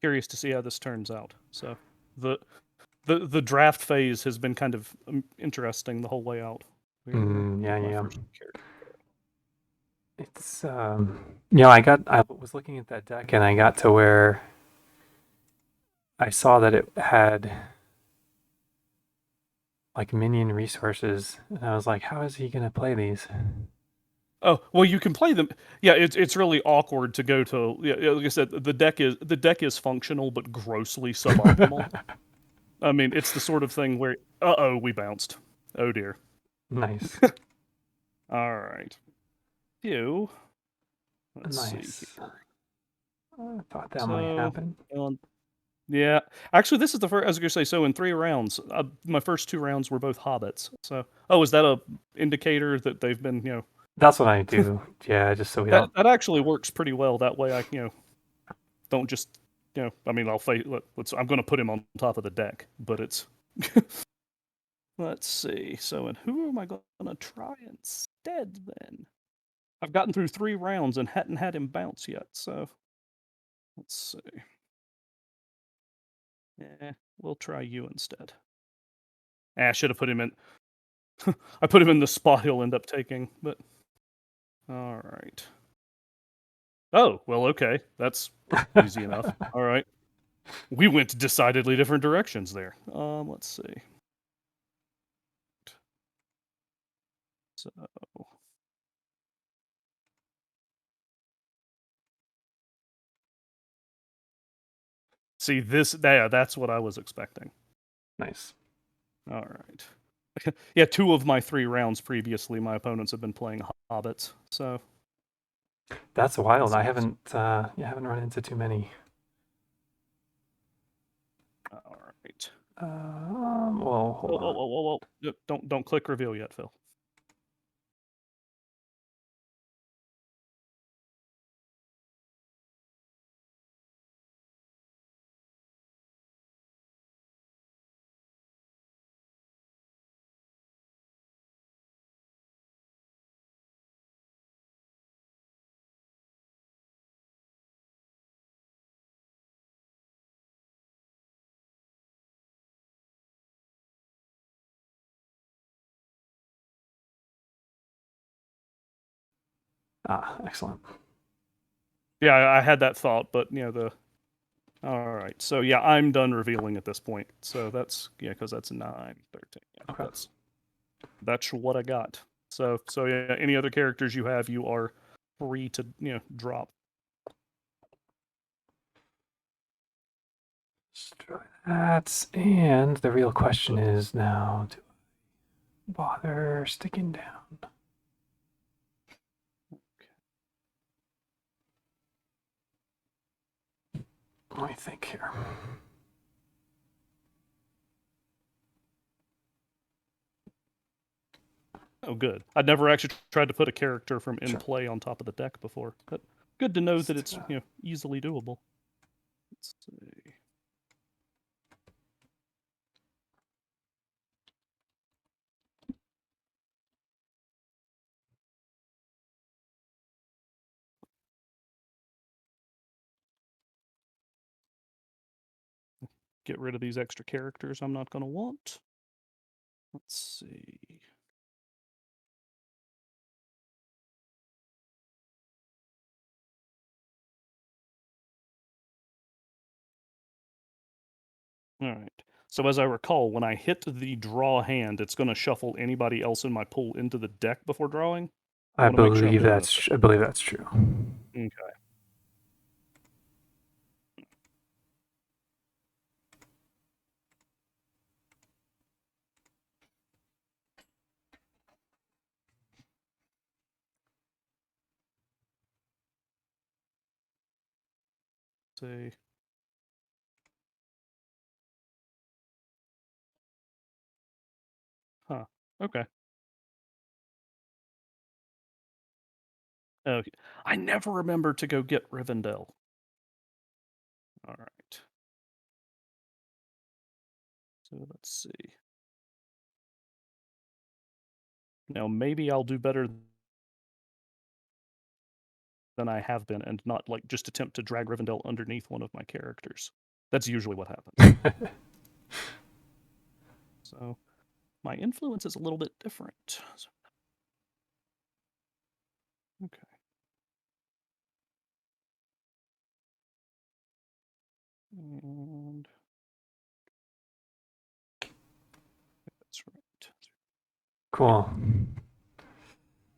curious to see how this turns out. So the draft phase has been kind of interesting the whole way out. Yeah. First character. It's I was looking at that deck and I got to where I saw that it had like minion resources, and I was like, how is he gonna play these? Oh well, you can play them. Yeah, it's really awkward to go to. Yeah, like I said, the deck is functional but grossly suboptimal. I mean, it's the sort of thing where we bounced. Oh dear. Nice. All right, you. Let's see Nice. here. I thought that might So, happen. yeah, actually, this is the first. I was gonna say, so in 3 rounds, my first 2 rounds were both hobbits. So, is that a indicator that they've been, That's what I do. Yeah, just so we that don't. that actually works pretty well. That way, I don't just, I mean, I'm gonna put him on top of the deck, but it's. Let's see. So, and who am I gonna try instead then? I've gotten through 3 rounds and hadn't had him bounce yet. So, let's see. We'll try you instead. I should have put him in. I put him in the spot he'll end up taking, but all right. Oh, well, okay. That's easy enough. All right. We went decidedly different directions there. Let's see. So, see this. Yeah, that's what I was expecting. Nice. All right. Yeah, 2 of my 3 rounds previously, my opponents have been playing hobbits. So That's wild. let's I see. haven't run into too many. All right. Well, hold on. Whoa. Don't click reveal yet, Phil. Ah, excellent. Yeah, I had that thought, but all right. So yeah, I'm done revealing at this point. So that's because that's 9, 13. Yeah, Okay. that's what I got. So yeah, any other characters you have, you are free to drop. Let's try that. And the real question is now, do I bother sticking down? Let me think here. Oh, good. I'd never actually tried to put a character from in Sure. play on top of the deck before, but good to know Let's that do it's that. easily doable. Let's see. Get rid of these extra characters I'm not going to want. Let's see. All right. So as I recall, when I hit the draw hand, it's going to shuffle anybody else in my pool into the deck before drawing. I want to make sure I'm doing this I believe that's true. right. Okay. See. Huh. Okay. Okay. I never remember to go get Rivendell. All right. So let's see. Now maybe I'll do better than I have been, and not like just attempt to drag Rivendell underneath one of my characters. That's usually what happens. So my influence is a little bit different. Okay. And that's right. Cool.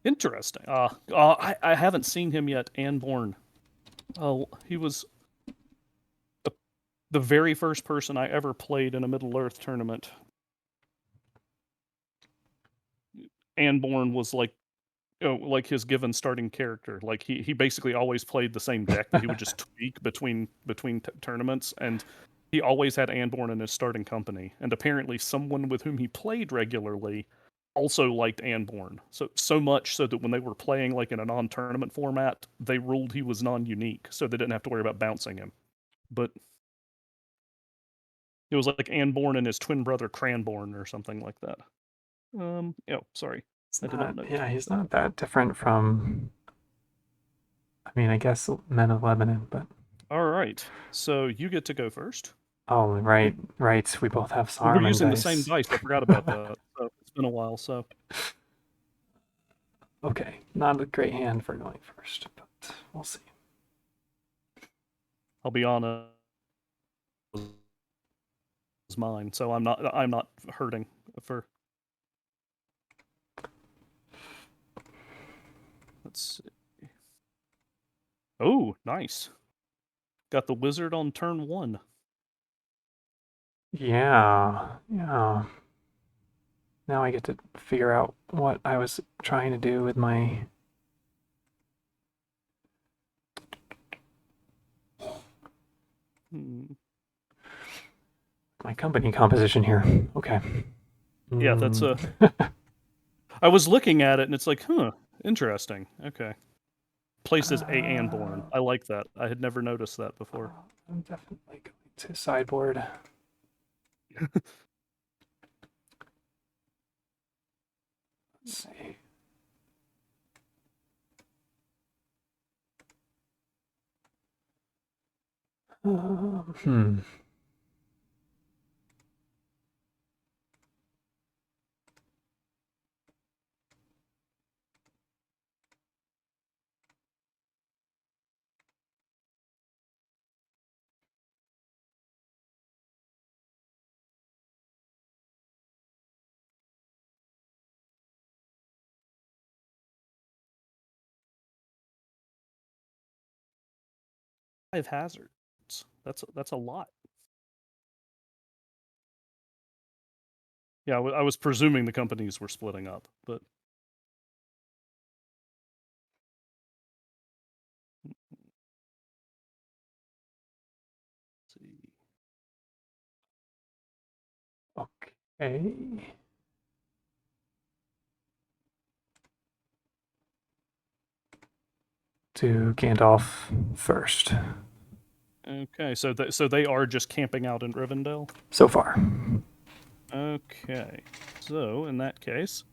Interesting. I haven't seen him yet. Anborn. Oh, he was the very first person I ever played in a Middle Earth tournament. Anborn was like, like his given starting character. Like he basically always played the same deck that he would just tweak between tournaments, and he always had Anborn in his starting company. And apparently, someone with whom he played regularly also liked Anborn. So much so that when they were playing like in a non-tournament format, they ruled he was non-unique, so they didn't have to worry about bouncing him. But it was like Anborn and his twin brother Cranborn or something like that. Sorry. I did not note. Yeah, he's not that different from, I mean, I guess Men of Lebanon, but. All right. So you get to go first. Oh, right. We both have We're Saruman using the same dice. dice. I forgot about that. So it's been a while. So Okay, not a great hand for going first, but we'll see. I'll be honest. Is mine. So I'm not hurting for. Let's see. Oh, nice. Got the wizard on turn 1. Yeah. Now I get to figure out what I was trying to do with my. My company composition here. Okay. Yeah, that's a. I was looking at it and it's like, interesting. Okay. Places a Anborn. I like that. I had never noticed that before. I'm definitely going to sideboard. Let's see. Hmm. Five hazards. That's a lot. Yeah, I was presuming the companies were splitting up, but let's see. Okay. To Gandalf first. Okay, so they are just camping out in Rivendell? So far. Okay. So in that case,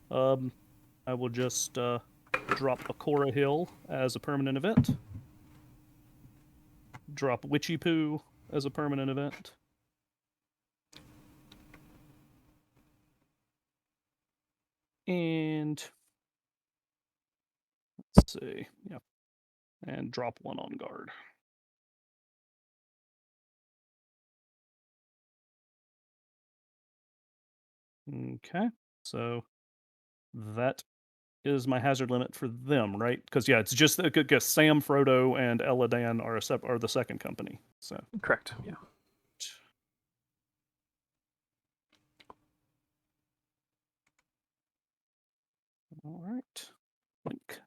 I will just drop Akora Hill as a permanent event. Drop Witchy Poo as a permanent event. And let's see. Yeah. And drop one on guard. Okay. So that is my hazard limit for them, right? Because yeah, it's just I guess Sam, Frodo, and Eladan are the second company. So correct. Yeah. All right. Link.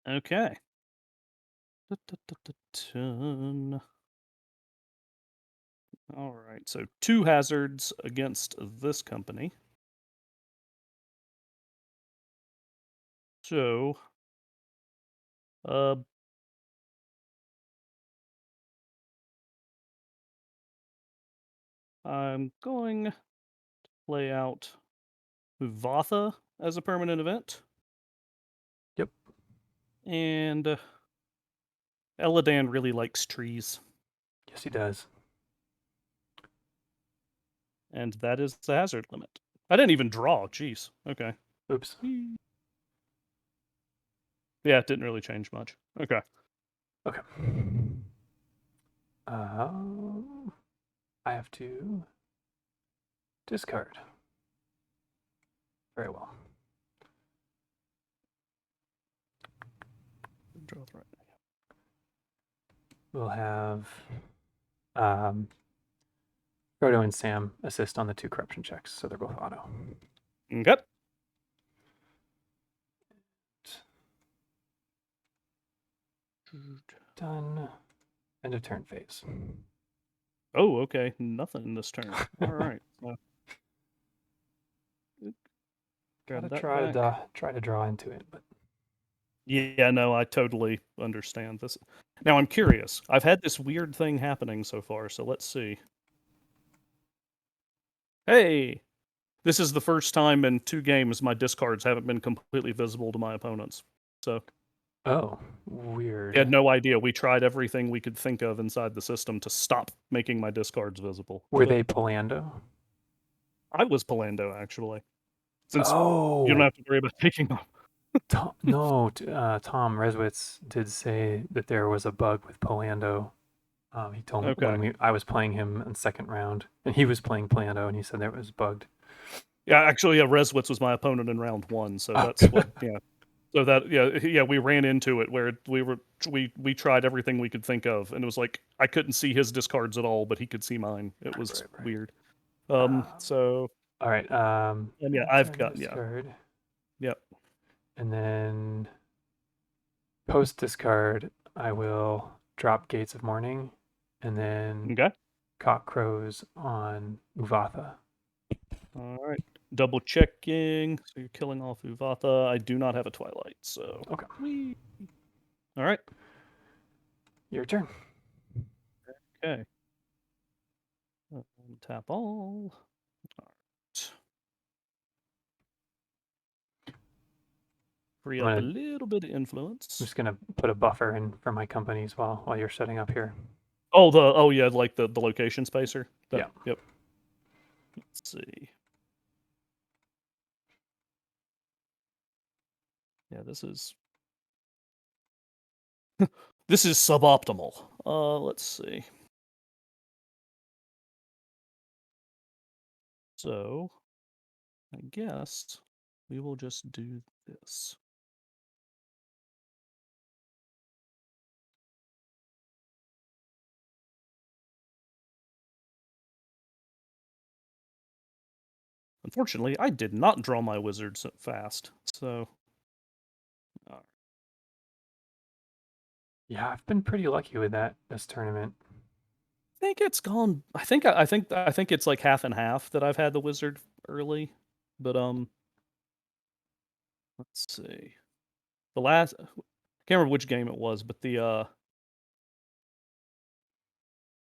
Okay. All right. So 2 hazards against this company. So, uh, I'm going to play out Muvatha as a permanent event. Yep. And Eladan really likes trees. Yes, he does. And that is the hazard limit. I didn't even draw. Jeez. Okay. Oops. Yeah, it didn't really change much. Okay. Okay. I have to discard. Very well. Draw right. We'll have Frodo and Sam assist on the 2 corruption checks, so they're both auto. Okay. Done. End of turn phase. Oh, okay. Nothing this turn. All right. Grab that back. Try to draw into it, but Yeah, no, I totally understand this. Now I'm curious. I've had this weird thing happening so far, so let's see. Hey! This is the first time in 2 games my discards haven't been completely visible to my opponents. So oh, weird. I had no idea. We tried everything we could think of inside the system to stop making my discards visible. Were they Pallando? I was Pallando, actually. Since Oh, you don't have to worry about taking them. Tom Reswitz did say that there was a bug with Pallando. He told me when I was playing him in second round, and he was playing Pallando, and he said that it was bugged. Yeah, actually, Reswitz was my opponent in round 1, so that's what. Yeah. So that we ran into it where we tried everything we could think of, and it was like I couldn't see his discards at all, but he could see mine. It was Right. weird. So all right. And yeah, I've got discard. Yep. And then post discard, I will drop Gates of Morning, and then Cock Crows on Uvatha. All right. Double checking. So you're killing off Uvatha. I do not have a Twilight, so okay. All right. Your turn. Okay. Tap all. All right. Free up a little bit of influence. I'm just gonna put a buffer in for my companies while you're setting up here. Oh, yeah, like the location spacer. Yeah. Yep. Let's see. Yeah, this is this is suboptimal. Let's see. So, I guess we will just do this. Unfortunately, I did not draw my wizards fast, so. Yeah, I've been pretty lucky with that this tournament. I think it's gone. I think it's like half and half that I've had the wizard early, but let's see. The last, I can't remember which game it was, but the let's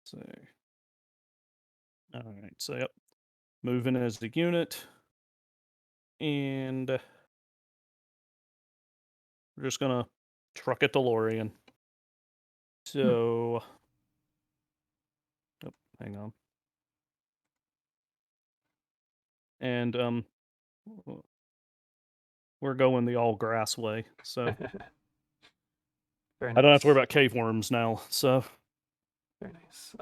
see. All right, so yep, moving as the unit, and we're just gonna truck it to Lorien. So, oh, hang on, and we're going the all grass way, so Very nice. I don't have to worry about cave worms now. So very nice.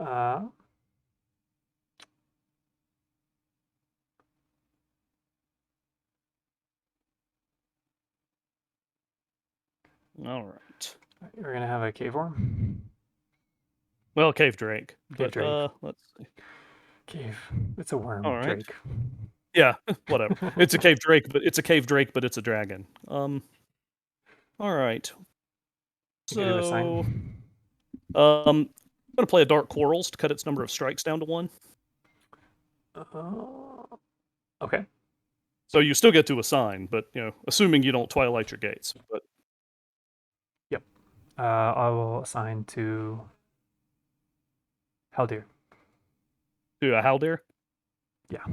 all right. We're gonna have a cave worm. Well, cave drake. Cave drake. Let's see. Cave. It's a worm. All right. Drake. Yeah, whatever. It's a cave drake, but it's a dragon. All right. So, I'm gonna play a Dark Quarrels to cut its number of strikes down to 1. Okay. So you still get to assign, but assuming you don't Twilight your gates. But yep, I will assign to Haldir. To a Haldir? Yeah.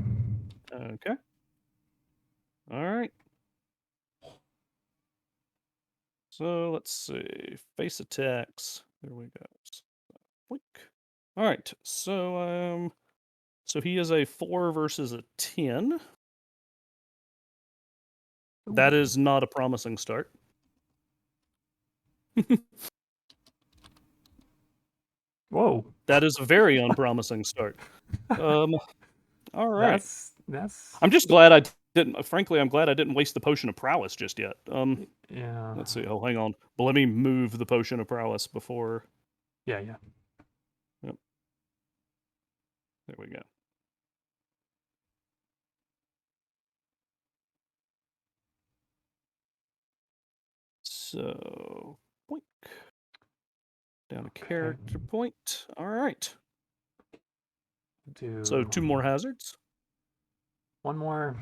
Okay. All right. So let's see. Face attacks. There we go. Blink. All right. So he is a 4 versus a 10. That is not a promising start. Whoa. That is a very unpromising start. All right. That's. I'm just glad I didn't. Frankly, I'm glad I didn't waste the potion of prowess just yet. Yeah. Let's see. Oh, hang on. But let me move the potion of prowess before. Yeah. Yep. There we go. So, boink. Down a character point. All right. So 2 more hazards. 1 more.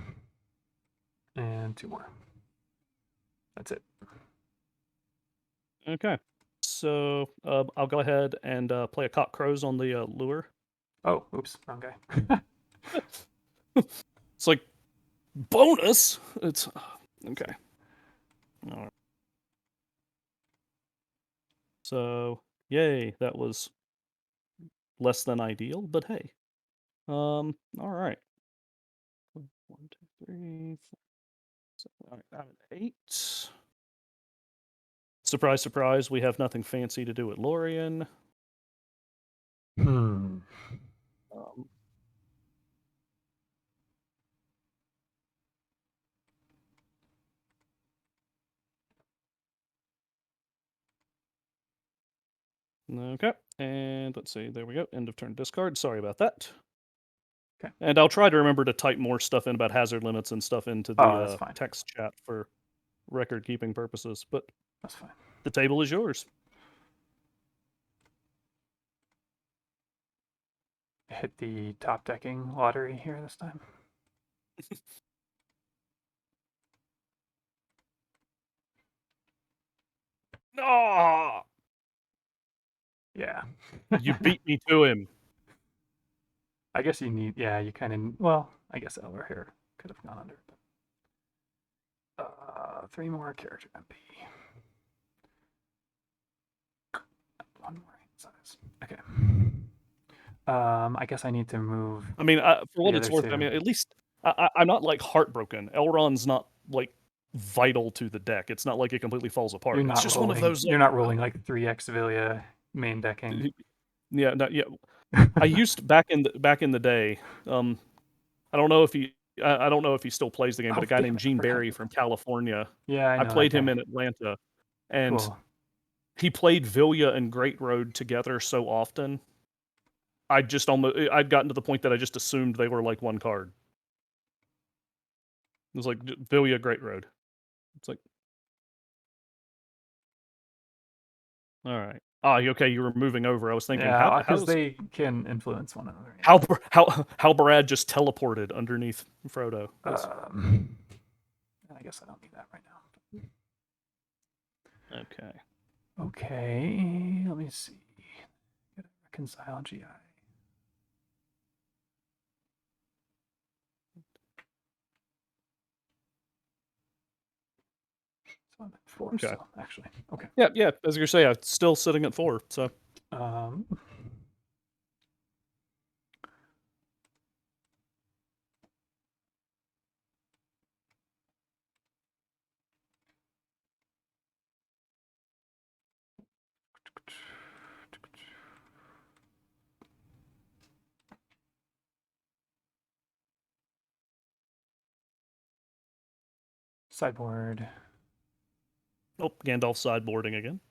And 2 more. That's it. Okay. So I'll go ahead and play a cock crows on the lure. Oh, oops, wrong guy. It's like bonus. It's okay. All right. So yay, that was less than ideal, but hey. All right. 1, 2, 3, 4, 7, all right, out of 8. Surprise, surprise, we have nothing fancy to do at Lorien. Hmm. Okay, and let's see, there we go. End of turn discard. Sorry about that. Okay. And I'll try to remember to type more stuff in about hazard limits and stuff into the text chat for record keeping purposes, but that's fine. The table is yours. Hit the top decking lottery here this time. Oh! Yeah. You beat me to him. I guess you need, yeah, you kind of, well, I guess Elrond here could have gone under. But 3 more character MP. 1 more size. Okay. I guess I need to move. I mean, for what it's worth, I mean, at least I'm not like heartbroken. Elrond's not like vital to the deck. It's not like it completely falls apart. You're not it's just rolling, one of those. You're not rolling like 3x Sevilla main decking. Yeah, no, yeah. I used back in the day. I don't know if he still plays the game, but a guy named Gene Barry from California. Yeah, I know played him in Atlanta, and he played Vilya and Great Road together so often. I'd gotten to the point that I just assumed they were like one card. It was like Vilya Great Road. It's like, all right. Okay. You were moving over. I was thinking, because they can influence one another. Yeah. How Brad just teleported underneath Frodo. I guess I don't need that right now. Okay. Okay. Let me see. Gotta reconcile GI. So I'm at 4 still, actually. Okay. Yeah. As you say, I'm still sitting at 4. So. Sideboard. Oh, Gandalf sideboarding again.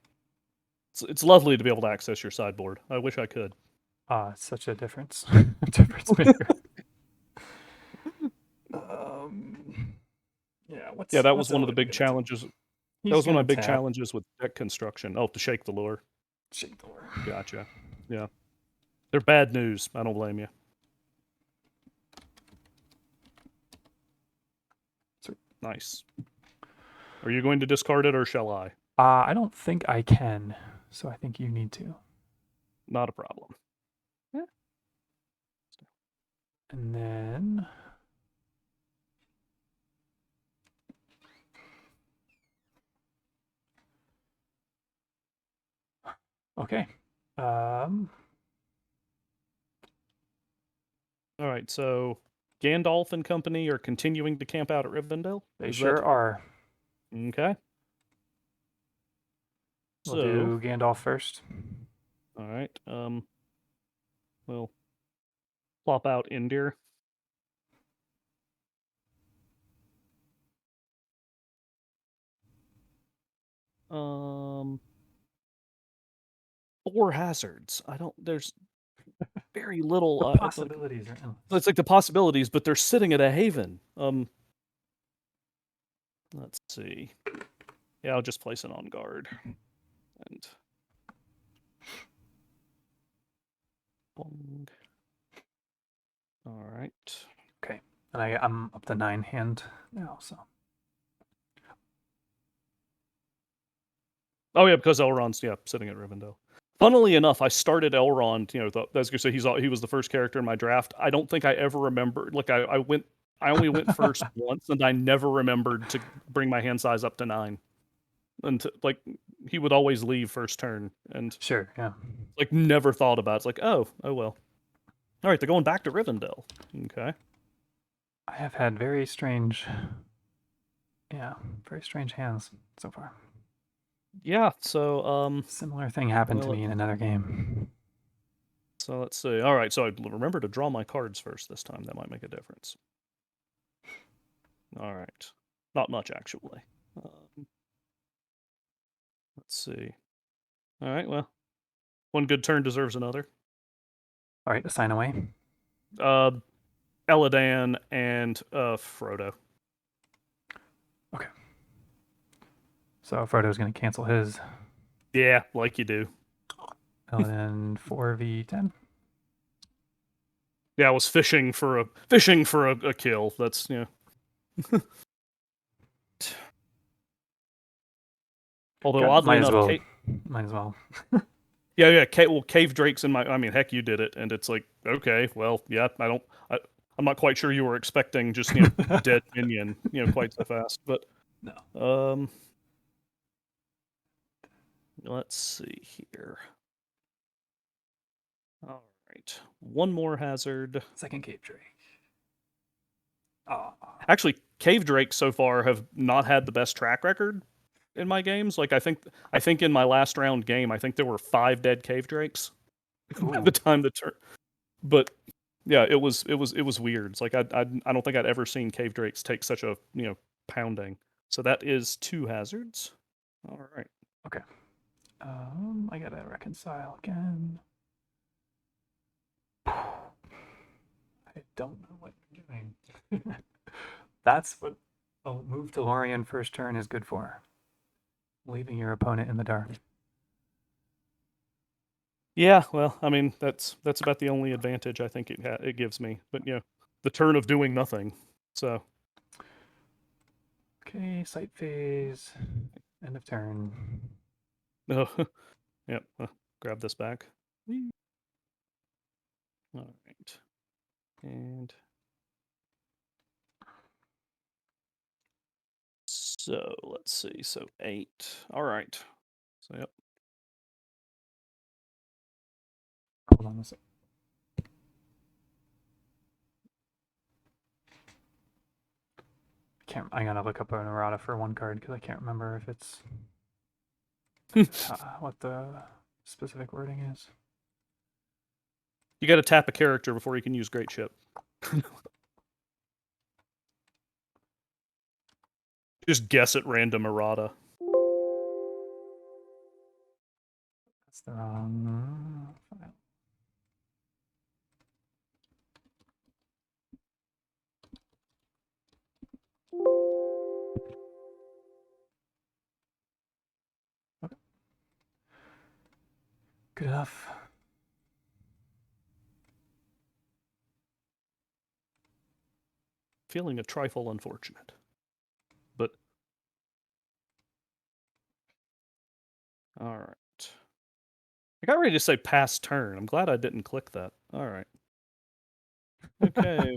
It's lovely to be able to access your sideboard. I wish I could. It's such a difference. Difference maker. Yeah, that was one of the big challenges. That was one of my big challenges with deck construction. Oh, to shake the lure. Shake the lure. Gotcha. Yeah. They're bad news. I don't blame you. Sweet. Nice. Are you going to discard it or shall I? I don't think I can, so I think you need to. Not a problem. Yeah. And then Okay. All right, so Gandalf and company are continuing to camp out at Rivendell? They Is sure that are. okay? We'll So, do Gandalf first. all right, we'll plop out Indir. Um, 4 hazards. I don't. There's very little. The possibilities are endless. It's like the possibilities, but they're sitting at a haven. Let's see. Yeah, I'll just place it on guard. And bong. All right. Okay, and I'm up to 9 hand now, so. Oh yeah, because Elrond's sitting at Rivendell. Funnily enough, I started Elrond. As you say, he was the first character in my draft. I don't think I ever remembered. Like I only went first once, and I never remembered to bring my hand size up to 9. And like he would always leave first turn, and Sure, yeah. like never thought about it. It's like oh well. All right, they're going back to Rivendell. Okay. I have had very strange hands so far. Yeah, so Similar thing happened to me in another game. So let's see. All right, so I remember to draw my cards first this time. That might make a difference. All right, not much actually. Let's see. All right, well, one good turn deserves another. All right, assign away. Eladan and Frodo. Okay. So Frodo's going to cancel his. Yeah, like you do. Eladan 4v10. Yeah, I was fishing for a kill. That's Although oddly enough, might as well. Yeah. Cave Drake's in my. I mean, heck, you did it, and it's like, okay, well, yeah. I'm not quite sure you were expecting just dead minion quite so fast, but no. Let's see here. All right, one more hazard. Second Cave Drake. Oh. Actually, Cave Drake so far have not had the best track record in my games. Like I think in my last round game, I think there were 5 dead Cave Drakes by the time the turn. But yeah, it was weird. It's like I don't think I'd ever seen Cave Drakes take such a pounding. So that is 2 hazards. All right. Okay. I gotta reconcile again. I don't know what you're doing. That's what a move to Lorien first turn is good for. Leaving your opponent in the dark. Yeah, well, I mean that's about the only advantage I think it gives me. But the turn of doing nothing. So. Okay, sight phase. End of turn. No. Yep. Grab this back. All right. And so let's see. So 8. All right. So yep. Hold on a sec. I gotta look up an errata for one card because I can't remember if it's what the specific wording is. You got to tap a character before you can use Great Ship. Just guess at random errata. That's the wrong file. Okay. Good enough. Feeling a trifle unfortunate. But all right. I got ready to say pass turn. I'm glad I didn't click that. All right. Okay.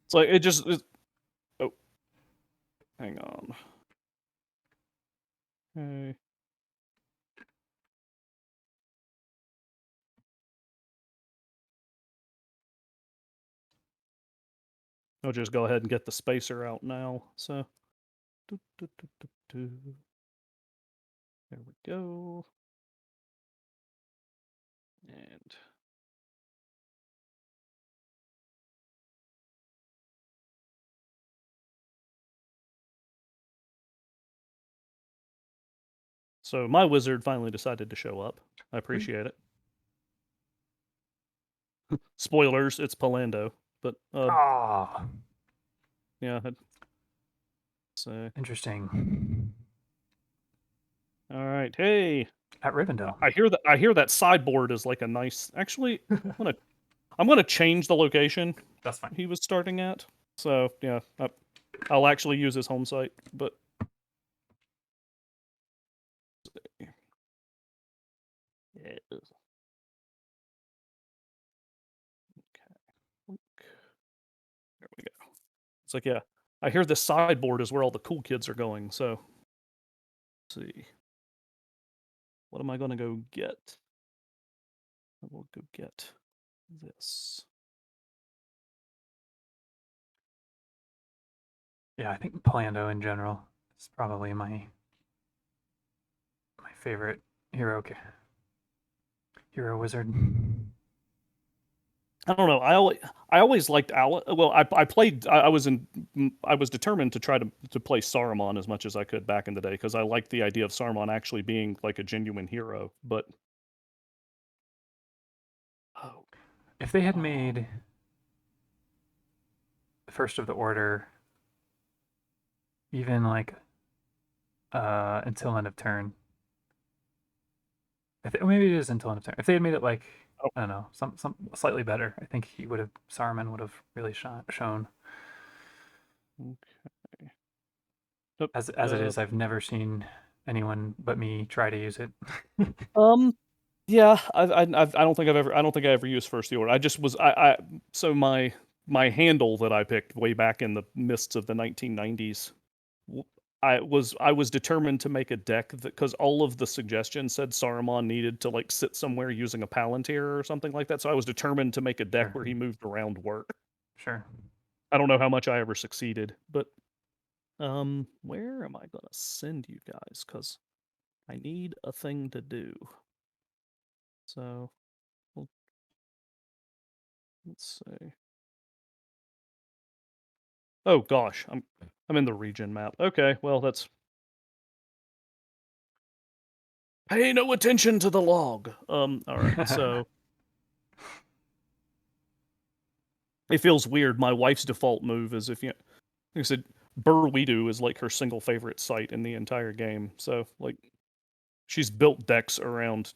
It's like oh. Hang on. Okay. I'll just go ahead and get the spacer out now. So, there we go. And so my wizard finally decided to show up. I appreciate it. Spoilers, it's Pallando, but Ah, yeah. So interesting. all right, hey, At Rivendell. I hear that sideboard is like a nice. Actually, I'm gonna change the location That's fine. he was starting at. So yeah, I'll actually use his home site, but. Yeah. Okay. There we go. It's like, yeah, I hear this sideboard is where all the cool kids are going. So, let's see, what am I gonna go get? I will go get this. Yeah, I think Pallando in general is probably my favorite hero wizard. I don't know. I always liked Well, I played. I was determined to try to play Saruman as much as I could back in the day because I liked the idea of Saruman actually being like a genuine hero. But oh, If they had made First of the Order even like until end of turn, maybe it is until end of turn. If they had made it like oh, I don't know, some slightly better, I think Saruman would have really shown. okay. Oh, As it is, I've never seen anyone but me try to use it. Yeah, I don't think I don't think I ever used First the Order. I just was so my handle that I picked way back in the mists of the 1990s. I was determined to make a deck that because all of the suggestions said Saruman needed to like sit somewhere using a Palantir or something like that. So I was determined to make a deck Sure. where he moved around work. Sure. I don't know how much I ever succeeded, but where am I gonna send you guys? Because I need a thing to do. So let's see. Oh gosh, I'm in the region map. Okay, well that's pay no attention to the log. All right, so it feels weird. My wife's default move is if you, like I said, Burweedu is like her single favorite site in the entire game. So like she's built decks around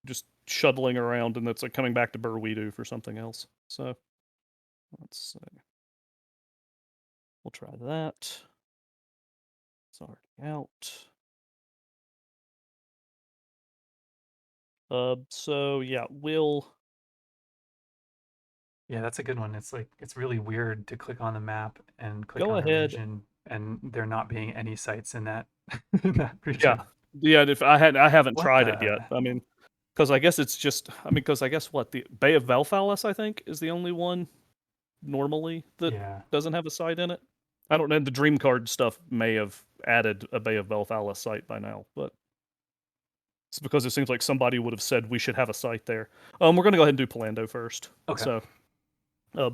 just shuttling around, and that's like coming back to Burweedu for something else. So let's see. We'll try that. It's already out. So yeah, we'll. Yeah, that's a good one. It's like it's really weird to click on the map and click Go on a ahead. region and there not being any sites in that in that Yeah, region. yeah. If I haven't What tried it yet. the? I mean, because I guess it's just. I mean, because I guess what the Bay of Valfalis I think is the only one normally that Yeah. doesn't have a site in it. I don't know. The Dream Card stuff may have added a Bay of Valfalis site by now, but it's because it seems like somebody would have said we should have a site there. We're gonna go ahead and do Pallando first. Okay. So, uh,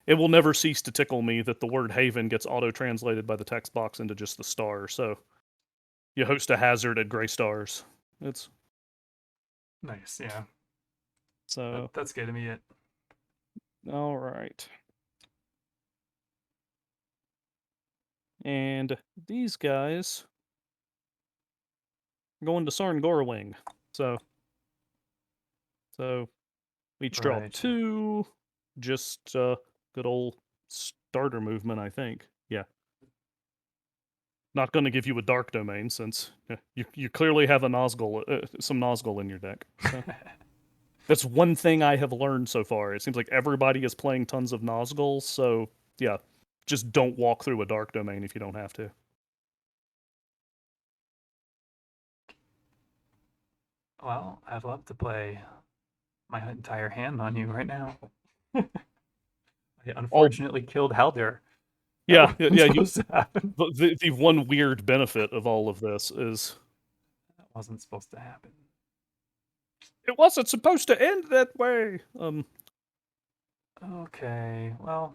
it will never cease to tickle me that the word haven gets auto-translated by the text box into just the star. So you host a hazard at gray stars. It's Nice. Yeah. so That's good to me. It. all right. And these guys are going to Sarn Gorwing. So each draw Right. two. Just good old starter movement, I think. Yeah. Not going to give you a dark domain since you clearly have a Nazgul, some Nazgul in your deck. So. That's one thing I have learned so far. It seems like everybody is playing tons of Nazguls, so yeah, just don't walk through a dark domain if you don't have to. Well, I'd love to play my entire hand on you right now. I unfortunately killed Haldir. Yeah, That yeah. wasn't supposed to happen. The one weird benefit of all of this is That wasn't supposed to happen. it wasn't supposed to end that way. Okay, well.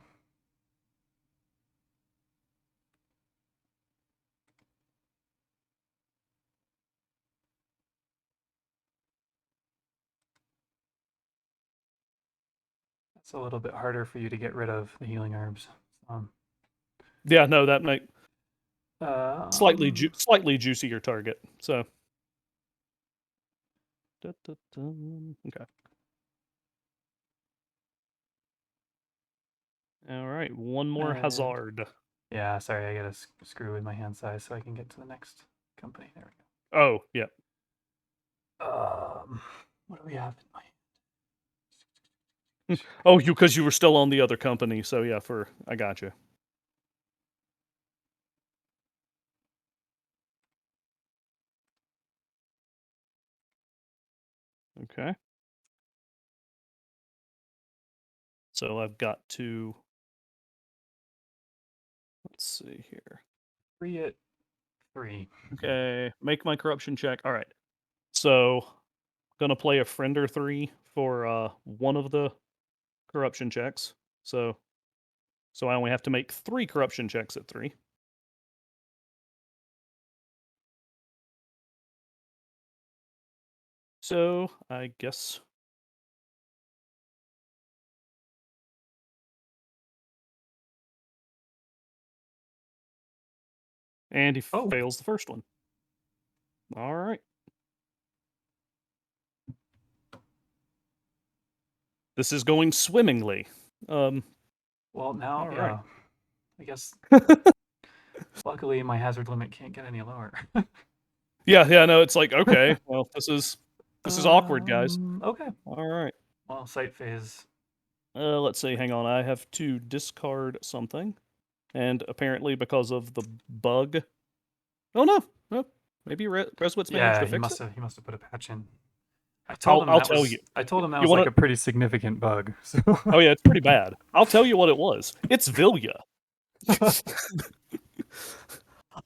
It's a little bit harder for you to get rid of the healing herbs. Yeah, no, that make slightly Um, slightly juicier target. So, okay. All right, one more hazard. Yeah, sorry, I gotta screw with my hand size so I can get to the next company. There we Oh, yeah. go. What do we have in my hand? Oh, because you were still on the other company, so yeah, I got you. Okay. So I've got to. Let's see here. 3 at 3. Okay, make my corruption check. All right. So, gonna play a friender 3 for one of the corruption checks. So I only have to make 3 corruption checks at 3. So I guess. And he fails the first one. All right. This is going swimmingly. Well, now, all yeah. right. I guess. Luckily, my hazard limit can't get any lower. Yeah. No, it's like okay. Well, this is awkward, guys. Okay. All right. Well, sight phase. Let's see. Hang on. I have to discard something, and apparently because of the bug. Oh no. Maybe Reswitz managed to fix it. He must have put a patch in. I told him I'll that tell was. you. I told him that You was like wanna- a pretty significant bug. So. Oh yeah, it's pretty bad. I'll tell you what it was. It's Vilya.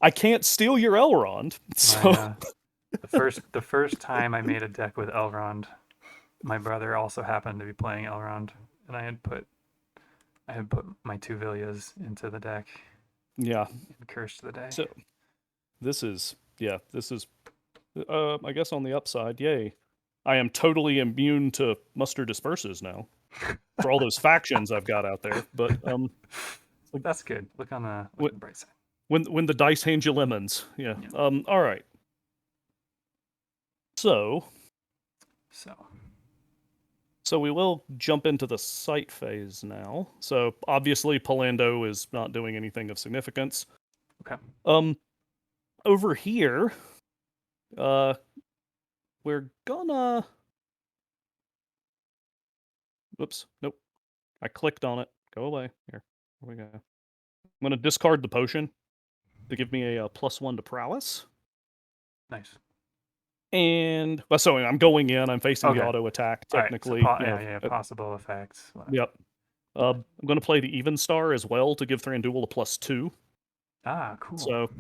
I can't steal your Elrond. So the first time I made a deck with Elrond, my brother also happened to be playing Elrond, and I had put my 2 Vilyas into the deck. Yeah. And cursed the day. So this is I guess on the upside, yay. I am totally immune to muster disperses now. For all those factions I've got out there. But that's good. Look on the bright side. When the dice hand you lemons. Yeah. All right. So we will jump into the sight phase now. So obviously Pallando is not doing anything of significance. Okay. Over here, we're gonna. Whoops. Nope. I clicked on it. Go away. Here we go. I'm gonna discard the potion to give me a +1 to prowess. Nice. And so I'm going in. I'm facing the auto attack. Technically, right, so possible effects. Whatever. Yep. I'm going to play the Even Star as well to give Thranduil a +2. Ah, cool. So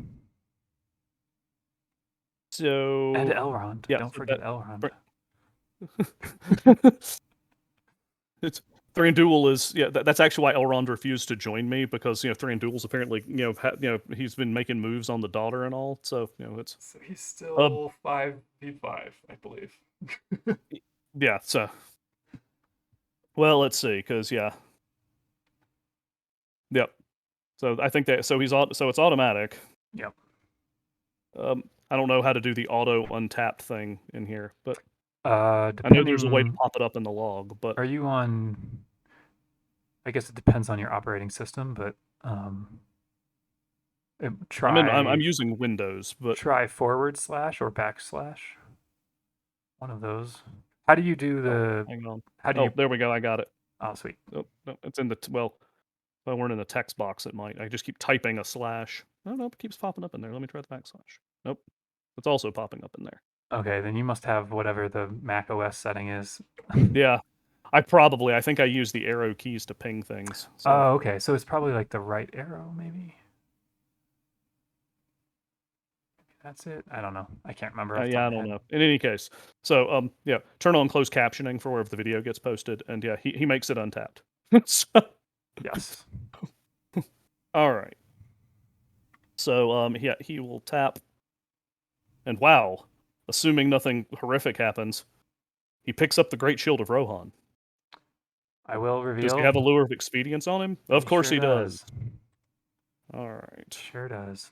and Elrond. Yeah, don't forget Elrond. It's Thranduil is that's actually why Elrond refused to join me because Thranduil's apparently he's been making moves on the daughter and all, so it's so he's still 5v5, I believe. Yeah, so well, let's see, because yep. So I think that so it's automatic. Yep. I don't know how to do the auto untapped thing in here, but I know there's a way to pop it up in the log. But are you on? I guess it depends on your operating system, but try. I'm using Windows, but try / or / one of those. How do you do the? Hang on. How do you? There we go. I got it. Oh, sweet. Oh, no, it's in the well. If I weren't in the text box, it might. I just keep typing a /. Oh no, it keeps popping up in there. Let me try the /. Nope, it's also popping up in there. Okay, then you must have whatever the Mac OS setting is. Yeah, I think I use the arrow keys to ping things. So Oh, okay. So it's probably like the right arrow, maybe. That's it. I don't know. I can't remember off the top yeah, I of my don't head. know. In any case, so yeah, turn on closed captioning for wherever the video gets posted, and yeah, he makes it untapped. So, Yes. all right. So yeah, he will tap, and wow, assuming nothing horrific happens, he picks up the Great Shield of Rohan. I will Does he reveal. have a lure of expedience on him? Of He course sure he does. does. All right. Sure does.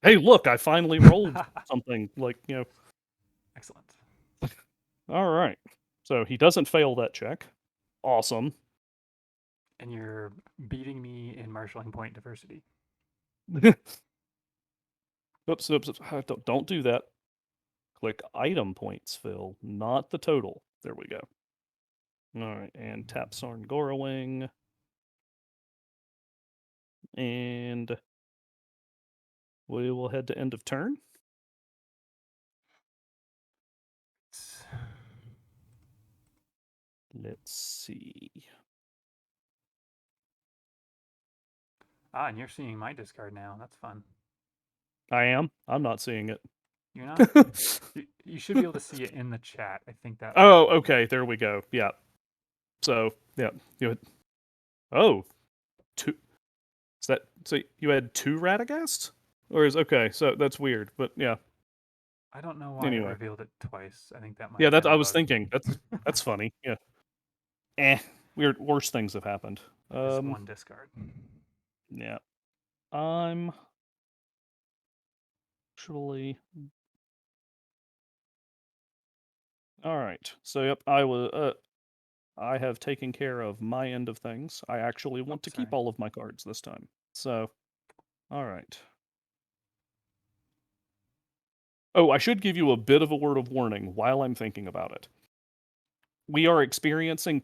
Hey, look, I finally rolled something like, Excellent. all right. So he doesn't fail that check. Awesome. And you're beating me in marshalling point diversity. Oops. Don't do that. Click item points fill, not the total. There we go. All right, and tap Sarn Gorowing. And we will head to end of turn. Let's see. Ah, and you're seeing my discard now. That's fun. I am. I'm not seeing it. You're not? You should be able to see it in the chat. I think that might Oh, be. okay. There we go. Yeah. So, yeah. You had, oh, two. Is that so? You had two Radagast, or is okay? So that's weird. But yeah. I don't know why it Anyway, revealed it twice. I think that might yeah. have That been I a was bug. thinking. That's funny. Yeah. Weird. Worse things have happened. This one discard. Yeah. I'm actually. All right. So yep. I was. I have taken care of my end of things. I actually want to Sorry. keep all of my cards this time. So, all right. Oh, I should give you a bit of a word of warning while I'm thinking about it. We are experiencing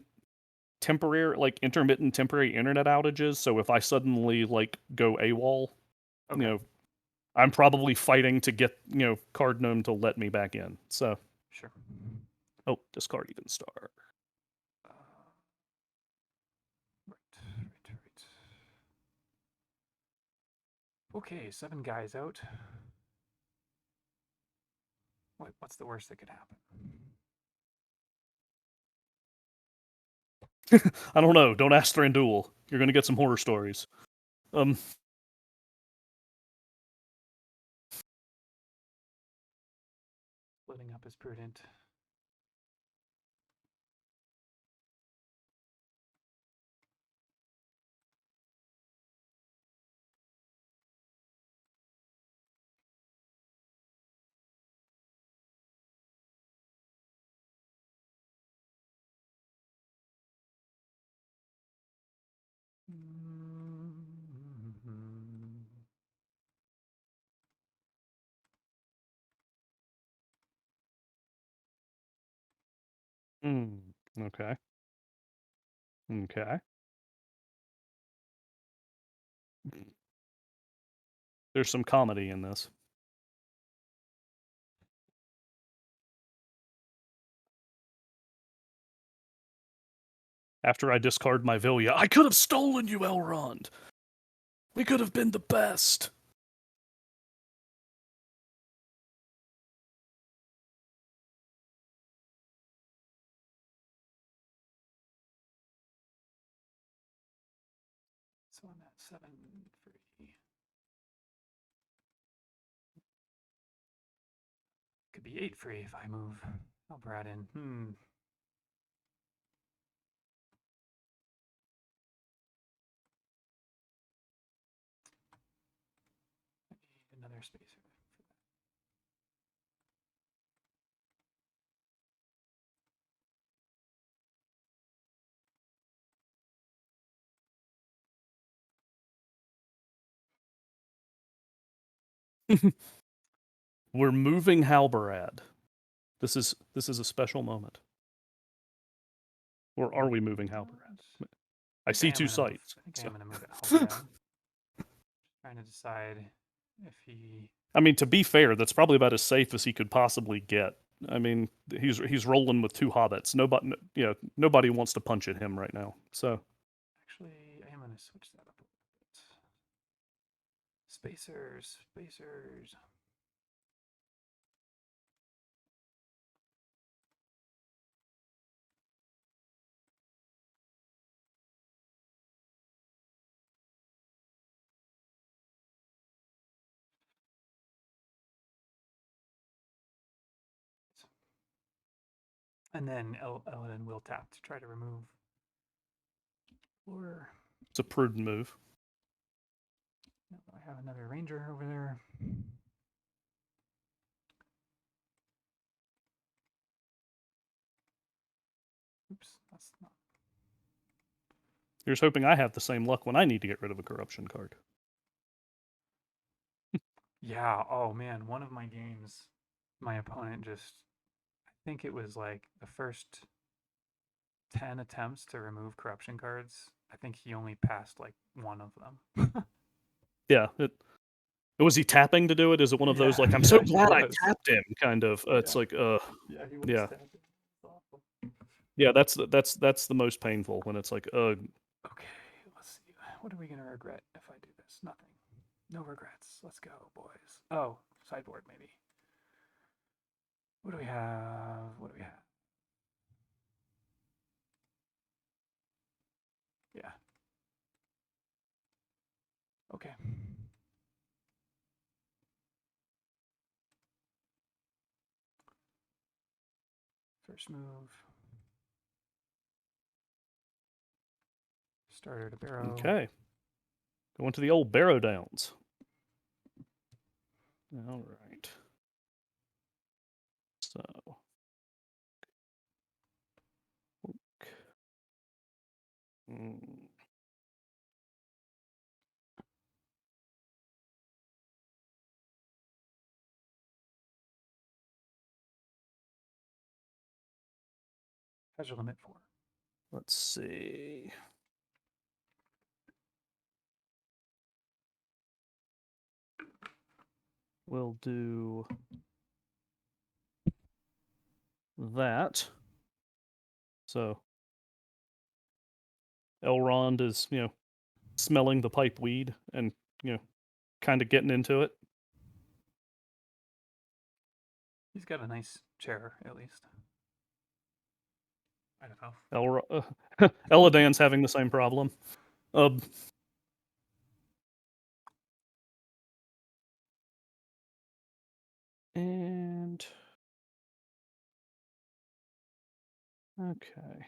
intermittent temporary internet outages. So if I suddenly go AWOL, Okay. I'm probably fighting to get Card Gnome to let me back in. So, Sure. oh, discard even star. Right. Okay, 7 guys out. What's the worst that could happen? I don't know. Don't ask Thranduil. You're gonna get some horror stories. Splitting up is prudent. Okay. Okay. There's some comedy in this. After I discard my Vilya, I could have stolen you, Elrond. We could have been the best. So I'm at 7 free. Could be 8 free if I move Albrad in. I need another spacer. We're moving Halbarad. This is a special moment. Or are we moving Halbarad? I see two sites. I think I am going to move it Halbrad. Trying to decide if he I mean, to be fair, that's probably about as safe as he could possibly get. I mean, he's rolling with two hobbits. Nobody wants to punch at him right now. So Actually, I am going to switch that up a little bit. Spacers, spacers. And then Elrond will tap to try to remove. Or it's a prudent move. I have another ranger over there. Oops, that's not. Here's hoping I have the same luck when I need to get rid of a corruption card. Yeah. Oh man, one of my games, my opponent just. I think it was like the first 10 attempts to remove corruption cards. I think he only passed like one of them. Yeah. Was he tapping to do it? Is it one of those like I'm so glad I tapped him kind of? It's like Yeah, he was yeah. tapping. It's awful. Yeah, that's the most painful when it's like Okay, let's see. What are we gonna regret if I do this? Nothing. No regrets. Let's go, boys. Oh, sideboard maybe. What do we have? What do we have? Yeah. Okay. First move. Starter to barrow. okay. Going to the old Barrow Downs. All right. So. Mm. How's your limit for? Let's see. We'll do that. So Elrond is, smelling the pipe weed and, kind of getting into it. He's got a nice chair, at least. I don't know. Eladan's having the same problem. And okay.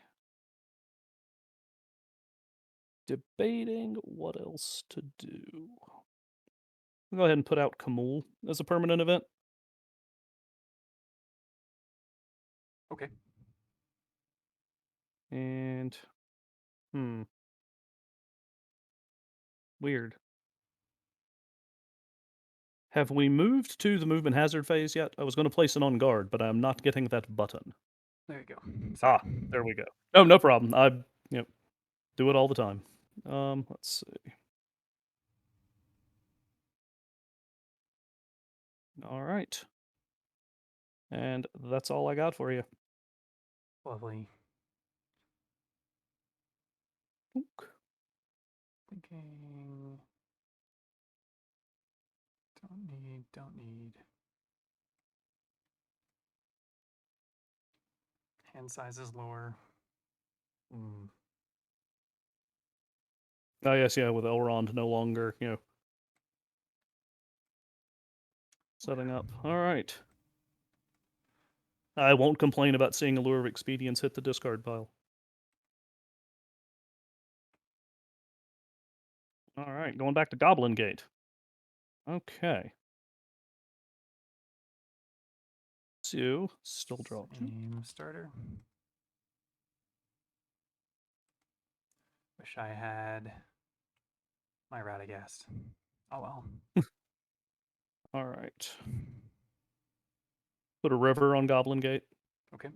Debating what else to do. We'll go ahead and put out Kamul as a permanent event. Okay. And weird. Have we moved to the movement hazard phase yet? I was going to place it on guard, but I'm not getting that button. There you go. Sorry. There we go. Oh, no problem. I do it all the time. Let's see. All right. And that's all I got for you. Lovely. Ook. Thinking. Don't need. Hand size is lower. Oh, yes, yeah, with Elrond no longer, setting up. All right. I won't complain about seeing Allure of Expedience hit the discard pile. All right, going back to Goblin Gate. Okay. So, still draw. Same starter. Wish I had my Radagast. Oh well. All right. Put a river on Goblin Gate. Okay.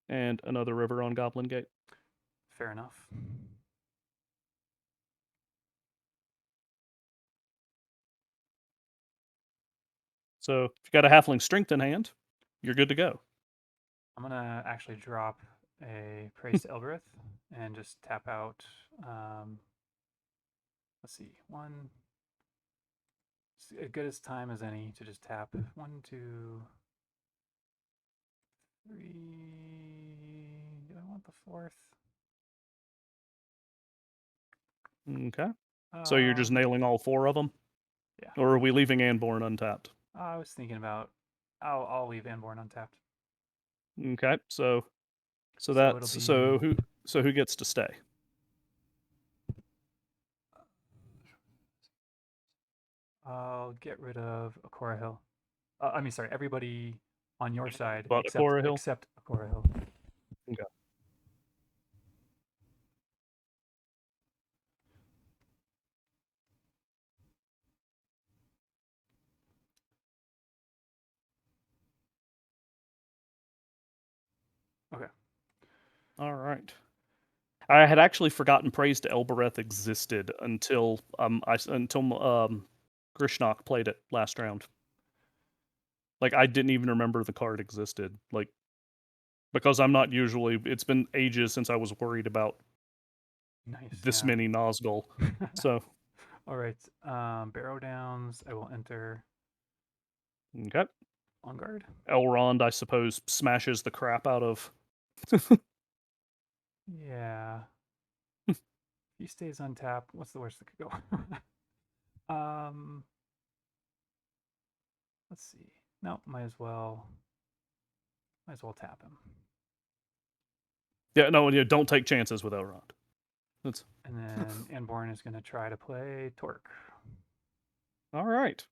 And another river on Goblin Gate. Fair enough. So if you got a halfling strength in hand, you're good to go. I'm gonna actually drop a praise to Elbereth and just tap out. Let's see, one. As good as time as any to just tap 1, 2, 3. Do I want the fourth? Okay. So you're just nailing all 4 of them? Yeah. Or are we leaving Anborn untapped? I was thinking about. I'll leave Anborn untapped. Okay. So it'll that's be. who gets to stay? I'll get rid of Akora Hill. I mean, sorry, everybody on your side But Akora Hill? except Akora Hill. Okay. Okay. All right. I had actually forgotten Praise to Elbereth existed until Grishnok played it last round. Like I didn't even remember the card existed. Like because I'm not usually. It's been ages since I was worried about Nice. this Yeah. many Nazgul. So All right. Barrow Downs. I will enter okay. on guard. Elrond, I suppose, smashes the crap out of. Yeah. He stays on tap. What's the worst that could go? Let's see. No, might as well tap him. Yeah, no, don't take chances with Elrond. That's And then Anborn is going to try to play Torque. all right.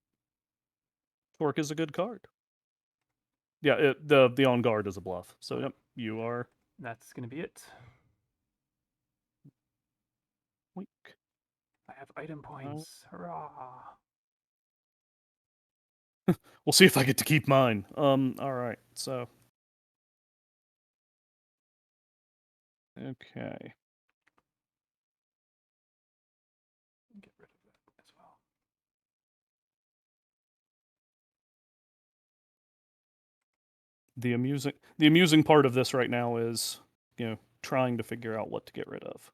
Torque is a good card. Yeah, the on guard is a bluff. So yep, you are That's going to be it. weak. I have item points. Hurrah! We'll see if I get to keep mine. All right. So okay. Get rid of that as well. The amusing part of this right now is, trying to figure out what to get rid of.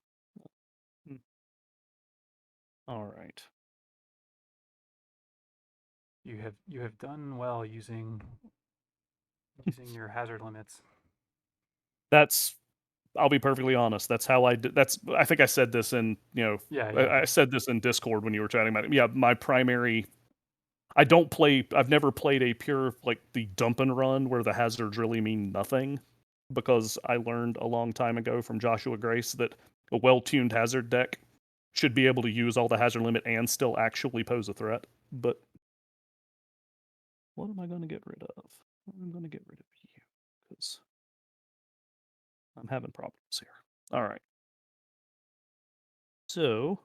All right. You have done well using your hazard limits. That's I'll be perfectly honest. That's how I did. I think I said this in Yeah. I said this in Discord when you were chatting about it. Yeah, my primary. I don't play. I've never played a pure like the dump and run where the hazards really mean nothing, because I learned a long time ago from Joshua Grace that a well-tuned hazard deck should be able to use all the hazard limit and still actually pose a threat. But what am I going to get rid of? I'm going to get rid of you because I'm having problems here. All right. So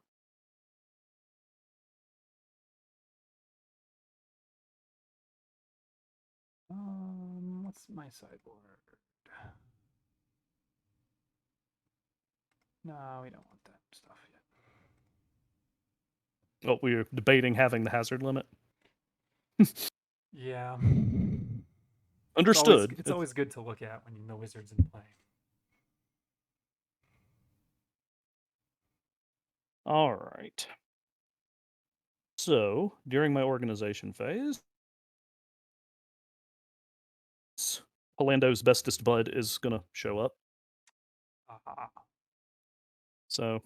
What's my sideboard? No, we don't want that stuff yet. oh, we're debating having the hazard limit. Yeah. Understood. It's always good to look at when the wizard's in play. All right. So during my organization phase, Pallando's bestest bud is gonna show up. So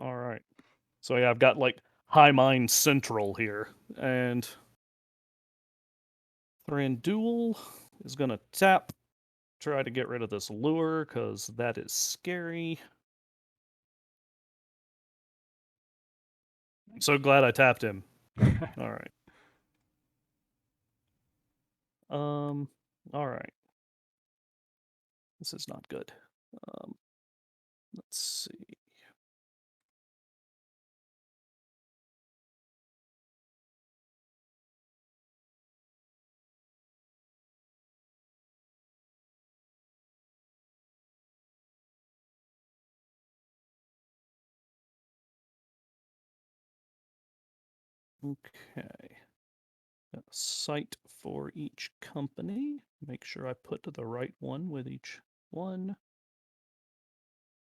all right. So yeah, I've got like High Mind Central here, and Thranduil is gonna tap, try to get rid of this lure because that is scary. I'm so glad I tapped him. All right. All right. This is not good. Let's see. Okay. Got a site for each company. Make sure I put the right one with each one.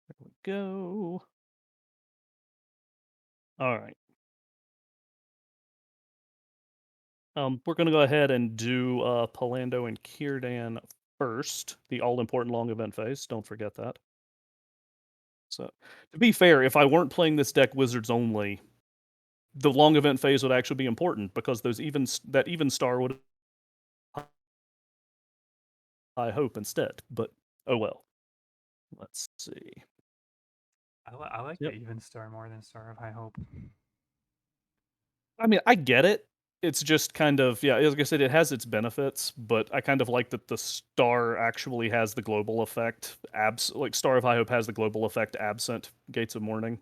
There we go. All right. We're going to go ahead and do Pallando and Cirdan first, the all-important long event phase. Don't forget that. So, to be fair, if I weren't playing this deck Wizards only, the long event phase would actually be important because that even star would I hope instead. But oh well. Let's see. I like Yep. the even star more than Star of High Hope. I mean, I get it. It's just kind of, yeah, like I said, it has its benefits, but I kind of like that the star actually has the global effect. Like Star of High Hope has the global effect absent Gates of Morning.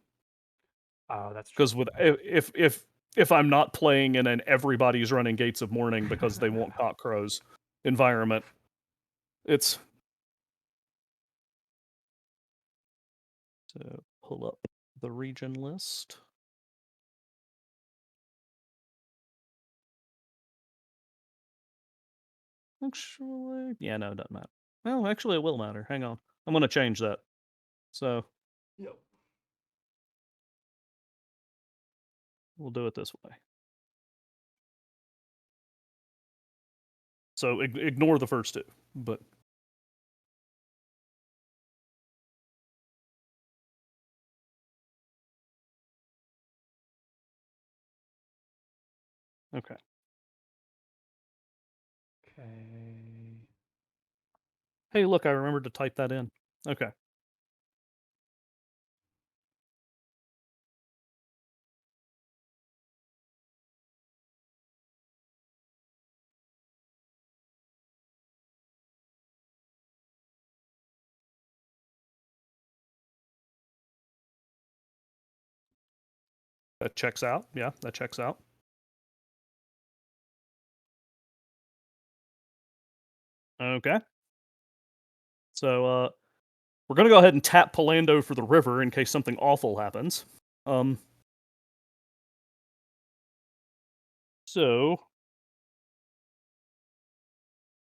Oh, that's true. Because with if I'm not playing in an everybody's running Gates of Morning because they want cock crows environment, it's to pull up the region list. Actually, yeah, no, it doesn't matter. Well, actually, it will matter. Hang on. I'm going to change that. So, Yep. we'll do it this way. So, ignore the first two, but. Okay. Okay. Hey, look, I remembered to type that in. Okay. That checks out. Yeah, that checks out. Okay. So, we're going to go ahead and tap Pallando for the river in case something awful happens. So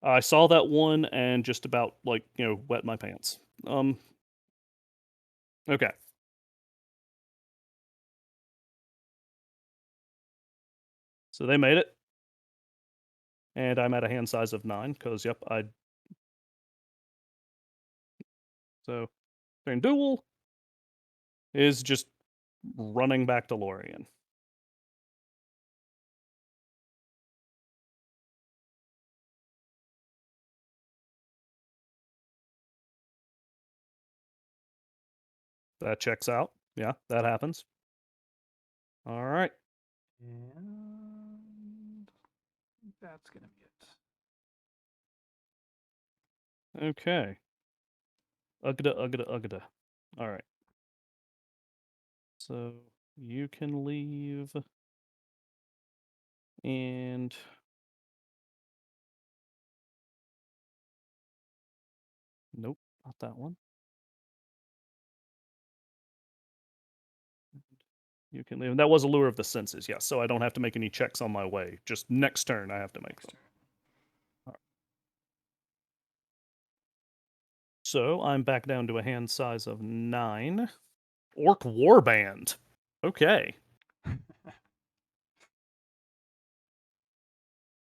I saw that one and just about wet my pants. Okay. So they made it, and I'm at a hand size of 9 because yep, I. So turn duel is just running back to Lorien. That checks out. Yeah, that happens. All right. And that's gonna be it. Okay. Ugda, ugda, ugda. All right. So you can leave. And nope, not that one. You can leave. That was a lure of the senses, yes. So I don't have to make any checks on my way. Just next turn I have to make them. Right. So I'm back down to a hand size of 9. Orc Warband. Okay.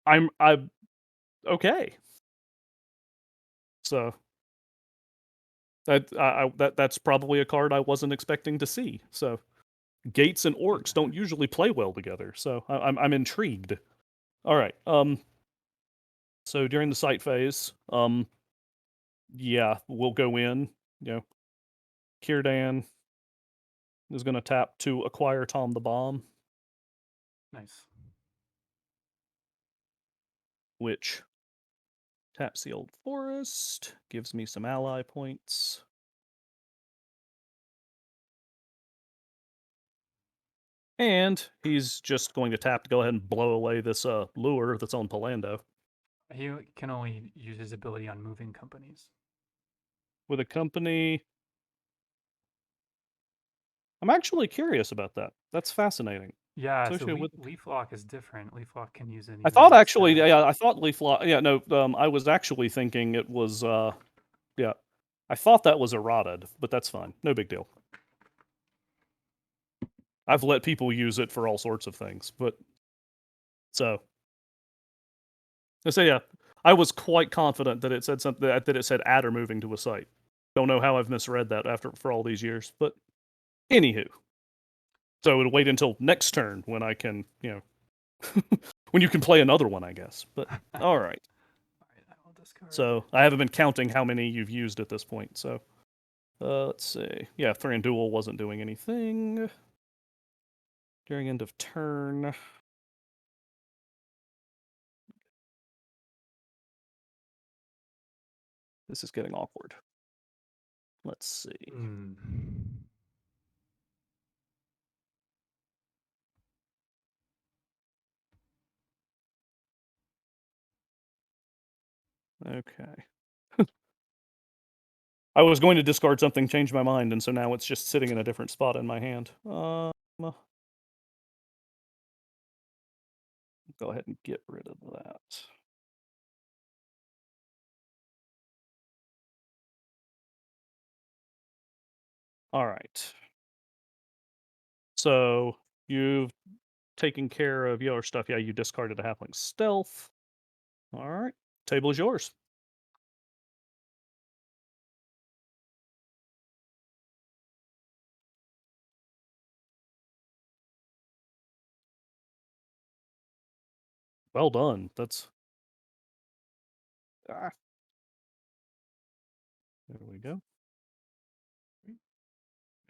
I'm okay. So that's probably a card I wasn't expecting to see. So Gates and Orcs don't usually play well together. So I'm intrigued. All right. So during the site phase, yeah, we'll go in. Cirdan is going to tap to acquire Tom the Bomb, Nice. which taps the old forest, gives me some ally points. And he's just going to tap to go ahead and blow away this lure that's on Pallando. He can only use his ability on moving companies. With a company, I'm actually curious about that. That's fascinating. Yeah, so associated with. leaf lock is different. Leaf lock can use an I even thought more actually, stack. yeah, I thought leaf lock. Yeah, no, I was actually thinking it was, yeah, I thought that was eroded, but that's fine, no big deal. I've let people use it for all sorts of things, but so yeah, I was quite confident that it said something that it said adder moving to a site. Don't know how I've misread that for all these years, but anywho, so it'll wait until next turn when I can, when you can play another one, I guess. But all right. All right, I will discard. So I haven't been counting how many you've used at this point. So let's see. Yeah, Thranduil wasn't doing anything during end of turn. This is getting awkward. Let's see. Okay. I was going to discard something, change my mind, and so now it's just sitting in a different spot in my hand. Go ahead and get rid of that. All right. So you've taken care of your stuff. Yeah, you discarded a halfling stealth. All right. Table is yours. Well done. That's. There we go.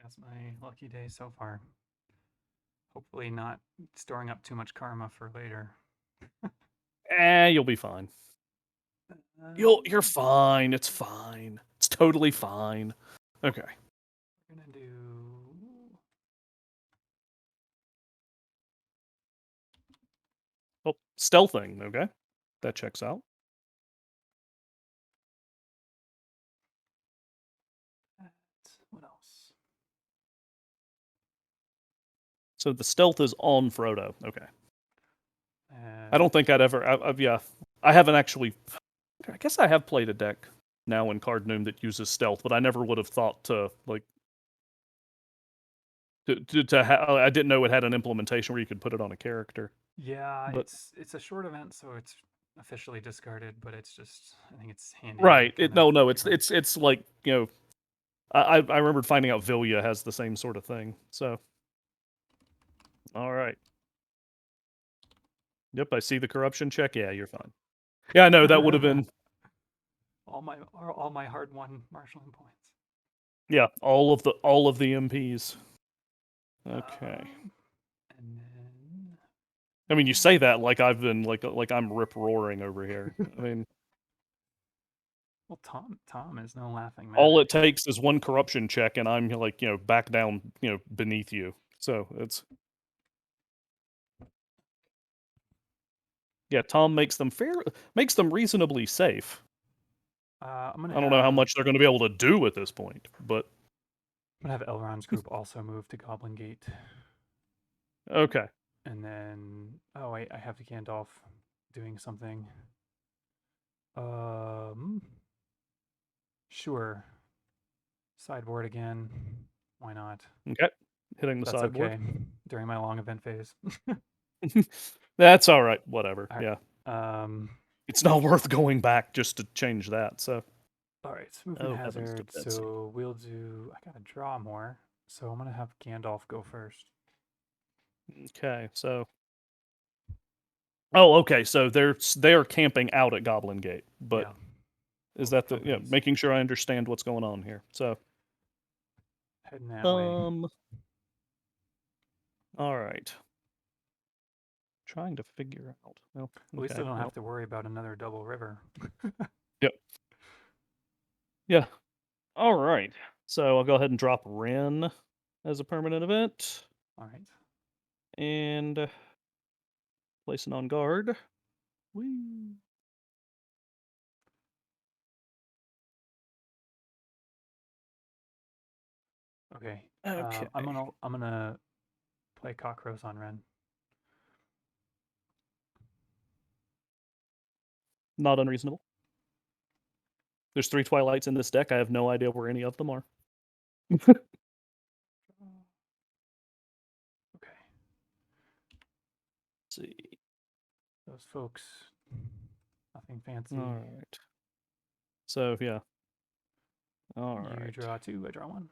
That's my lucky day so far. Hopefully not storing up too much karma for later. You'll be fine. You're fine. It's fine. It's totally fine. Okay. We're gonna do. Oh, stealthing. Okay, that checks out. What else? So the stealth is on Frodo. Okay. I don't think I'd ever. Yeah, I haven't actually. I guess I have played a deck now in Cardnoom that uses stealth, but I never would have thought to like I didn't know it had an implementation where you could put it on a character. Yeah, But it's a short event, so it's officially discarded. But it's just I think it's handy right, to kind of no, keep 'em. it's like I remembered finding out Vilya has the same sort of thing. So all right. Yep, I see the corruption check. Yeah, you're fine. Yeah, no, that would have been all my hard-won marshalling points. yeah, all of the MPs. Okay. And then I mean, you say that like I've been like I'm rip roaring over here. I mean, well, Tom is no laughing all matter. it takes is one corruption check, and I'm like back down beneath you. So it's yeah. Tom makes them reasonably safe. I'm gonna I don't know how have much they're going to be able to do at this point, but Elrond's group also move to Goblin Gate. okay. And then oh wait, I have the Gandalf doing something. Sure. Sideboard again. Why not? Okay. Hitting the That's sideboard. okay. During my long event phase. That's all right. Whatever. All Yeah. right. It's not worth going back just to change that. So. All right. Movement Oh heavens to hazard. Betsy. So we'll do. I gotta draw more. So I'm gonna have Gandalf go first. Okay. So. Oh, okay. So they're camping out at Goblin Gate, but Yeah. is Both that the companies. making sure I understand what's going on here? So Heading that way. All right. Trying to figure out. Well, At least I okay. don't Well, have to worry about another double river. yep. Yeah. All right. So I'll go ahead and drop Ren as a permanent event All right. and place it on guard. Whee. Okay. Okay. I'm gonna play Cockroach on Ren. Not unreasonable. There's 3 Twilights in this deck. I have no idea where any of them are. Okay. Let's see. Those folks, nothing fancy. All right. So yeah. All right. You draw 2, I draw 1.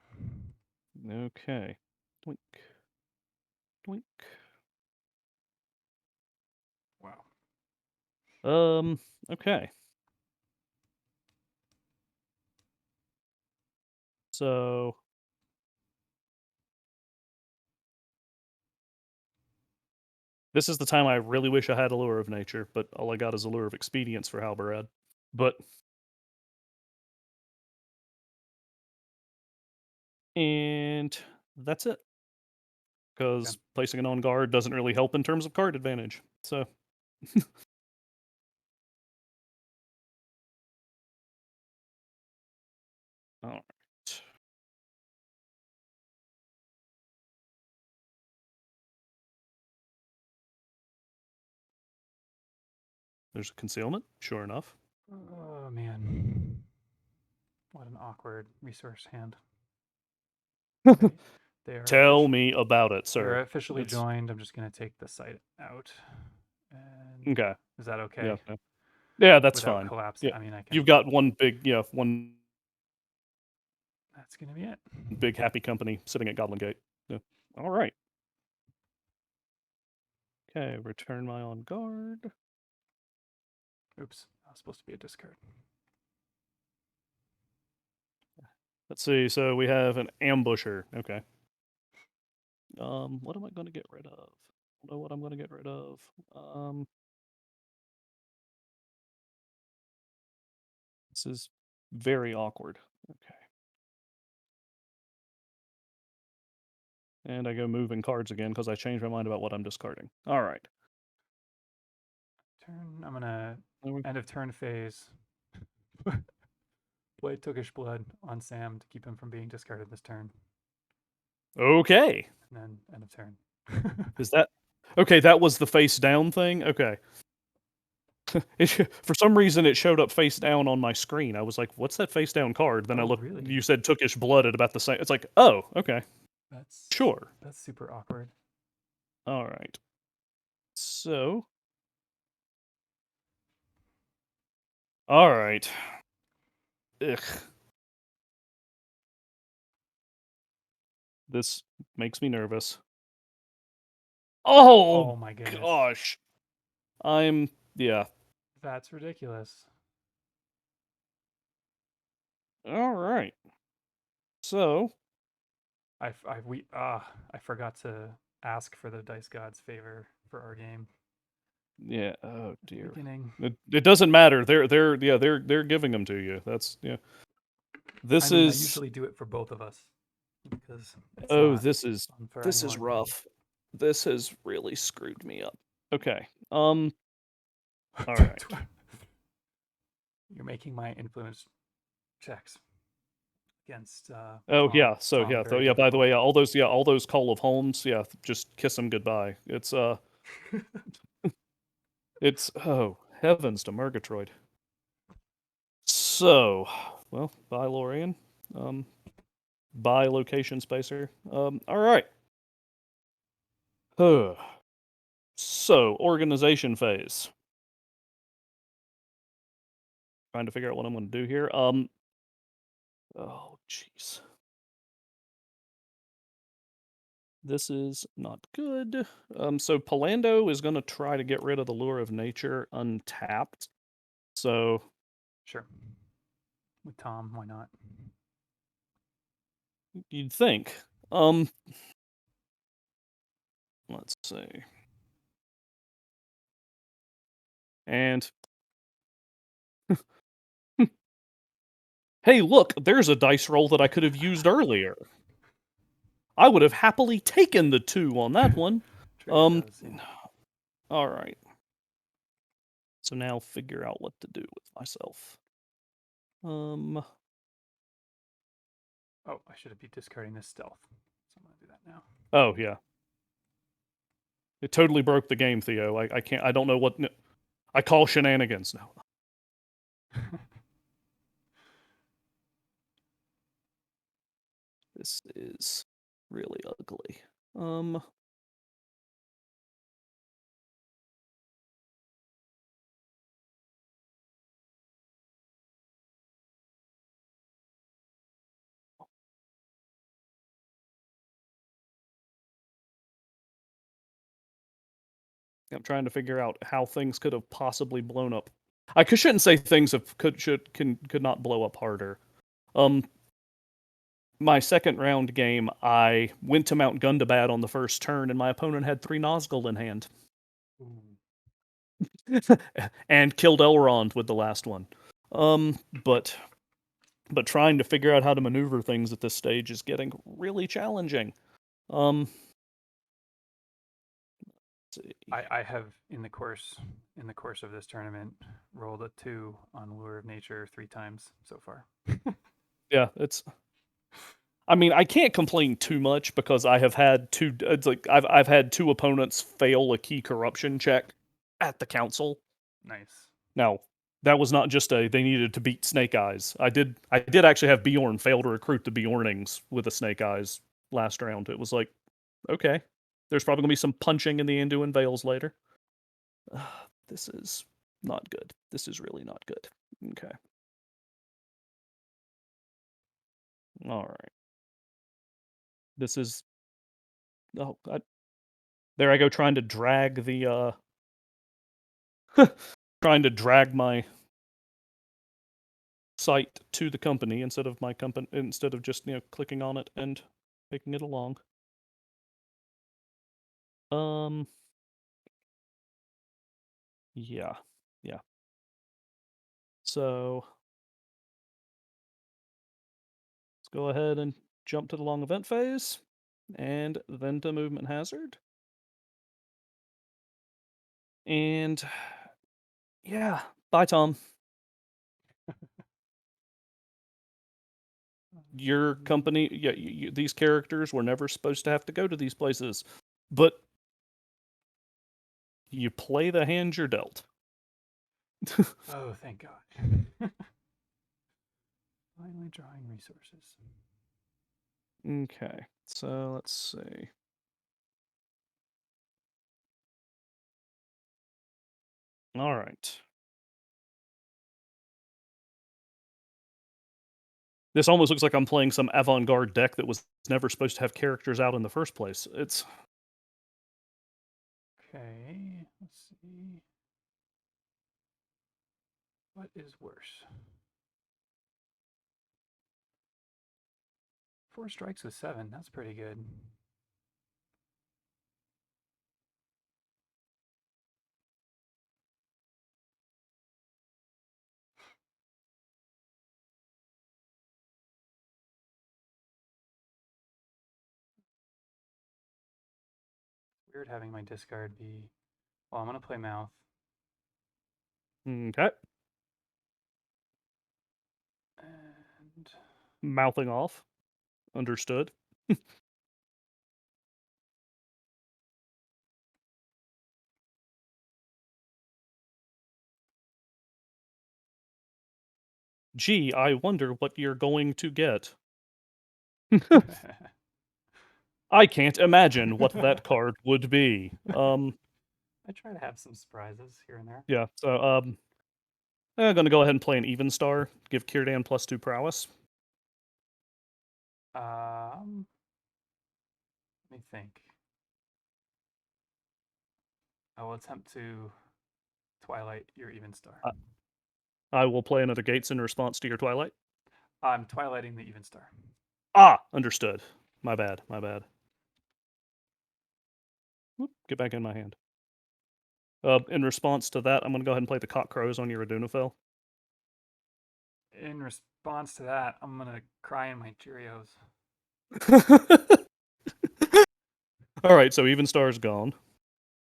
Okay. Doink. Doink. Wow. Okay. So this is the time I really wish I had Allure of Nature, but all I got is Allure of Expedience for Halberad. But and that's it. Because placing it on guard doesn't really help in terms of card advantage. So all right. There's a concealment, sure enough. Oh man. What an awkward resource hand. They are Tell me about it, sir. They're officially joined. I'm just going to take the site out. And okay. Is that okay? Yeah. Yeah, that's Without fine. collapsing. Yeah. I mean, I can. You've got one big, one That's going to be it. big happy company sitting at Goblin Gate. Yeah. All right. Okay, return my on guard. Oops, that was supposed to be a discard. Let's see. So we have an ambusher. Okay. What am I going to get rid of? I don't know what I'm going to get rid of. This is very awkward. Okay. And I go moving cards again because I changed my mind about what I'm discarding. All right. Turn. I'm gonna end of turn phase. Play Tookish Blood on Sam to keep him from being discarded this turn. Okay. And then end of turn. Is that okay? That was the face down thing. Okay. For some reason, it showed up face down on my screen. I was like, "What's that face down card?" Then I looked. Really? You said Tookish Blood at about the same. It's like, oh, okay. Sure. That's super awkward. All right. So. All right. Ugh. This makes me nervous. Oh my goodness. Gosh. Yeah. That's ridiculous. All right. So. I forgot to ask for the Dice God's favor for our game. Yeah. Oh dear. Beginning. It doesn't matter. They're giving them to you. That's yeah. I usually do it for both of us because this is rough. This has really screwed me up. Okay. All right. You're making my influence checks against. Oh Tom, yeah. So Tom, yeah. very Yeah. By the way, difficult. all those Call of Holmes. Yeah. Just kiss them goodbye. It's It's oh heavens to Murgatroyd. So, well, bye Lorian. Bye location spacer. All right. So, organization phase. Trying to figure out what I'm going to do here. Oh, jeez. This is not good. So Pallando is going to try to get rid of the Lure of Nature untapped. So. Sure. With Tom, why not? You'd think. Let's see. And hey, look, there's a dice roll that I could have used earlier. I would have happily taken the 2 on that one. All right. So now figure out what to do with myself. Oh, I should be discarding this stealth. So I'm gonna do that now. Oh yeah. It totally broke the game, Theo. I can't. I don't know what. I call shenanigans. No. This is really ugly. Um, I'm trying to figure out how things could have possibly blown up. I shouldn't say things have could not blow up harder. Um, my second round game, I went to Mount Gundabad on the first turn, and my opponent had 3 Nazgul in hand, and killed Elrond with the last one. But trying to figure out how to maneuver things at this stage is getting really challenging. Let's see. I have in the course of this tournament rolled a 2 on Lure of Nature 3 times so far. Yeah, it's. I mean, I can't complain too much because I have had two. It's like I've had 2 opponents fail a key corruption check at the council. Nice. Now, that was not just a they needed to beat Snake Eyes. I did actually have Bjorn fail to recruit the Bjornings with a Snake Eyes last round. It was like, okay, there's probably gonna be some punching in the Anduin Vales later. This is not good. This is really not good. Okay. All right. This is. Oh, there I go trying to drag the trying to drag my site to the company instead of my company instead of just clicking on it and taking it along. Yeah. So let's go ahead and jump to the long event phase and then to movement hazard. And yeah, bye Tom. Your company, yeah, these characters were never supposed to have to go to these places, but you play the hand you're dealt. Oh, thank God. Finally drawing resources. Okay, so let's see. All right. This almost looks like I'm playing some avant-garde deck that was never supposed to have characters out in the first place. It's Okay, let's see. What is worse? 4 strikes with 7. That's pretty good. Weird having my discard be. Well, I'm gonna play Mouth. okay. And Mouthing off. Understood. Gee, I wonder what you're going to get. I can't imagine what that card would be. I try to have some surprises here and there. Yeah. So I'm gonna go ahead and play an even star. Give Kirdan +2 prowess. Let me think. I will attempt to Twilight your even star. I will play another Gates in response to your Twilight. I'm Twilighting the even star. Ah, understood. My bad. Whoop, get back in my hand. In response to that, I'm gonna go ahead and play the Cock Crows on your Adunafil. In response to that, I'm gonna cry in my Cheerios. All right, so even star's gone.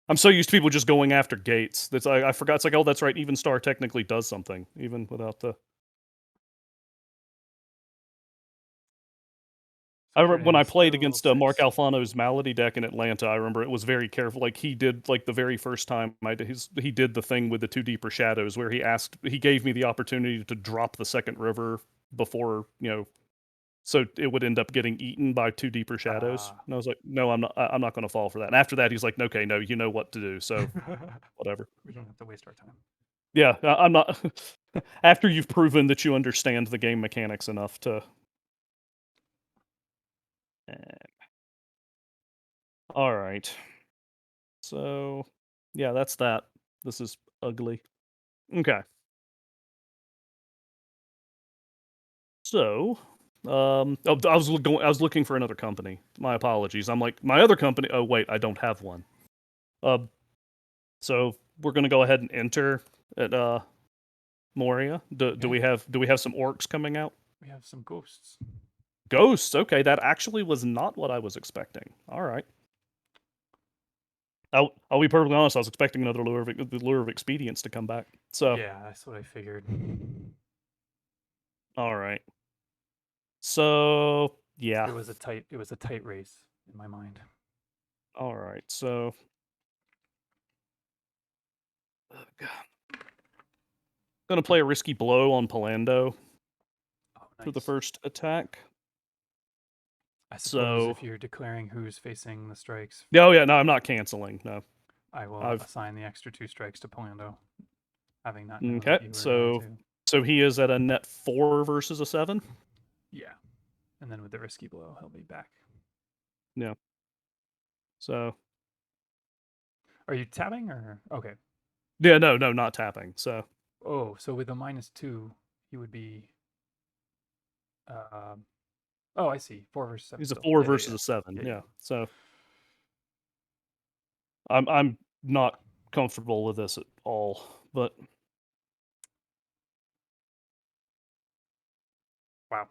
I'm so used to people just going after gates. That's I forgot. It's like, oh, that's right. Even star technically does something, even without the. I So remember when I Ferdinand's played still against Mark 6. Alfano's Malady deck in Atlanta. I remember it was very careful. Like he did, like the very first time he did the thing with the two deeper shadows, where he gave me the opportunity to drop the second river before so it would end up getting eaten by two deeper shadows. Ah. And I was like, no, I'm not. I'm not going to fall for that. And after that, he's like, okay, no, you know what to do. So whatever. We don't have to waste our time. Yeah, I'm not. After you've proven that you understand the game mechanics enough to. All right. So, yeah, that's that. This is ugly. Okay. So, I was looking for another company. My apologies. I'm like, my other company. Oh wait, I don't have one. Uh, so we're gonna go ahead and enter at Moria. Do Yeah. we have some orcs coming out? We have some ghosts. Ghosts. Okay, that actually was not what I was expecting. All right. I'll be perfectly honest. I was expecting another the lure of expedience to come back. So, Yeah, that's what I figured. all right. So, yeah. It was a tight race in my mind. All right. So, gonna play a risky blow on Pallando Oh, for the nice. first attack. I suppose So, if you're declaring who's facing the strikes, oh yeah, no, I'm not canceling. No, I will I've assign the extra 2 strikes to Pallando, having not known okay. that you were going So, to. he is at a net 4 versus a 7. Yeah. And then with the risky blow, he'll be back. Yeah. So, Are you tapping or okay? yeah, no, not tapping. So, Oh, so with a -2, he would be. Um, oh, I see. 4 versus 7 he's a still. 4 Yeah, yeah, versus yeah, a 7. yeah, Yeah. yeah. So, I'm not comfortable with this at all. But Wow.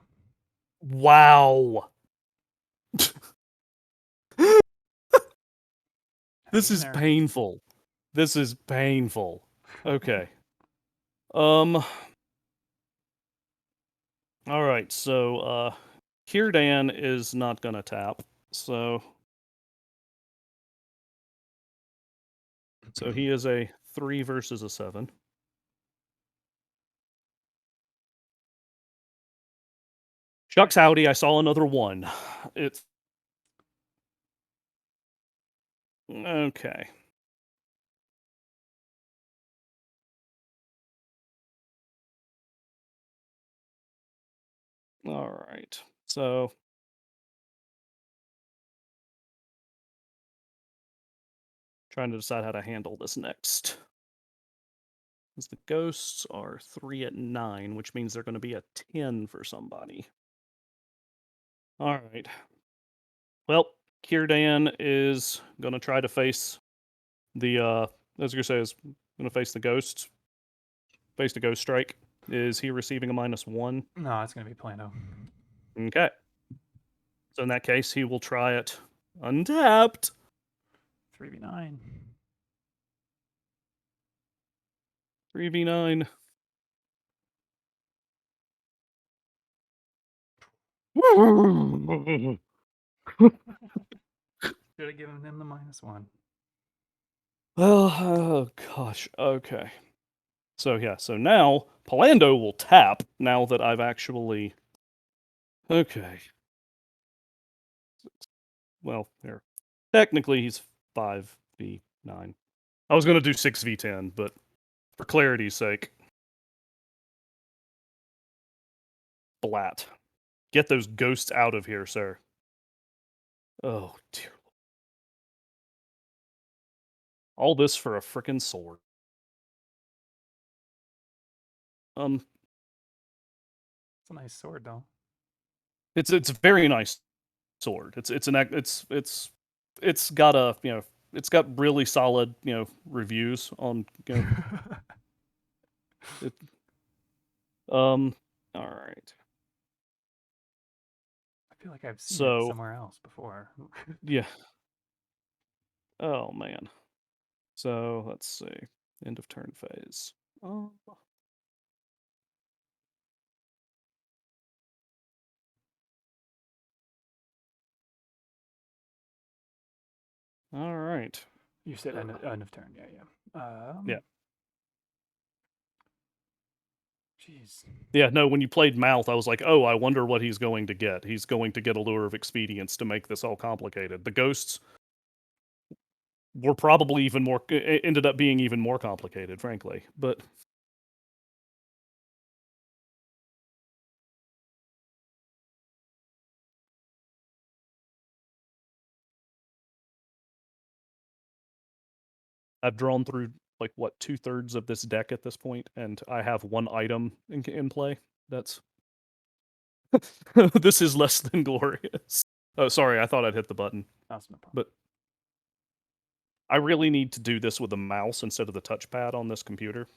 wow. Hang This in is there. painful. This is painful. Okay. Um all right. So, Kirdan is not going to tap. So he is a 3 versus a 7. Shucks howdy, I saw another 1. It's okay. All right. So trying to decide how to handle this next. Because the ghosts are 3 at 9, which means they're going to be a 10 for somebody. All right. Well, Kirdan is going to try to face the as you say is going to face the ghost. Face the ghost strike. Is he receiving a -1? No, it's gonna be Pallando. Okay. So in that case, he will try it untapped. 3v9. 3v9. Should have given him the -1. Well, oh gosh. Okay. So yeah, so now Pallando will tap now that I've actually. Okay. Well, here. Technically, he's 5v9. I was going to do 6v10, but for clarity's sake. Blat. Get those ghosts out of here, sir. Oh, dear. All this for a frickin' sword. It's a nice sword, though. It's a very nice sword. It's got a it's got really solid reviews on it. All right. I feel like I've seen it So somewhere else before. yeah. Oh man. So let's see. End of turn phase. Oh. All right. You said end of turn. Yeah. Yeah. Jeez. Yeah, no, when you played Mouth, I was like, oh, I wonder what he's going to get. He's going to get a lure of expedience to make this all complicated. The ghosts were probably even more, ended up being even more complicated, frankly. But I've drawn through, like, what, 2/3 of this deck at this point, and I have one item in play. That's. This is less than glorious. Oh, sorry, I thought I'd hit the button. That's no problem. But I really need to do this with a mouse instead of the touchpad on this computer,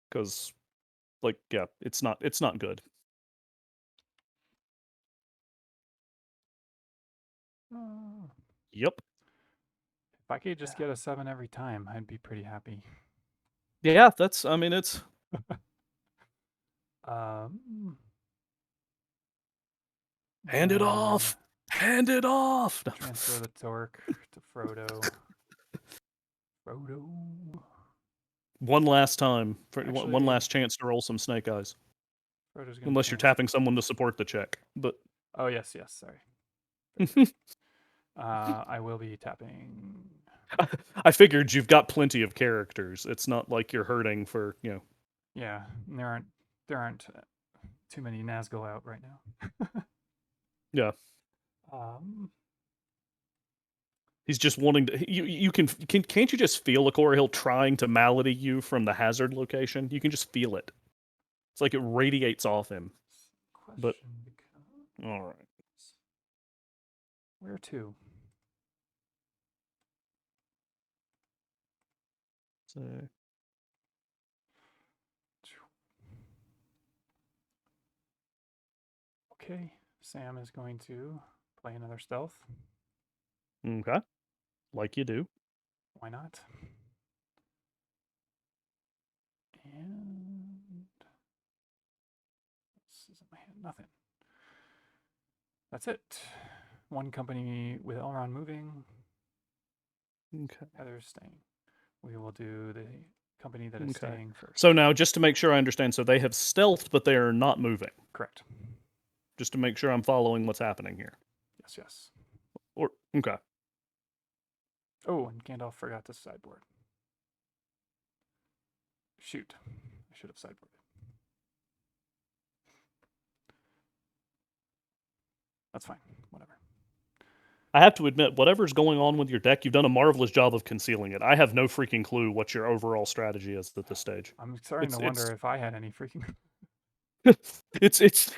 because, like, yeah, it's not good. Yep. If I could just get a 7 every time, I'd be pretty happy. Yeah, that's. I mean, it's. Hand it off. Hand it off. Transfer the torque to Frodo. Frodo. One last time. Actually, one last chance to roll some snake eyes. Frodo's gonna Unless you're tapping someone to support the check. But. Oh, yes, sorry. I will be tapping. I figured you've got plenty of characters. It's not like you're hurting for, Yeah, there aren't too many Nazgul out right now. Yeah. He's just wanting to. You can't you just feel Hill trying to malady you from the hazard location? You can just feel it. It's like it radiates off him. But all right. Where to? So. Okay, Sam is going to play another stealth. Okay. Like you do. Why not? And this is in my hand. Nothing. That's it. One company with Elrond moving. Okay. Others staying. We will do the company that is staying first. So now, just to make sure I understand, so they have stealthed, but they are not moving. Correct. Just to make sure I'm following what's happening here. Yes. Or okay. Oh, and Gandalf forgot to sideboard. Shoot. I should have sideboarded. That's fine. Whatever. I have to admit, whatever's going on with your deck, you've done a marvelous job of concealing it. I have no freaking clue what your overall strategy is at this stage. I'm starting to wonder if I had any freaking. it's.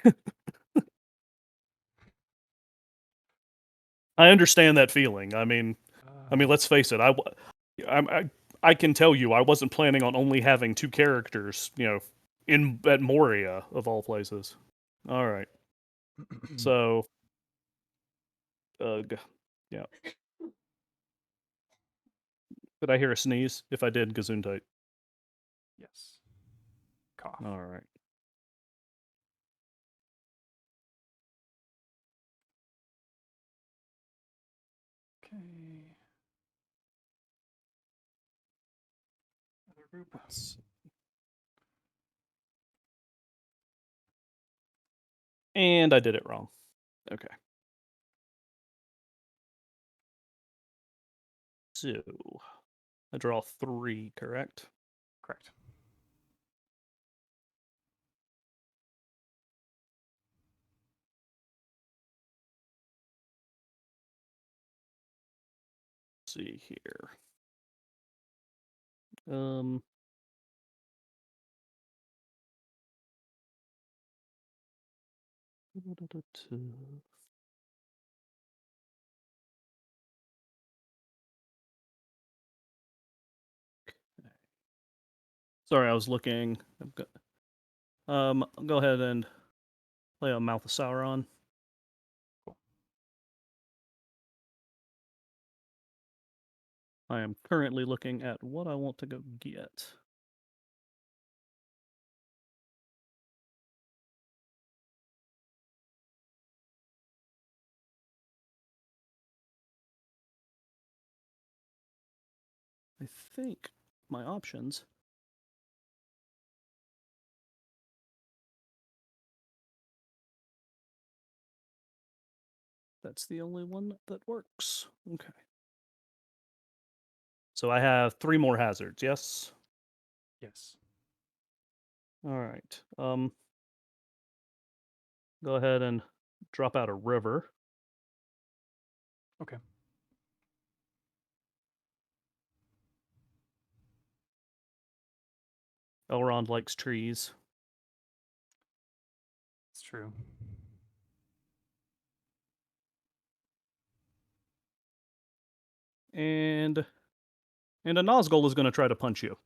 I understand that feeling. I mean, let's face it. I can tell you, I wasn't planning on only having 2 characters, at Moria of all places. All right. So, yeah. Did I hear a sneeze? If I did, Gesundheit. Yes. Cough. All right. Okay. Other group. And I did it wrong. Okay. So, I draw 3, correct? Correct. Let's see here. Sorry, I was looking. I'll go ahead and play a Mouth of Sauron. Cool. I am currently looking at what I want to go get. I think my options. That's the only one that works. Okay. So I have 3 more hazards, yes? Yes. All right. Go ahead and drop out a river. Okay. Elrond likes trees. It's true. And a Nazgul is going to try to punch you.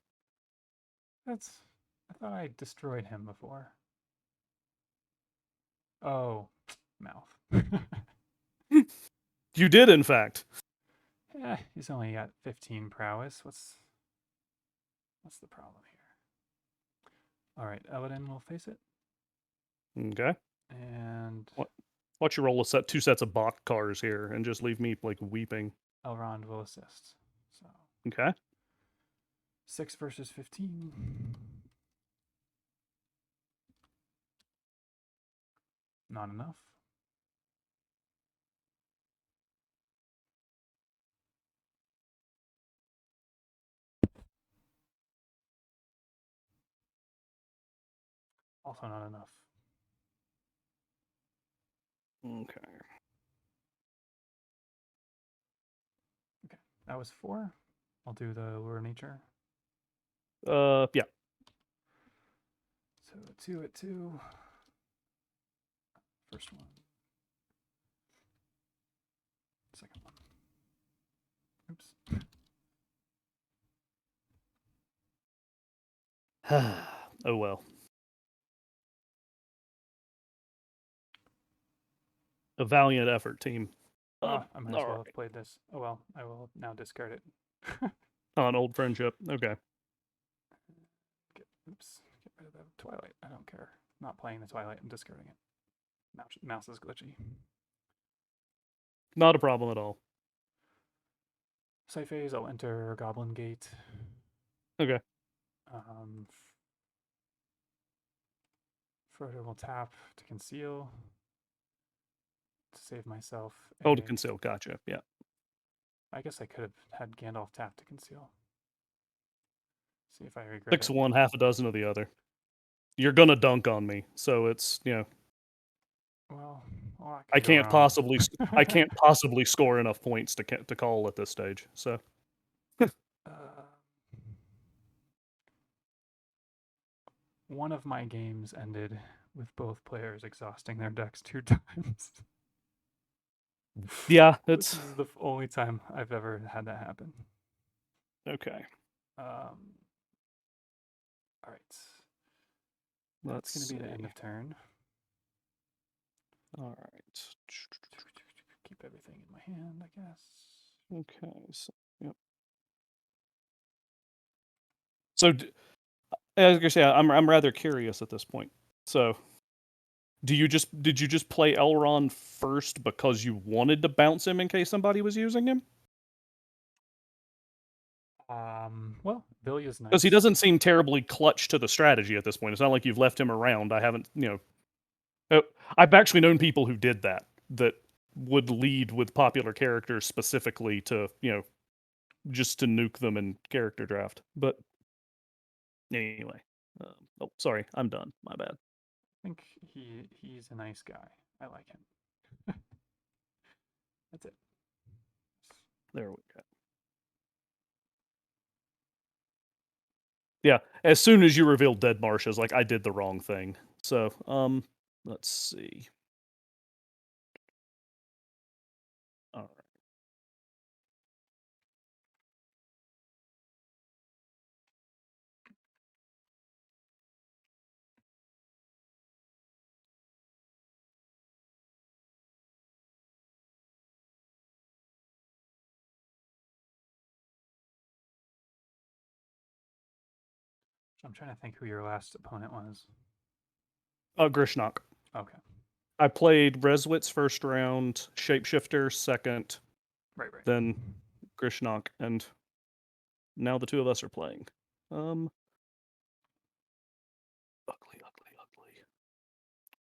That's. I thought I destroyed him before. Oh, mouth. You did, in fact. Yeah, he's only got 15 prowess. What's the problem here? All right, Eladin will face it, Okay. and Watch you roll 2 sets of box cars here and just leave me like weeping. Elrond will assist. So Okay. 6 versus 15. Not enough. Also not enough. Okay. Okay, that was 4. I'll do the lure nature. Yeah. So 2 at 2. First one. Second one. Oops. Oh well. A valiant effort, team. I might as well All have right. played this. Oh well, I will now discard it. Oh, an old friendship. Okay. Oops. Get rid of the Twilight. I don't care. Not playing the Twilight. I'm discarding it. Mouse is glitchy. Not a problem at all. Side phase, I'll enter Goblin Gate. Okay. Frodo will tap to conceal to save myself. Oh, to conceal. Gotcha. Yeah. I guess I could have had Gandalf tap to conceal. See if I regret 6 it. one, half a dozen of the other. You're gonna dunk on me, so it's Well, I I go can't wrong. possibly score enough points to call at this stage. So. One of my games ended with both players exhausting their decks 2 times. Yeah, This it's is the only time I've ever had that happen. okay. All right. That's going to be the end of turn. All right. Keep everything in my hand, I guess. Okay. So, yep. So, as I say, I'm rather curious at this point. So, did you just play Elrond first because you wanted to bounce him in case somebody was using him? Well, Billy is nice. Because he doesn't seem terribly clutch to the strategy at this point. It's not like you've left him around. I haven't, I've actually known people who did that would lead with popular characters specifically to, just to nuke them in character draft. But anyway, oh, sorry, I'm done. My bad. I think he's a nice guy. I like him. That's it. There we go. Yeah, as soon as you revealed Dead Marshes, like I did the wrong thing. So, let's see. All right. I'm trying to think who your last opponent was. Grishnok. Okay. I played Reswitz first round, Shapeshifter second, Right. then Grishnok, and now the two of us are playing. Ugly.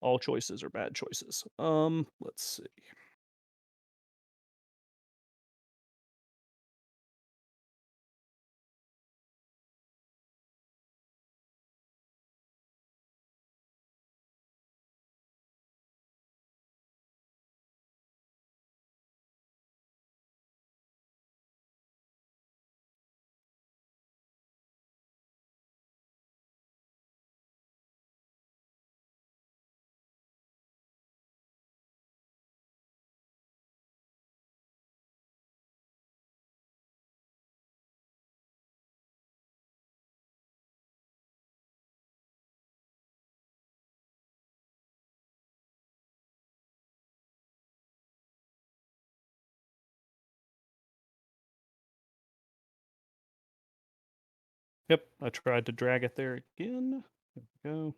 All choices are bad choices. Let's see. Yep, I tried to drag it there again. There we go.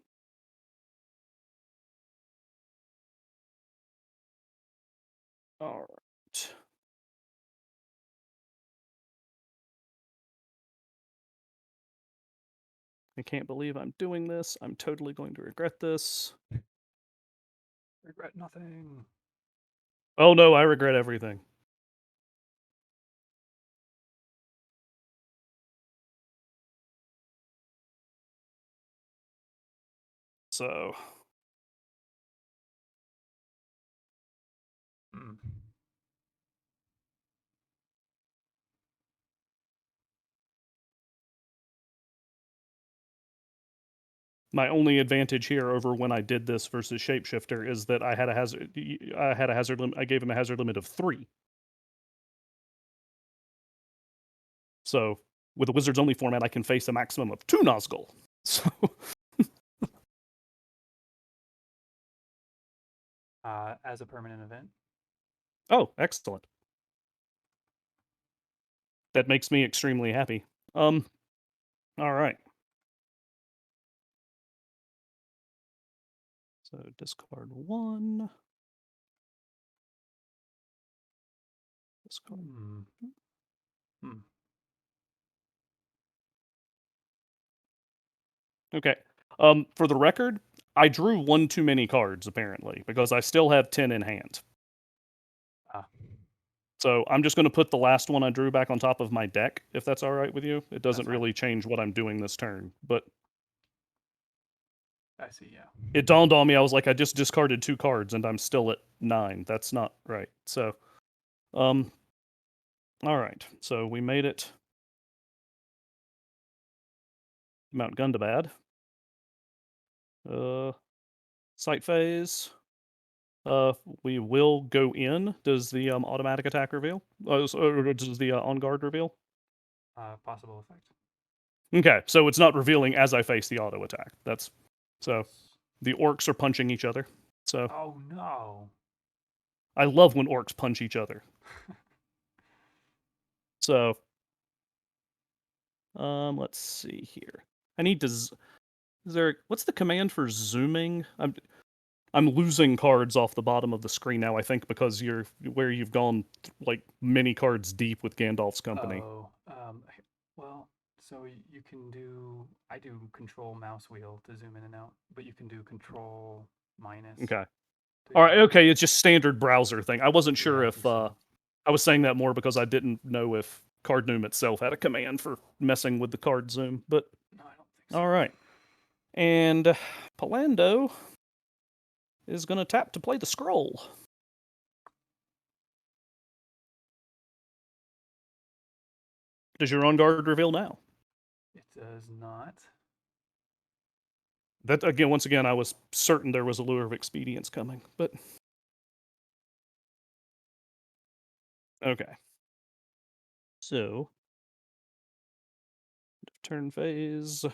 All right. I can't believe I'm doing this. I'm totally going to regret this. Regret nothing. Oh no, I regret everything. So, Mm. my only advantage here over when I did this versus Shapeshifter is that I had a hazard limit. I gave him a hazard limit of 3. So, with the Wizards only format, I can face a maximum of 2 Nazgul. So, As a permanent event. oh, excellent. That makes me extremely happy. All right. So discard 1. Discard. Hmm. Okay. For the record, I drew 1 too many cards apparently because I still have 10 in hand. Ah. So I'm just going to put the last one I drew back on top of my deck, if that's all right with you. It doesn't really change what I'm doing this turn, but I see. Yeah. it dawned on me. I was like, I just discarded 2 cards and I'm still at 9. That's not right. So, all right. So we made it. Mount Gundabad. Sight phase. We will go in. Does the automatic attack reveal? Or does the on guard reveal? Possible effect. Okay, so it's not revealing as I face the auto attack. That's so the orcs are punching each other. So Oh no. I love when orcs punch each other. So let's see here. I need to. Is there? What's the command for zooming? I'm losing cards off the bottom of the screen now. I think because you're where you've gone like many cards deep with Gandalf's company. Oh. Well, so you can do. I do control mouse wheel to zoom in and out, but you can do control minus. Okay. To All right. zoom Okay. It's just standard browser thing. I wasn't sure Yeah, I if think so. I was saying that more because I didn't know if Cardnoom itself had a command for messing with the card zoom. But No, I don't think so. all right. And Pallando is going to tap to play the scroll. Does your on guard reveal now? It does not. That again, once again, I was certain there was a lure of expedience coming, but okay. So turn phase.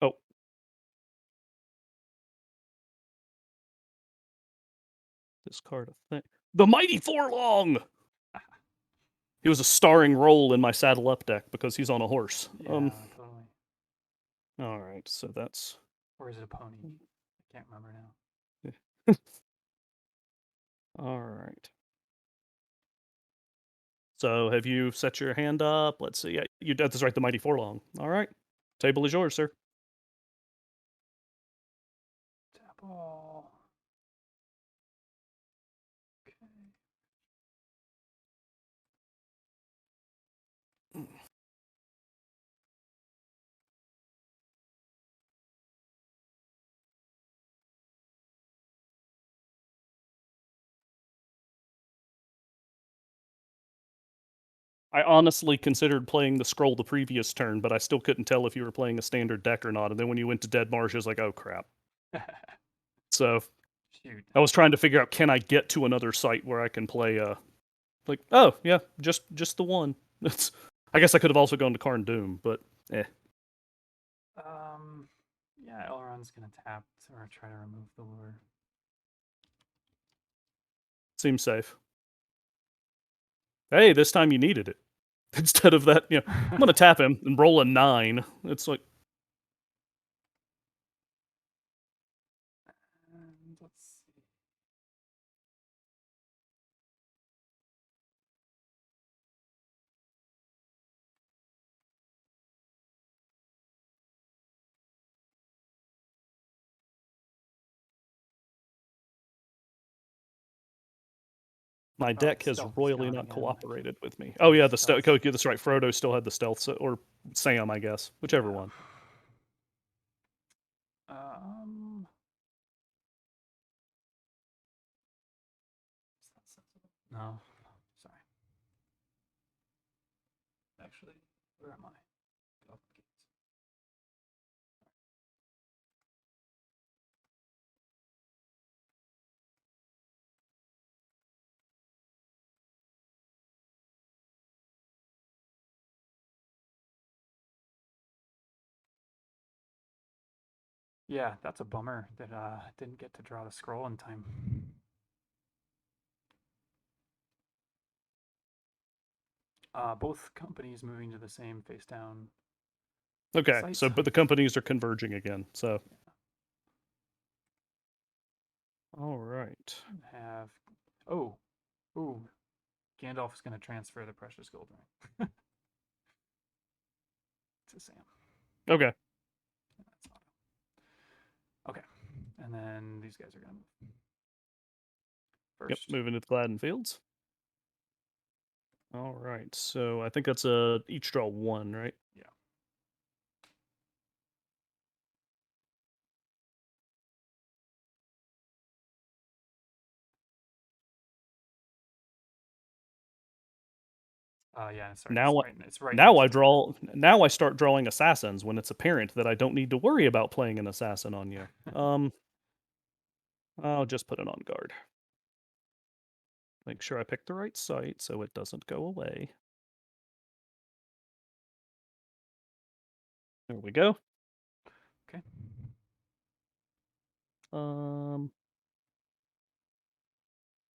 Oh. Discard a thing. The Mighty Forlong! He was a starring role in my saddle up deck because he's on a horse. Yeah, totally. Alright, so that's. Or is it a pony? I can't remember now. Alright. So have you set your hand up? Let's see. Yeah, you that's right. The mighty forlong. All right, table is yours, sir. Tap all. Okay. I honestly considered playing the scroll the previous turn, but I still couldn't tell if you were playing a standard deck or not. And then when you went to Dead Marsh, I was like, oh crap. So Shoot. I was trying to figure out, can I get to another site where I can play like, oh yeah, just the one. It's I guess I could have also gone to Karn Doom, but Yeah, Elrond's gonna tap or try to remove the lure. seems safe. Hey, this time you needed it. Instead of that, I'm gonna tap him and roll a 9. It's like, And let's see. my Oh, deck the has stealth is royally gone not again. cooperated with me. Oh There's yeah, the the stealth. stealth. That's right. Frodo still had the stealth, or Sam, I guess, whichever Yeah. one. Um. Is that sensible? No. Sorry. Actually, where am I? Oh, gates. Yeah, that's a bummer that didn't get to draw the scroll in time. Both companies moving to the same face down Okay, site. so but the companies are converging again. So, all right. Have oh, ooh, Gandalf is going to transfer the precious gold ring to Sam. Okay. That's auto. Okay, and then these guys are going to move Yep. first. Moving to the Gladden Fields. All right. So I think that's each draw 1, right? Yeah. Yeah, sorry. Now, It's right now next I to the. draw. Now I start drawing assassins when it's apparent that I don't need to worry about playing an assassin on you. I'll just put it on guard. Make sure I pick the right site so it doesn't go away. There we go. Okay.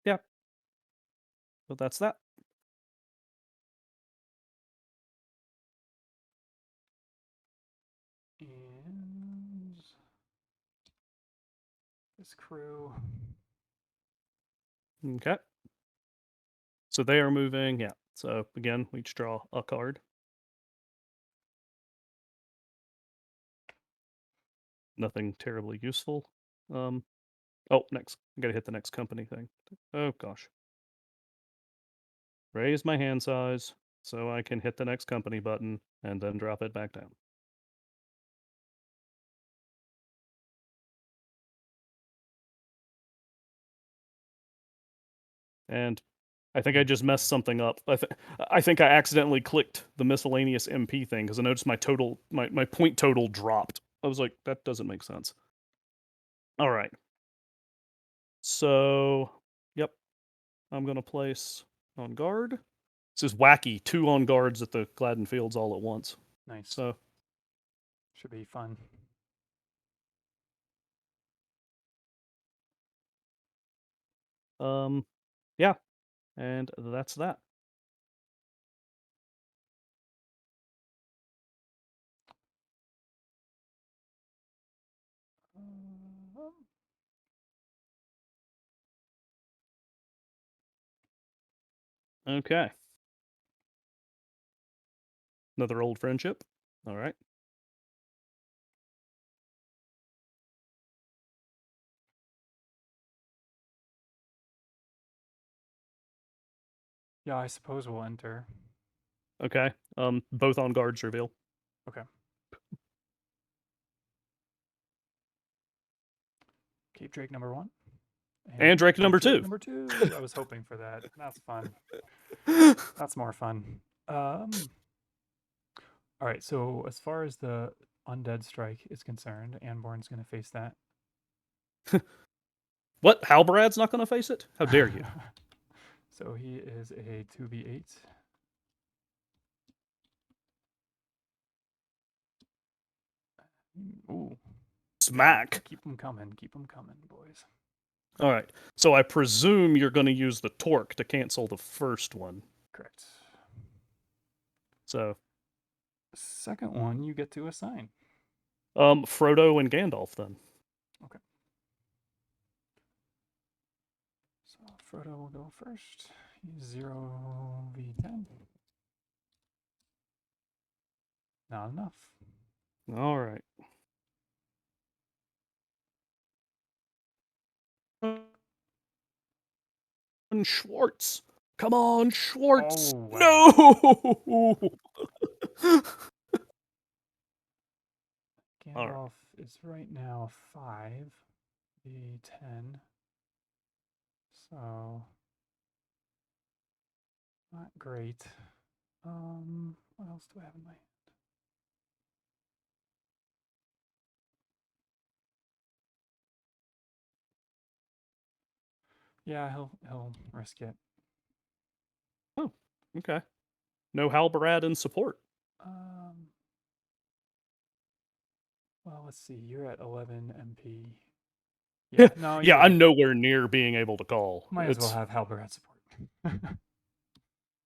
Yeah. So that's that. And this crew. Okay. So they are moving. Yeah. So again, we each draw a card. Nothing terribly useful. Oh, next. I gotta hit the next company thing. Oh gosh. Raise my hand size so I can hit the next company button and then drop it back down. And I think I just messed something up. I think I accidentally clicked the miscellaneous MP thing because I noticed my point total dropped. I was like, that doesn't make sense. All right. So, yep, I'm gonna place on guard. This is wacky. 2 on guards at the Gladden Fields all at once. Nice. So, Should be fun. yeah, and that's that. Okay. Another old friendship. All right. Yeah, I suppose we'll enter. Okay. Both on guards reveal. Okay. Cape Drake number 1. And Drake number Drake 2. number 2. I was hoping for that. That's fun. That's more fun. All right, so as far as the Undead Strike is concerned, Anborn's going to face that. What? Halberad's not going to face it? How dare you? So he is a 2v8. Ooh. Smack. Keep them coming. Keep them coming, boys. All right. So I presume you're going to use the torque to cancel the first one. Correct. So. Second one, you get to assign. Frodo and Gandalf then. Okay. So Frodo will go first. He's 0v10. Not enough. All right. Schwartz. Come on, Schwartz. Oh, wow. No. Gandalf is right now 5v10. So not great. What else do I have in my hand? Yeah, he'll risk it. Oh, okay. No Halberad in support. Well, let's see. You're at 11 MP. Yeah, no, yeah, you're right. I'm nowhere near being able to call. Might as well have Halberd support.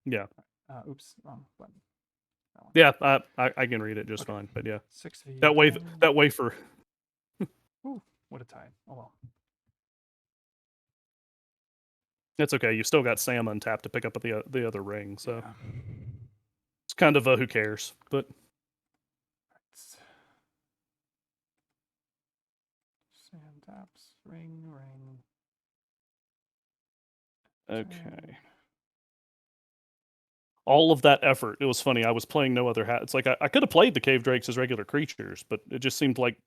Yeah. Oops, wrong button. Yeah, I can read it just fine, but yeah. 6v. That way for. Ooh, what a tie. Oh well. That's okay. You still got Sam untapped to pick up the other ring, so Yeah. it's kind of a who cares, but. Sam taps ring. Okay. All of that effort. It was funny. I was playing no other hat. It's like I could have played the Cave Drakes as regular creatures, but it just seemed like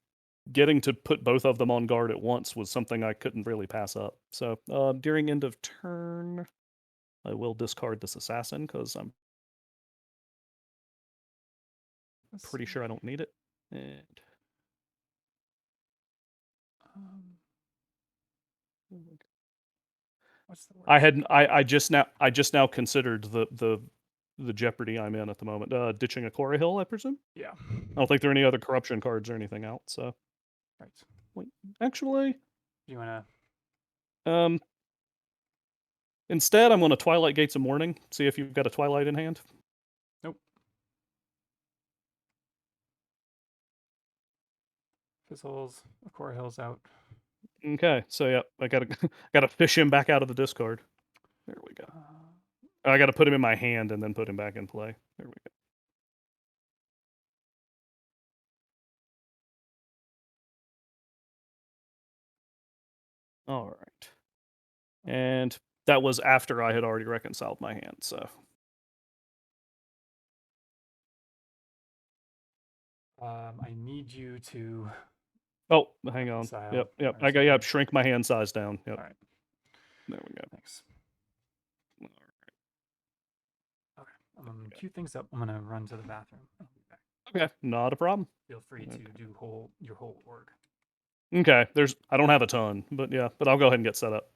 getting to put both of them on guard at once was something I couldn't really pass up. So during end of turn, I will discard this assassin because I'm pretty sure I don't need it. And what's the word? I just now considered the jeopardy I'm in at the moment. Ditching a Cora Hill, I presume. Yeah. I don't think there are any other corruption cards or anything out. So. Right. Wait, actually. Do you wanna? Instead, I'm going to Twilight Gates of Morning. See if you've got a Twilight in hand. Nope. Fizzles. Core Hill's out. Okay, so yeah, I gotta fish him back out of the discard. There we go. I gotta put him in my hand and then put him back in play. There we go. All right. And that was after I had already reconciled my hand, so. I need you to. Oh, hang on. Reconcile Yep. or something. Shrink my hand size down. Yep. All right. There we go. Thanks. Okay. I'm gonna cue things up. I'm gonna run to the bathroom. I'll be back. Okay, not a problem. Feel free to do your whole org. Okay, I don't have a ton, but yeah, but I'll go ahead and get set up.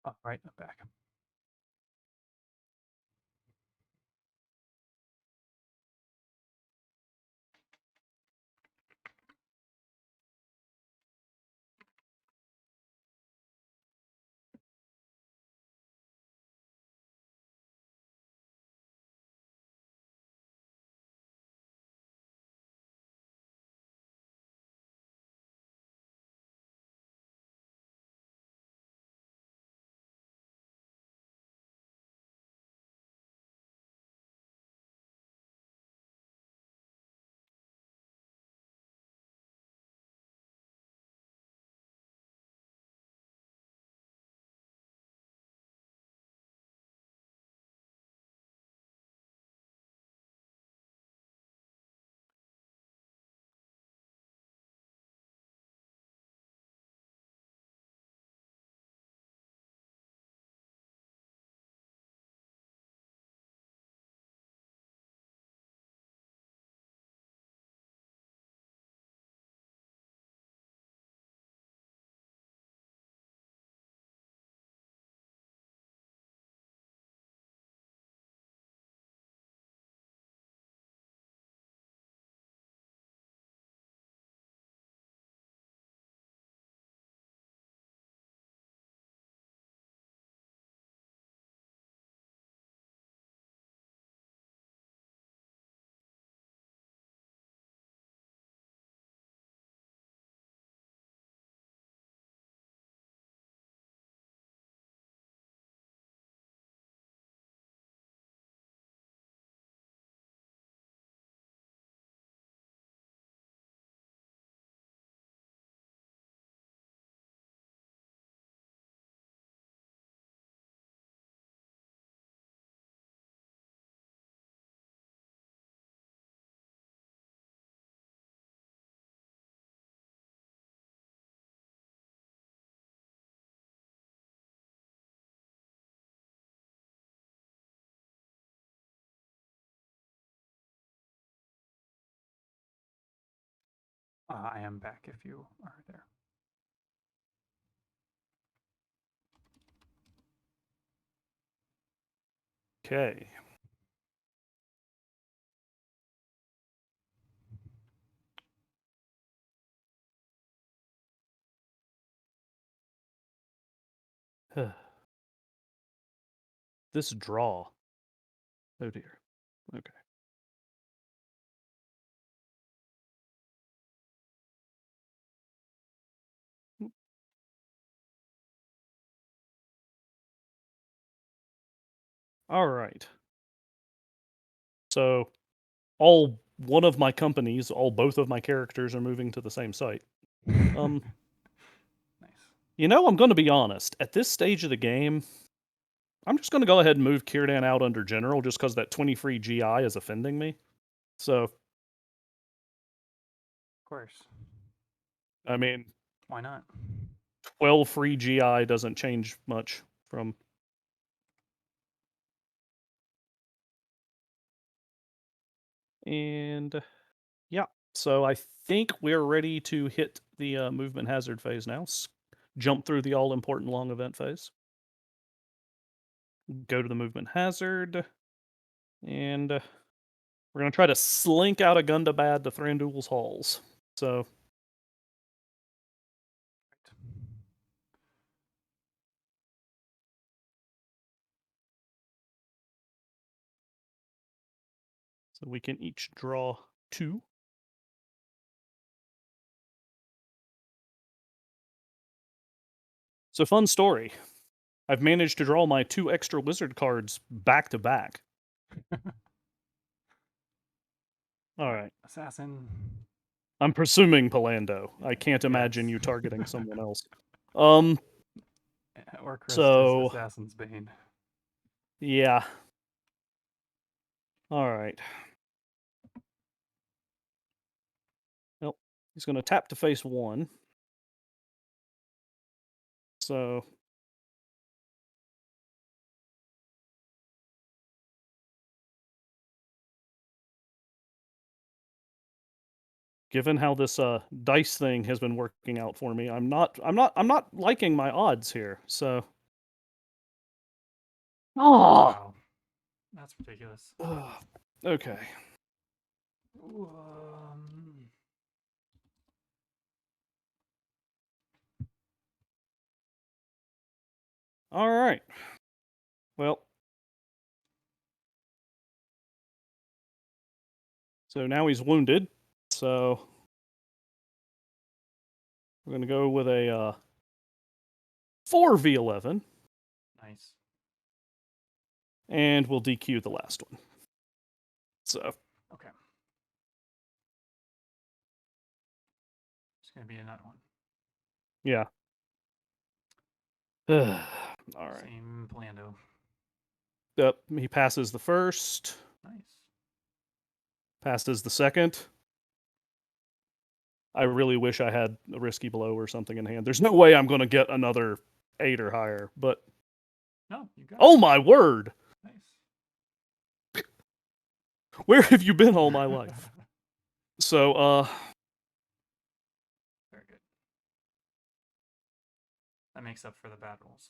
All right, I'm back. I am back if you are there. Okay. This draw. Oh dear. Okay. All right. So, all one of my companies, both of my characters are moving to the same site. Nice. I'm going to be honest. At this stage of the game, I'm just going to go ahead and move Círdan out under general, just because that 20 free GI is offending me. So, Of course. I mean, Why not? 12 free GI doesn't change much from. And yeah, so I think we're ready to hit the movement hazard phase now. Jump through the all important long event phase. Go to the movement hazard. And we're going to try to slink out of Gundabad to Thranduil's halls. So. So we can each draw 2. So fun story. I've managed to draw my 2 extra wizard cards back to back. All right. Assassin. I'm presuming Pallando. I can't imagine you targeting someone else. Orcrist is Assassin's Bane. Yeah. All right. Well, he's going to tap to face 1. So. Given how this dice thing has been working out for me, I'm not liking my odds here. So Oh. Wow, that's ridiculous. Okay. Um, All right. Well, so now he's wounded. So we're gonna go with a 4v11, nice. and we'll DQ the last one. So Okay. It's gonna be a nut one. yeah. All right. Same Pallando. Yep. He passes the first. Nice. Passes the second. I really wish I had a risky blow or something in hand. There's no way I'm going to get another 8 or higher, but No, you got oh it. my word! Nice. Where have you been all my life? So, Very good. That makes up for the bad rolls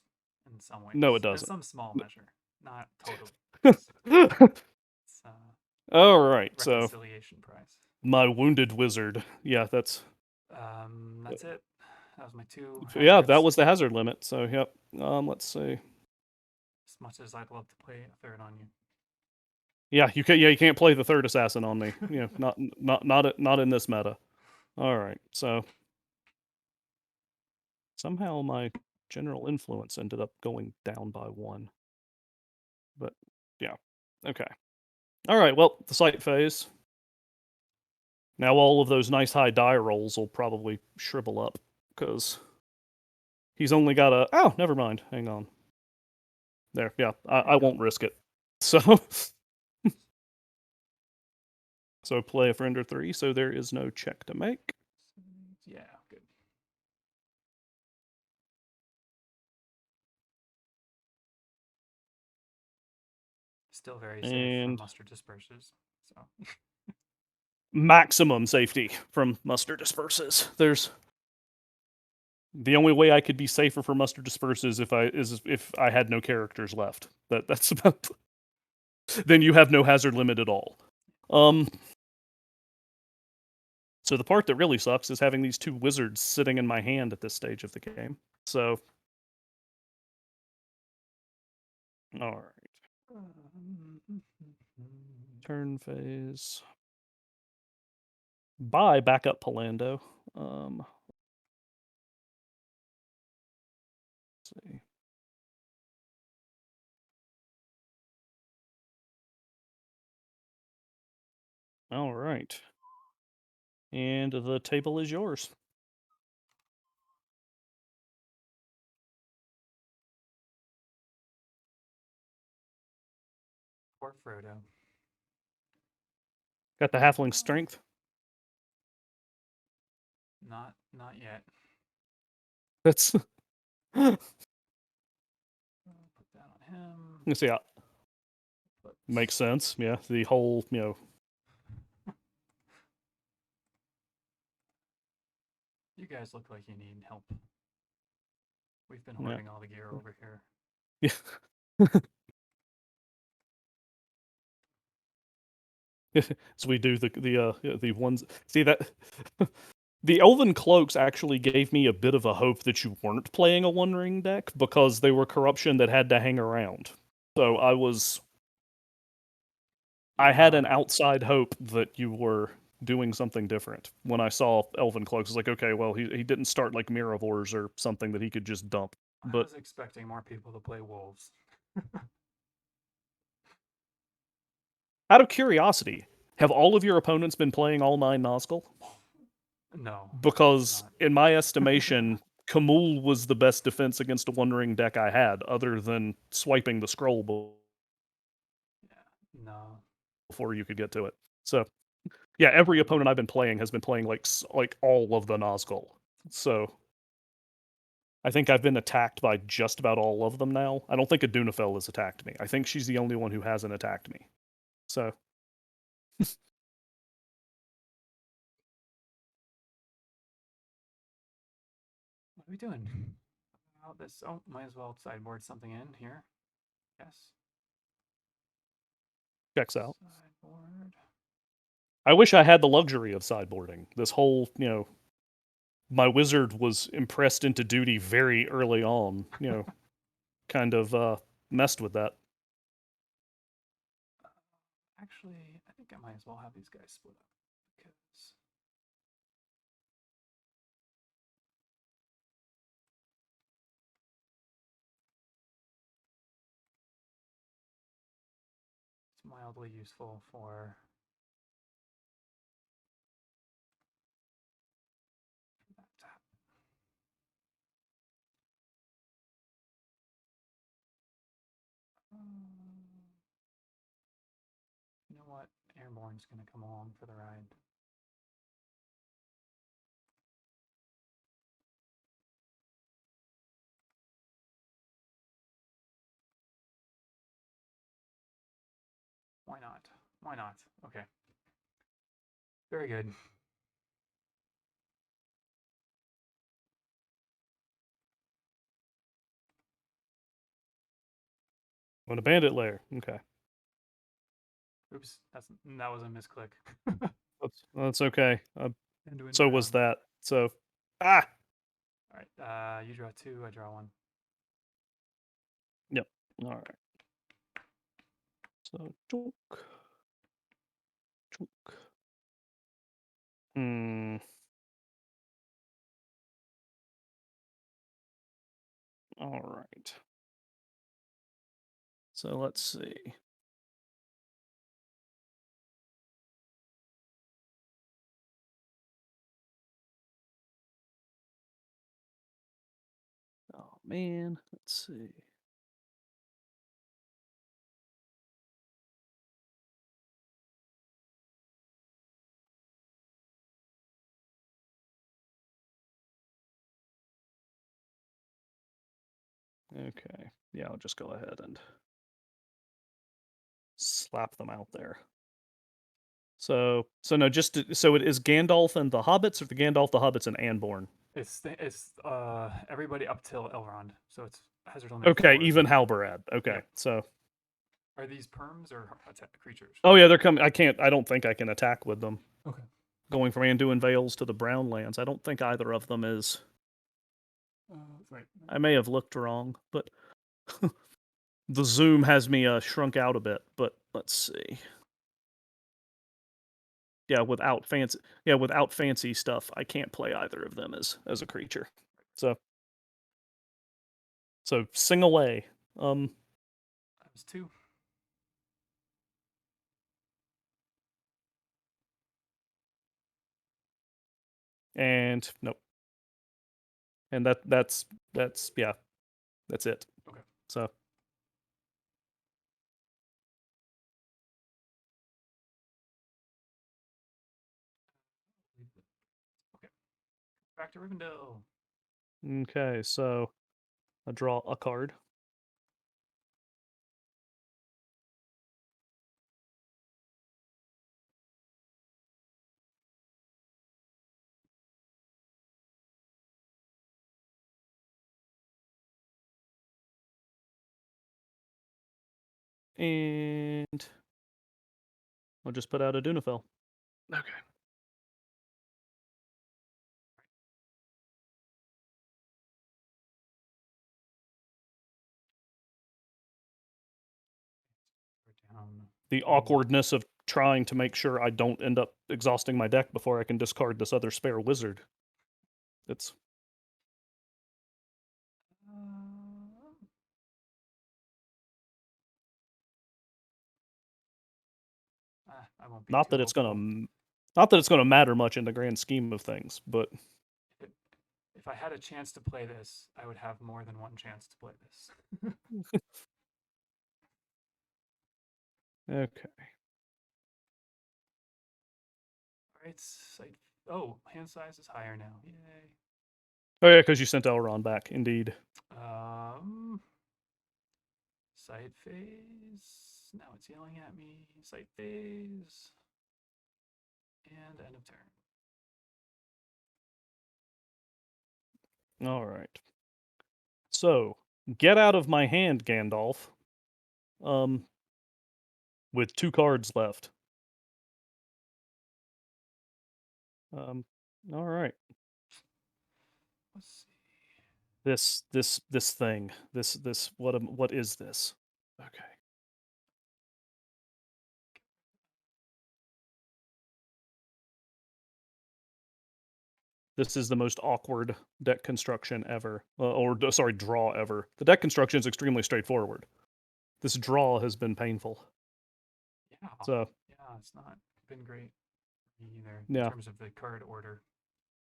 in some ways. no, it There's doesn't. some small measure, not totally. It's All right, so reconciliation prize. my wounded wizard. Yeah, That's it. That was my 2 yeah, that hazards. was the hazard limit. So, yep. Let's see. As much as I'd love to play a third on you. Yeah, you can. Yeah, you can't play the third assassin on me. Not in this meta. All right, so somehow my general influence ended up going down by 1. But yeah, okay. All right. Well, the sight phase. Now all of those nice high die rolls will probably shrivel up because he's only got a. Oh, never mind. Hang on. There. Yeah, I won't risk it. So. So play a friend or 3. So there is no check to make. Yeah, good. Still very safe from muster disperses. So maximum safety from muster disperses. There's the only way I could be safer for muster disperses if I had no characters left. That's about. Then you have no hazard limit at all. So the part that really sucks is having these 2 wizards sitting in my hand at this stage of the game. So, all right. Turn phase. Bye, backup Pallando. Let's see. All right. And the table is yours. poor Frodo. Got the halfling strength. Not yet. That's. Put that on him. Let's see. Makes sense. Yeah, the whole You guys look like you need help. We've been hoarding all the gear over here. Yeah. So we do the ones. See that the Elven Cloaks actually gave me a bit of a hope that you weren't playing a One Ring deck because they were corruption that had to hang around. So I had an outside hope that you were doing something different. When I saw Elven Cloaks, I was like, okay, well, he didn't start like Miravors or something that he could just dump. I was expecting more people to play wolves. Out of curiosity, have all of your opponents been playing all 9 Nazgul? No. Because in my estimation, Kamul was the best defense against a One Ring deck I had, other than swiping the scroll Yeah, no. before you could get to it. So, yeah, every opponent I've been playing has been playing like all of the Nazgul. So, I think I've been attacked by just about all of them now. I don't think Adunafel has attacked me. I think she's the only one who hasn't attacked me. So. What are we doing? This. Oh, might as well sideboard something in here. Yes. Checks out. Sideboard. I wish I had the luxury of sideboarding. This whole, my wizard was impressed into duty very early on, kind of messed with that. Actually, I think I might as well have these guys split up because it's mildly useful for that to happen. You know what? Airborne's going to come along for the ride. Why not? Why not? Okay. Very good. On a bandit lair. Okay. Oops, that was a misclick. That's okay. So was Drown. that. So, ah! All right, you draw 2, I draw 1. Yep. All right. So, chunk. Chunk. All right. So let's see. Oh man, let's see. Okay. Yeah, I'll just go ahead and slap them out there. So no, so it is Gandalf and the Hobbits, or the Gandalf, the Hobbits, and Anborn. It's everybody up till Elrond, so it's hazard limit Okay, 4. even Halberad. Okay, Yep. so. Are these perms or creatures? Oh yeah, they're coming. I don't think I can attack with them. Okay. Going from Anduin Vales to the Brown Lands, I don't think either of them is. Right. I may have looked wrong, but the zoom has me shrunk out a bit. But let's see. Yeah, without fancy stuff, I can't play either of them as a creature. So sing away. That was 2. And nope. And that's yeah, that's it. Okay. So Okay. Back to Rivendell. okay, so I draw a card. And I'll just put out a Dunafell. Okay. Down. The awkwardness of trying to make sure I don't end up exhausting my deck before I can discard this other spare wizard. It's I won't be not too that it's hopeful. gonna matter much in the grand scheme of things, but If I had a chance to play this, I would have more than one chance to play this. okay. All right, site. Oh, hand size is higher now. Yay. Oh yeah, because you sent Elrond back, indeed. Side phase. Now it's yelling at me. Side phase. And end of turn. All right. So, get out of my hand, Gandalf. with 2 cards left. All right. Let's see. This thing. This what is this? Okay. This is the most awkward deck construction ever, sorry, draw ever. The deck construction is extremely straightforward. This draw has been painful. Yeah. So Yeah, it's not been great for me either in yeah, terms of the card order.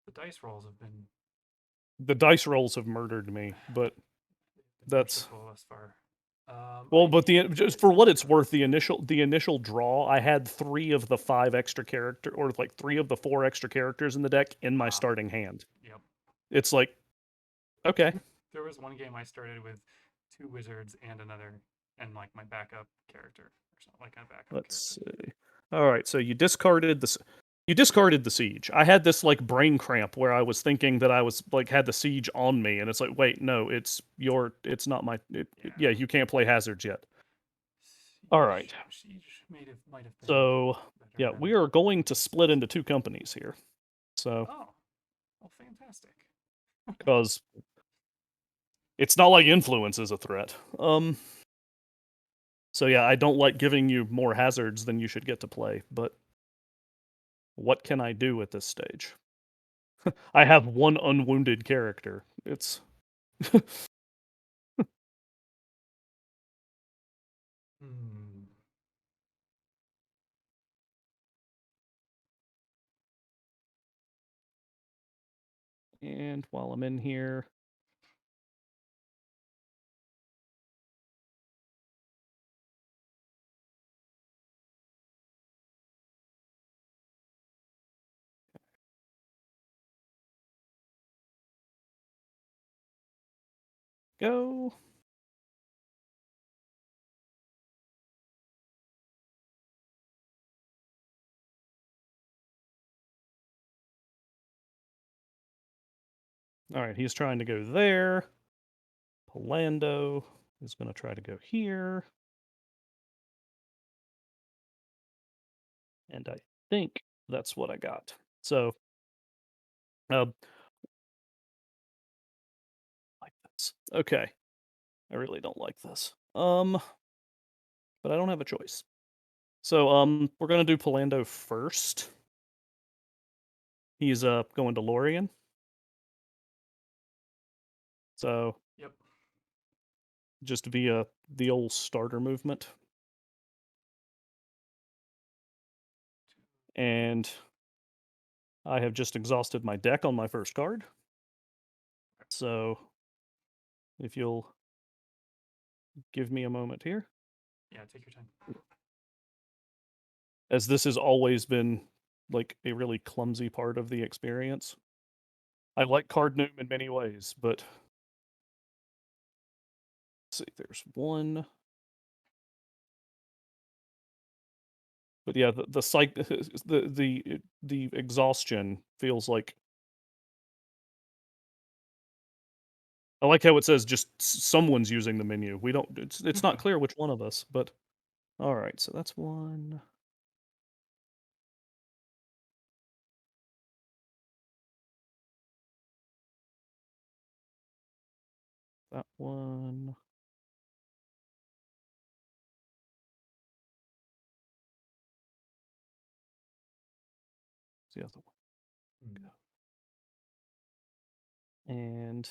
The dice rolls have been the dice rolls have murdered me, but that's merciful thus far. well. But I just did for some what of the it's worth, cards. the initial draw, I had 3 of the 5 extra character, or like 3 of the 4 extra characters in the deck in my Ah, starting hand. yep. It's like okay, There was one game I started with 2 wizards and like my backup character or something, like a backup let's character. see. All right, so you discarded the siege. I had this like brain cramp where I was thinking that I was like had the siege on me, and it's like, wait, no, it's not my. Yeah, Yeah. you can't play hazards yet. All right, Siege might have been so better yeah, than we are going to split resistance. into 2 companies here. So Oh, well, fantastic. because it's not like influence is a threat. So yeah, I don't like giving you more hazards than you should get to play, but what can I do at this stage? I have 1 unwounded character. It's Hmm. and while I'm in here, go. All right, he's trying to go there. Pallando is going to try to go here. And I think that's what I got. So, uh, like this. Okay. I really don't like this. But I don't have a choice. So, we're going to do Pallando first. He's going to Lorien. So, Yep. just via the old starter movement. And I have just exhausted my deck on my first card. So, if you'll give me a moment here. Yeah, take your time. As this has always been like a really clumsy part of the experience. I like Card Noom in many ways, but let's see, there's one. But yeah, the psych, the exhaustion feels like. I like how it says just someone's using the menu. We don't. It's not clear which one of us, but all right. So that's one. That one. The other Hmm. one. And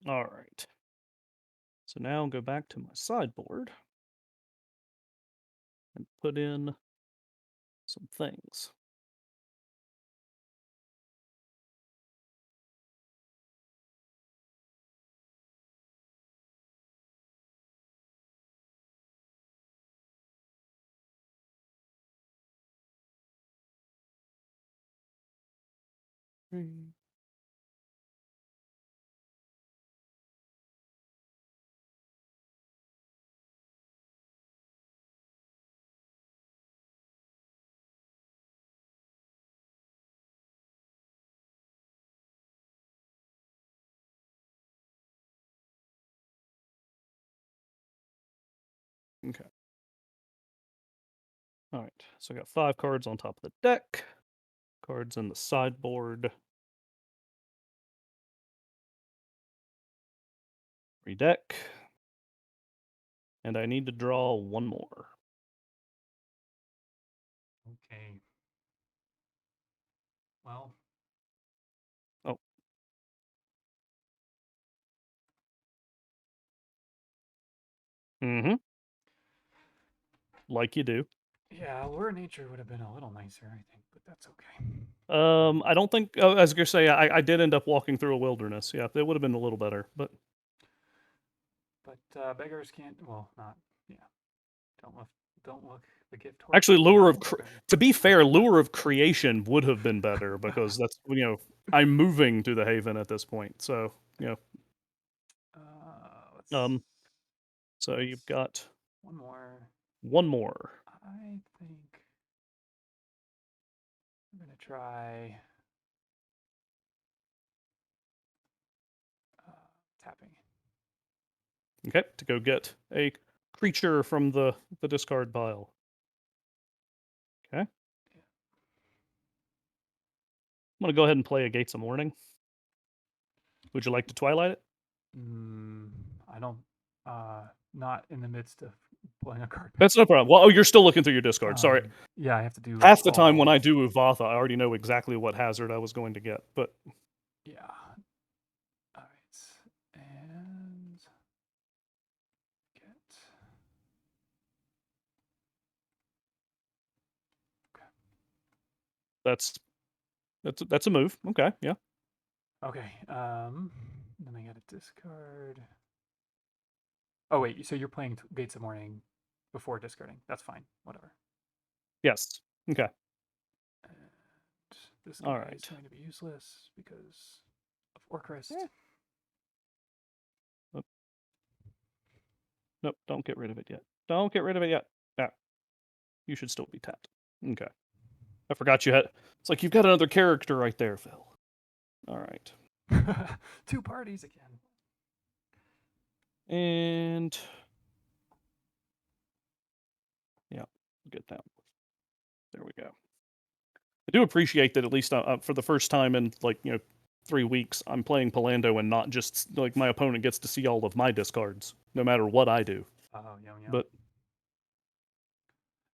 all right. So now go back to my sideboard and put in some things. Three. Okay. All right. So I got 5 cards on top of the deck. Cards in the sideboard. Redeck. And I need to draw 1 more. Okay. Well. Oh. Mm-hmm. Like you do. Yeah, Lure of Nature would have been a little nicer, I think, but that's okay. I don't think. Oh, I was gonna say I did end up walking through a wilderness. Yeah, it would have been a little better, but. But beggars can't. Well, not. Yeah. Don't look. Don't look the gift horse. Actually, Behind, to be fair, Lure of Creation would have been better because that's I'm moving to the Haven at this point, so let's, so you've got one more. One more. I think I'm gonna try tapping. Okay, to go get a creature from the discard pile. Okay. I'm gonna go ahead and play a Gates of Morning. Would you like to Twilight it? I don't. Not in the midst of playing a card. That's no problem. Well, you're still looking through your discard. Sorry. Yeah, I have to do. Half the time when I do Uvatha, I already know exactly what hazard I was going to get, but yeah. All right, and get. Okay. That's a move. Okay, yeah. Okay. Then I got a discard. Oh wait, so you're playing Gates of Morning before discarding? That's fine. Whatever. Yes. Okay. And this guy All right. is going to be useless because of Orcrist. Nope, don't get rid of it yet. Don't get rid of it yet. Yeah. You should still be tapped. Okay. I forgot you had... It's like you've got another character right there, Phil. All right. 2 parties again. And... yeah, get that. There we go. I do appreciate that at least for the first time in, 3 weeks, I'm playing Pallando and not just, my opponent gets to see all of my discards, no matter what I do. Oh, yum yum. But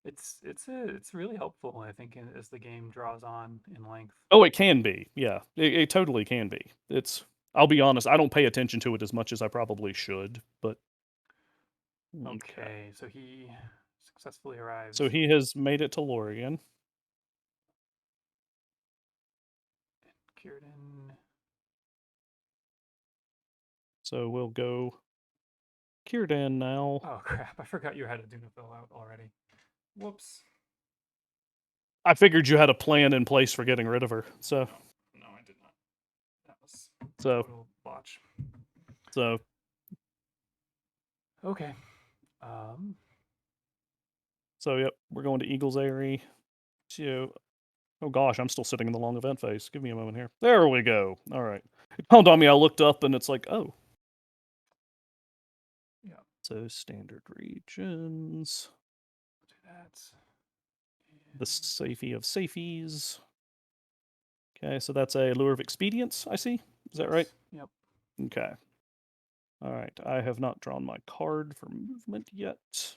it's really helpful, I think, as the game draws on in length. oh, it can be. Yeah, it totally can be. I'll be honest, I don't pay attention to it as much as I probably should, but okay. So he successfully arrives. So he has made it to Lorien. Cirdan. So we'll go Cirdan now. Oh crap! I forgot you had a Dunafill out already. Whoops. I figured you had a plan in place for getting rid of her. So no, I did not. That was total botch. So okay. So yep, we're going to Eagle's Eyrie. Oh gosh, I'm still sitting in the long event phase. Give me a moment here. There we go. All right. It dawned on me. I looked up and it's like, oh. Yeah. So standard regions. Do that. The Safety of Safies. Okay, so that's a Lure of Expedience, I see. Is that right? Yep. Okay. All right. I have not drawn my card for movement yet.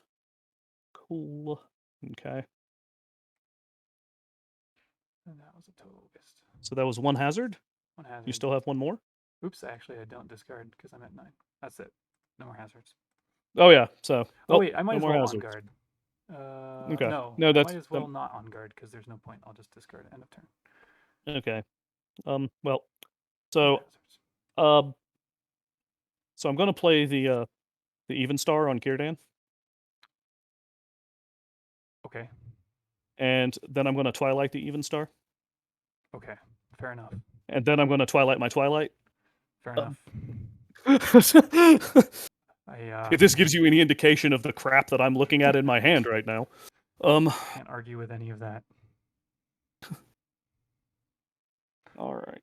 Cool. Okay. And that was a total waste. So that was 1 hazard? 1 hazard. You still have 1 more? Oops, actually I don't discard because I'm at 9. That's it. No more hazards. Oh yeah, so... Oh wait, I might no as well hazards. on guard. Okay. No, No, I might as well not on guard because there's no point. I'll just discard end of turn. Okay. Well, so so I'm going to play the Even Star on Cirdan. Okay. And then I'm going to Twilight the Even Star. Okay, fair enough. And then I'm going to Twilight my Twilight. Fair enough. If this gives you any indication of the crap that I'm looking at in my hand right now. Can't argue with any of that. All right.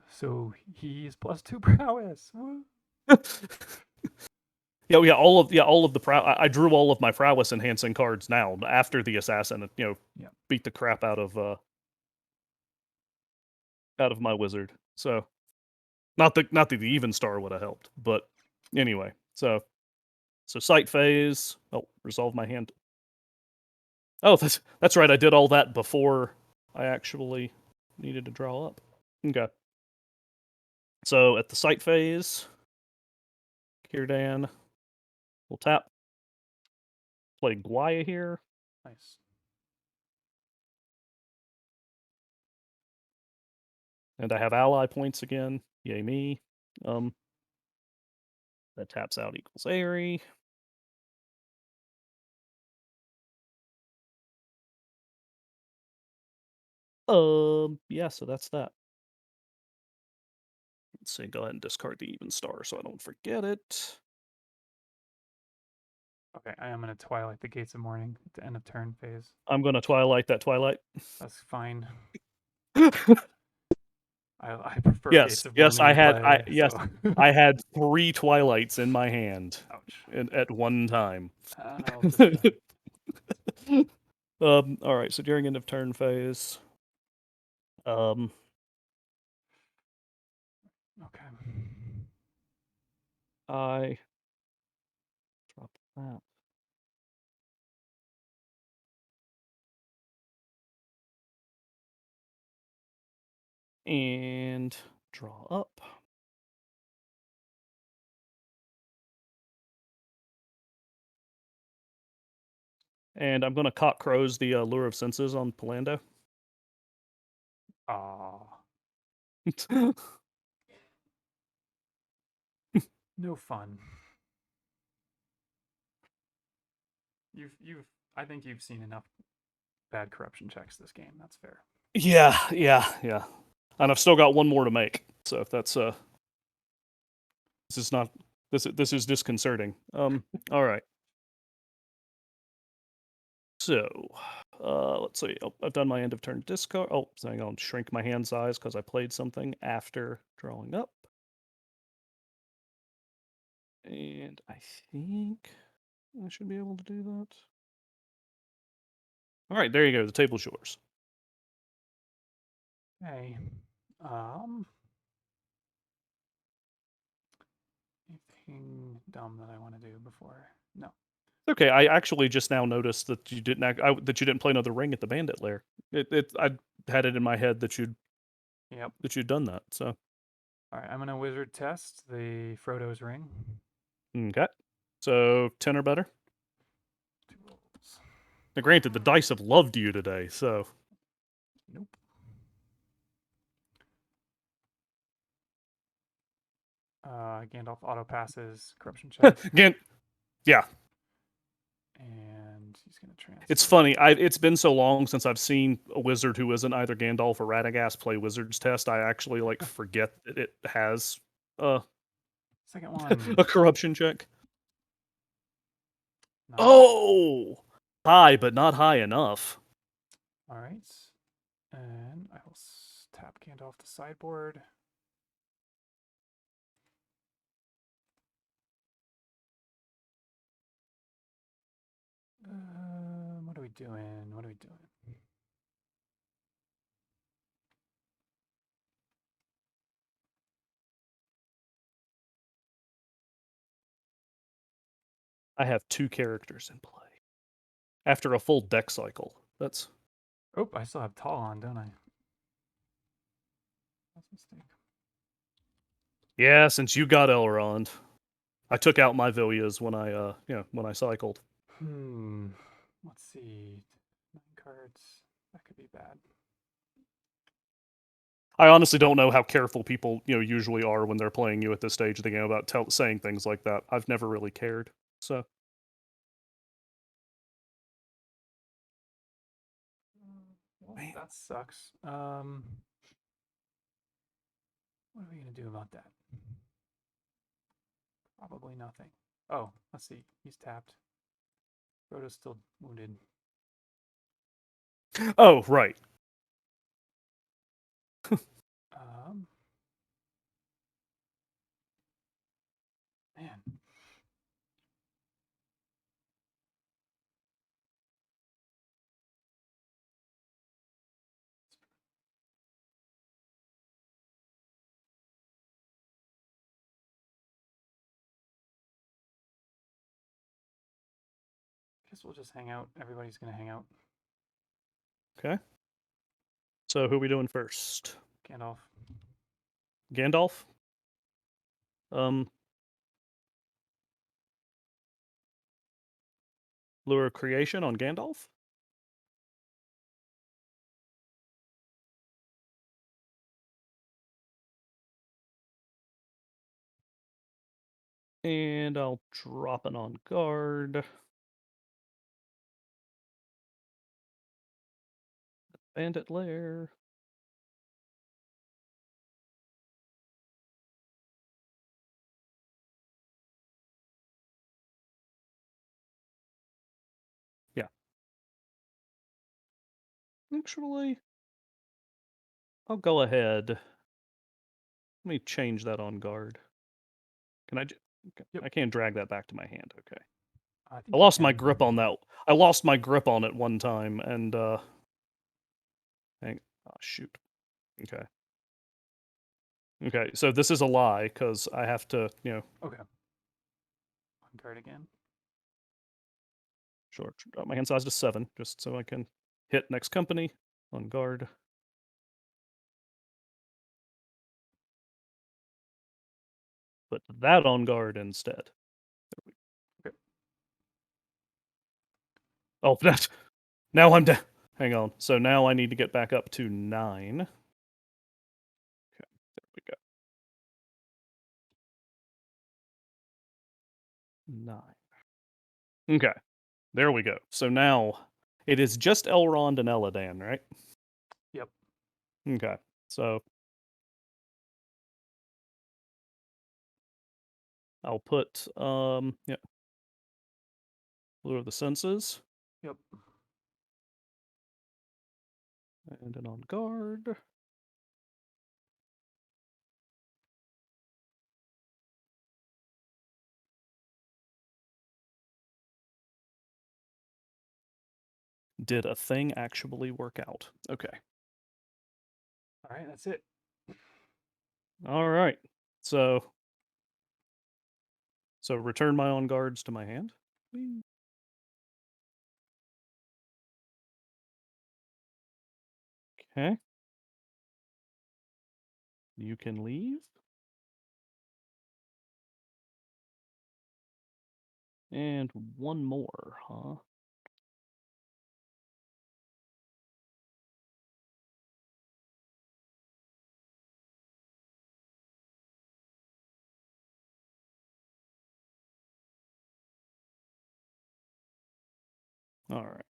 So he's +2 prowess. Woo. Yeah, all of the I drew all of my prowess enhancing cards now after the assassin, beat the crap out of my wizard. So not that the even star would have helped, but anyway. So sight phase. Oh, resolve my hand. Oh, that's right. I did all that before I actually needed to draw up. Okay. So at the sight phase, Cirdan will tap. Play Guaya here. Nice. And I have ally points again. Yay me. That taps out equals Airy. Yeah, so that's that. Let's see, go ahead and discard the even star so I don't forget it. Okay, I am going to Twilight the Gates of Morning at the end of turn phase. I'm going to Twilight that Twilight. That's fine. I prefer Gates of yes, Morning yes, so. I had 3 Twilights in my hand. Ouch. At one time. I'll just all right, so during end of turn phase, okay. I drop that. And draw up. And I'm going to cock crows the Lure of Senses on Pallando. Aw. No fun. I think you've seen enough bad corruption checks this game. That's fair. Yeah. And I've still got one more to make. So if that's this is not this is disconcerting. All right. So, let's see. Oh, I've done my end of turn discard. Oh, so I'm going to shrink my hand size because I played something after drawing up. And I think I should be able to do that. All right, there you go. The table's yours. Hey, anything dumb that I want to do before? No. Okay, I actually just now noticed that you didn't that you didn't play another ring at the Bandit Lair. I had it in my head that you'd done that. So all right, I'm gonna wizard test the Frodo's ring. okay, so 10 or better. 2 rolls. Now, granted, the dice have loved you today, so Nope. Gandalf auto passes corruption check. Yeah. And he's gonna transfer. It's funny. It's been so long since I've seen a wizard who isn't either Gandalf or Radagast play Wizard's Test. I actually forget that it has second one a corruption check. Nice. Oh, high, but not high enough. All right, and I will tap Gandalf to sideboard. What are we doing? I have 2 characters in play. After a full deck cycle. That's... Oh, I still have Tall on, don't I? That's a mistake. Yeah, since you got Elrond. I took out my Villias when I cycled. Let's see. 9 cards. That could be bad. I honestly don't know how careful people, usually are when they're playing you at this stage of the game about saying things like that. I've never really cared. So well, that sucks. What are we gonna do about that? Probably nothing. Oh, let's see. He's tapped. Frodo's still wounded. Oh, right. Man. we'll just hang out. Everybody's gonna hang out. Okay. So who are we doing first? Gandalf. Gandalf? Lure of Creation on Gandalf? And I'll drop it on guard. Bandit Lair. Yeah. Actually, I'll go ahead. Let me change that on guard. Can I? Okay. Yep. I can't drag that back to my hand. Okay. I think I you lost my can. grip on that. I lost my grip on it one time, and hang. Oh shoot. Okay. Okay. So this is a lie because I have to, Okay. On guard again. Sure. Drop my hand size to 7, just so I can hit next company on guard. Put that on guard instead. Okay. Oh, that's now I'm down. Hang on. So now I need to get back up to 9. Okay, there we go. 9. Okay, there we go. So now it is just Elrond and Eladan, right? Yep. Okay, so I'll put yeah, Lure of the Senses, Yep. and then on guard. Did a thing actually work out? Okay. All right. That's it. All right. So return my on guards to my hand. Okay. You can leave. And one more, huh? All right.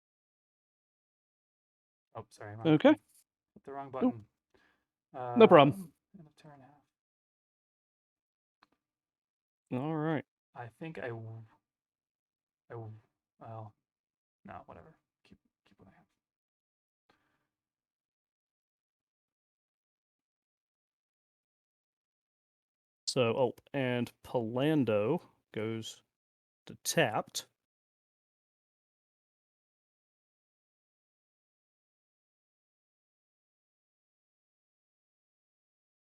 Oh, sorry. Okay. Hit the wrong Oh, button. no problem. End of turn half. All right. I think well, no, whatever. Keep what I have. So, oh, and Pallando goes to tapped.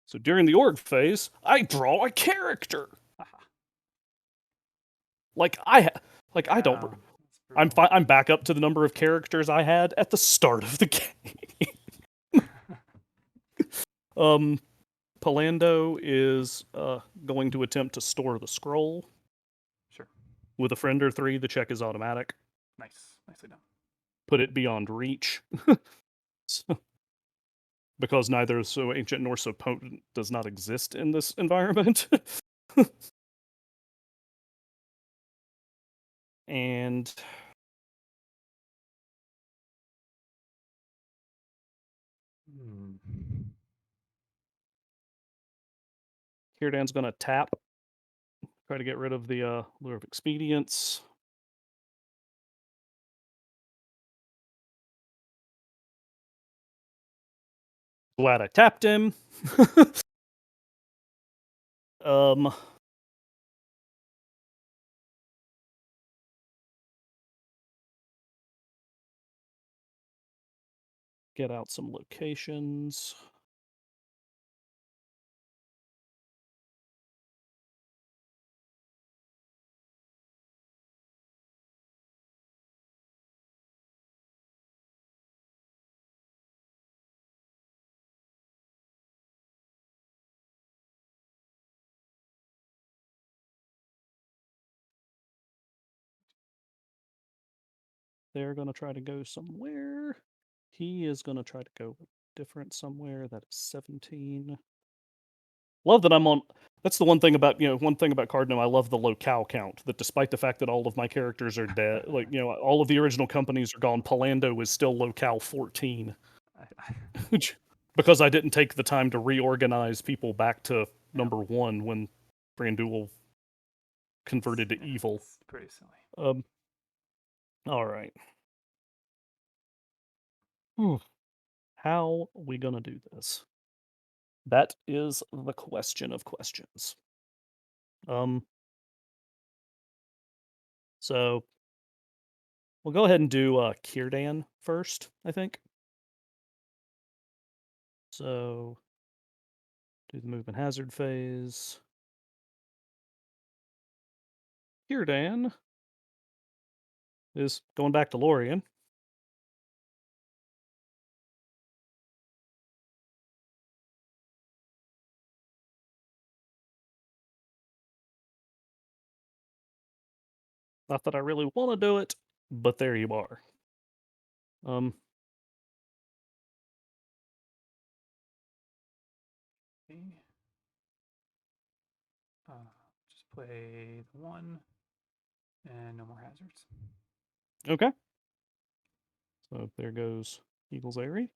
So during the org phase, I draw a character. Like I don't. Wow, that's brutal. I'm back up to the number of characters I had at the start of the game. Pallando is going to attempt to store the scroll. Sure. With a friend or 3, the check is automatic. Nice. Nicely done. Put it beyond reach. Because neither so ancient nor so potent does not exist in this environment. And Hmm. Kirdan's gonna tap, try to get rid of the Lure of Expedience. Glad I tapped him. um, get out some locations. they're going to try to go somewhere. He is going to try to go different somewhere. That is 17. Love that I'm on. That's the one thing about Cardinal. I love the locale count. That despite the fact that all of my characters are dead, all of the original companies are gone, Pallando is still locale 14. Because I didn't take the time to reorganize people back to number 1 when Brandul converted to evil. It's pretty silly. All right. How are we gonna do this? That is the question of questions. So we'll go ahead and do Cirdan first, I think. So do the movement hazard phase. Cirdan is going back to Lorien. Not that I really want to do it, but there you are. Just play the 1 and no more hazards. Okay. So there goes Eagle's Eyrie.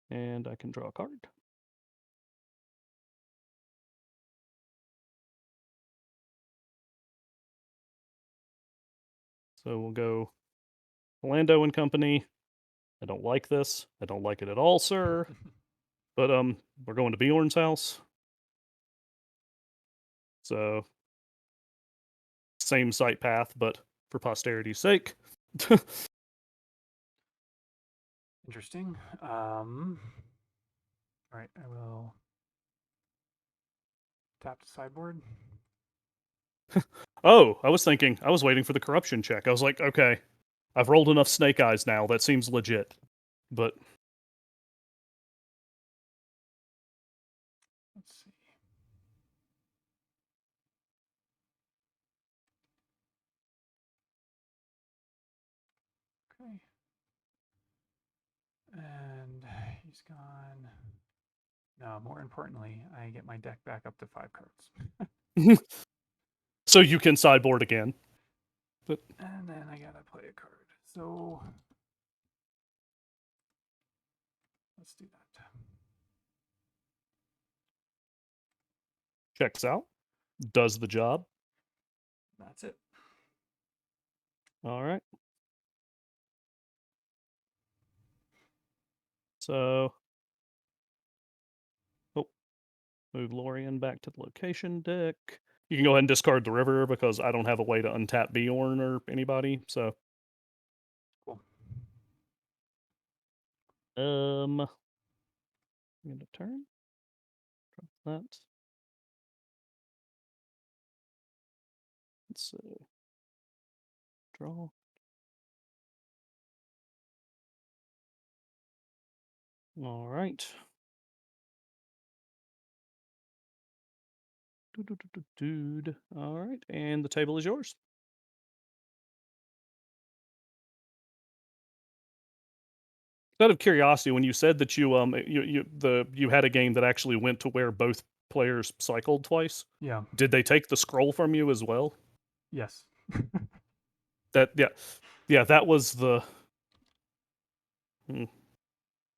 And I can draw a card. So we'll go Pallando and Company. I don't like this. I don't like it at all, sir. But we're going to Bjorn's house. So same site path, but for posterity's sake. Interesting. All right, I will tap the sideboard. Oh, I was waiting for the corruption check. I was like, okay, I've rolled enough snake eyes now. That seems legit. But let's see. Okay. And he's gone. No, more importantly, I get my deck back up to 5 cards. So you can sideboard again. But and then I gotta play a card. So let's do that. Checks out. Does the job. That's it. All right. So, move Lorien back to the location deck. You can go ahead and discard the river because I don't have a way to untap Bjorn or anybody. So, cool. I'm going to turn. Drop that. Let's see. Draw. All right. Dude. All right, and the table is yours. Out of curiosity, when you said that you had a game that actually went to where both players cycled twice, Yeah. did they take the scroll from you as well? Yes. That was the.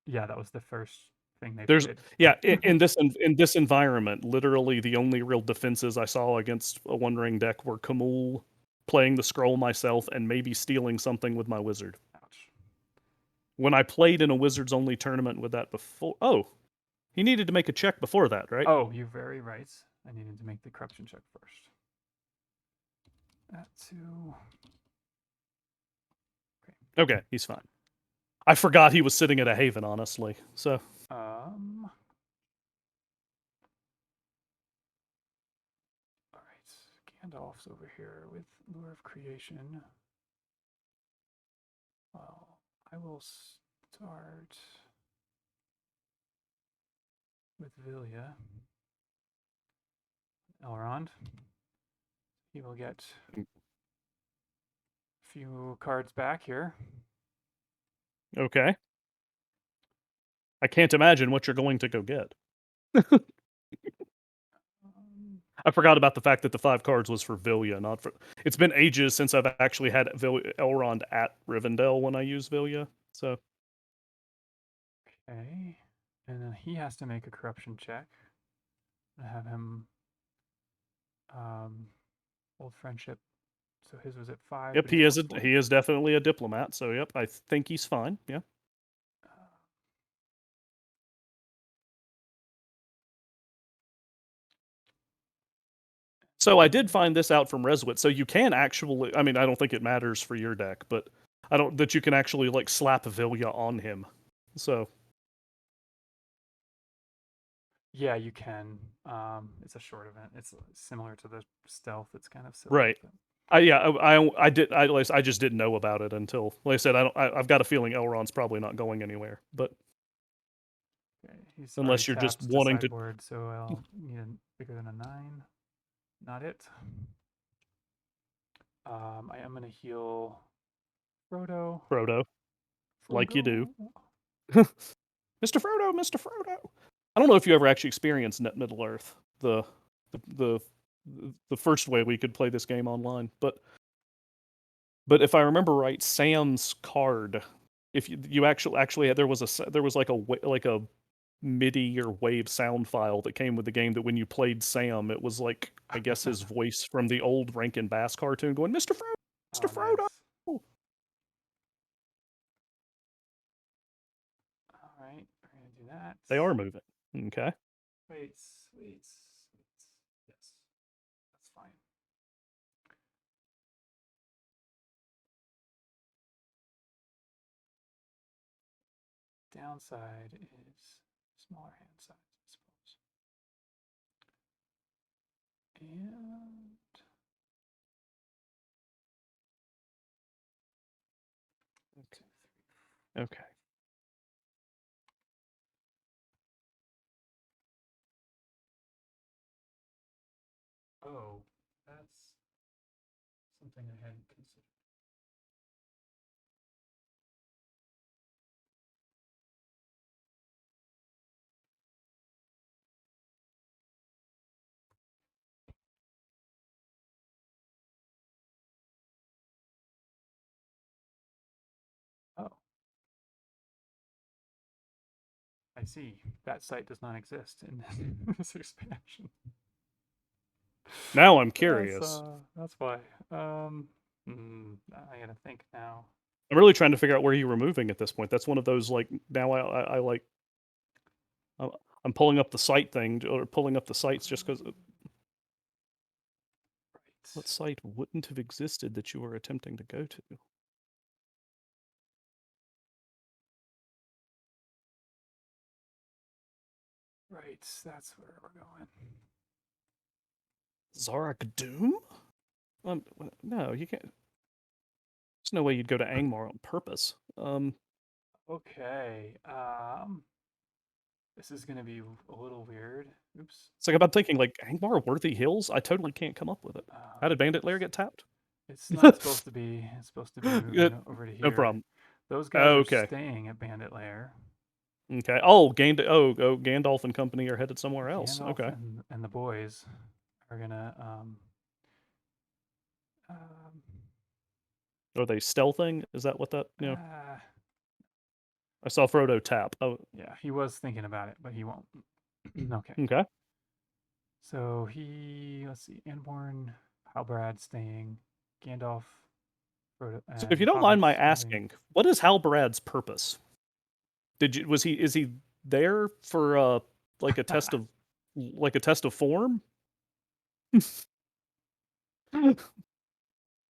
Yeah, that was the first thing they There's played. in this environment, literally the only real defenses I saw against a One Ring deck were Kamul, playing the scroll myself, and maybe stealing something with my wizard. Ouch. When I played in a wizards only tournament with that before, he needed to make a check before that, right? Oh, you're very right. I needed to make the corruption check first. That too. Okay, he's fine. I forgot he was sitting at a haven, honestly. So. All right, Gandalf's over here with Lure of Creation. Well, I will start with Vilya. Elrond. He will get Few cards back here. Okay. I can't imagine what you're going to go get. I forgot about the fact that the 5 cards was for Vilya, not for. It's been ages since I've actually had Elrond at Rivendell when I use Vilya. So Okay. And then he has to make a corruption check. I have him old friendship. So his was at 5, yep, but he's plus 4. he is definitely a diplomat. So yep, I think he's fine. Yeah. Uh, So I did find this out from Reswit. So you can actually, I mean, I don't think it matters for your deck, but I don't that you can actually like slap Vilya on him. So yeah, you can. It's a short event. It's similar to the stealth. It's kind of silly. right. But I just didn't know about it until, like I said, I've got a feeling Elrond's probably not going anywhere, but okay, he's already unless you're just tapped to wanting to. sideboard, so I'll need a bigger than a 9. Not it. I am gonna heal Frodo. Frodo, like you do. Frodo. Mr. Frodo, Mr. Frodo. I don't know if you ever actually experienced Net Middle Earth, the the the first way we could play this game online, but if I remember right, Sam's card, if you actually had, there was like a MIDI or wave sound file that came with the game that when you played Sam, it was like I guess his voice from the old Rankin Bass cartoon going, Mr. Frodo, Mr. Oh, nice. Frodo. All right, we're gonna do that. They are moving. Okay. Wait, wait. Yes, that's fine. Downside is smaller hand size, I suppose. And Okay. Okay. oh, that's something I hadn't considered. Oh, I see. That site does not exist in this expansion. Now I'm curious. That's why. I gotta think now. I'm really trying to figure out where you were moving at this point. That's one of those like now I like I'm pulling up the site thing or pulling up the sites just because Right. what site wouldn't have existed that you were attempting to go to? Right, that's where we're going. Zarak Doom? No, you can't. There's no way you'd go to Angmar on purpose. Okay. This is gonna be a little weird. Oops. It's like I'm thinking like Angmar Worthy Hills. I totally can't come up with it. How did Bandit Lair get tapped? It's not supposed to be. It's supposed to be moving over to No here. problem. Those guys are Okay. staying at Bandit Lair. Okay. Oh, Gandalf and company are headed somewhere else. Gandalf Okay. and the boys are gonna um Are they stealthing? Is that what that? uh, I saw Frodo tap. Oh, yeah, he was thinking about it, but he won't. Okay. okay. So let's see, Anborn, Halbrad staying, Gandalf, Frodo, So if you and don't mind my Hobbits moving. asking, what is Halbrad's purpose? Is he there for like a test of form?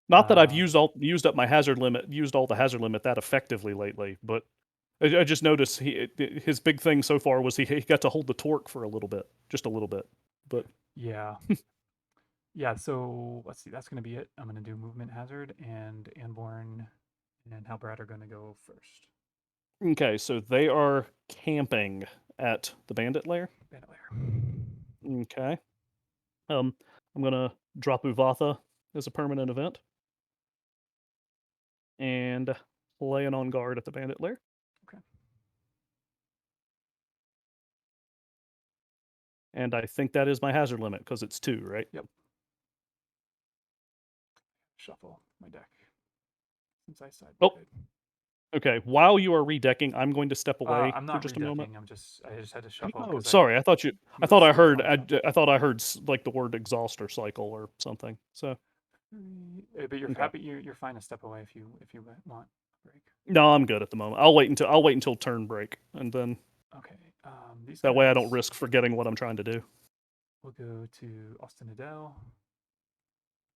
Not that I've uh, used up my hazard limit, used all the hazard limit that effectively lately, but I just noticed his big thing so far was he got to hold the torque for a little bit, just a little bit. But yeah, yeah. So let's see, that's gonna be it. I'm gonna do movement hazard, and Anborn and Halbrad are gonna go first. okay, so they are camping at the Bandit Lair. Bandit Lair. Okay. I'm gonna drop Uvatha as a permanent event. and laying on guard at the Bandit Lair. Okay. And I think that is my hazard limit because it's 2, right? Yep. Shuffle my deck since I sideboarded. Okay. While you are redecking, I'm going to step away I'm for not just a moment. redecking. I just had to shuffle. Oh, 'Cause sorry. I thought you. he I was thought I he was heard. one shot. I thought I heard like the word exhaust or cycle or something. So But you're okay. happy. You're fine to step away if you want a break. No, I'm good at the moment. I'll wait until turn break, and then Okay. These that way I don't cards risk forgetting what I'm trying to do. will go to Austin Adele.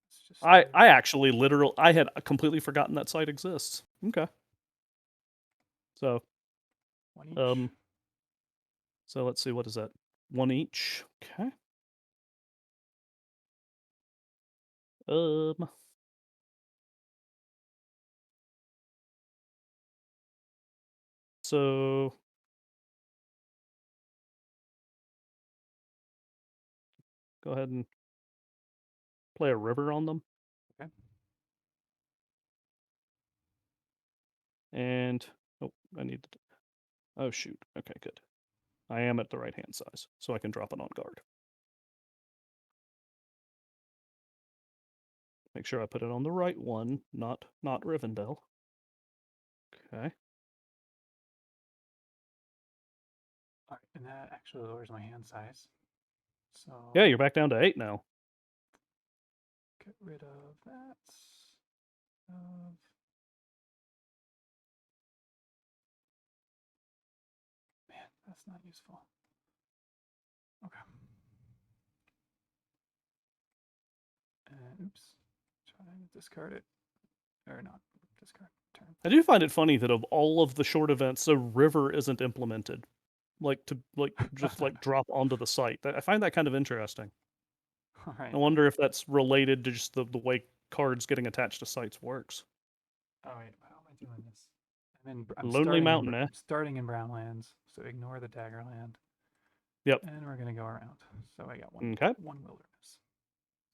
It's just I actually literally I had completely forgotten that site exists. Okay. So one each. So let's see, what is that? 1 each. Okay. So go ahead and play a river on them. Okay. And oh, I need to. Oh shoot. Okay, good. I am at the right hand size, so I can drop it on guard. Make sure I put it on the right one, not Rivendell. Okay. All right, and that actually lowers my hand size. So Yeah, you're back down to 8 now. get rid of that. Of man, that's not useful. Okay. And oops, try to discard it or not discard turn. I do find it funny that of all of the short events, the river isn't implemented. Just drop onto the site. I find that kind of interesting. All right. I wonder if that's related to just the way cards getting attached to sites works. Oh wait, how am I doing this? I'm Lonely starting Mountain, in eh? starting in Brownlands, so ignore the Daggerland. Yep. And we're gonna go around. So I got Okay. one wilderness.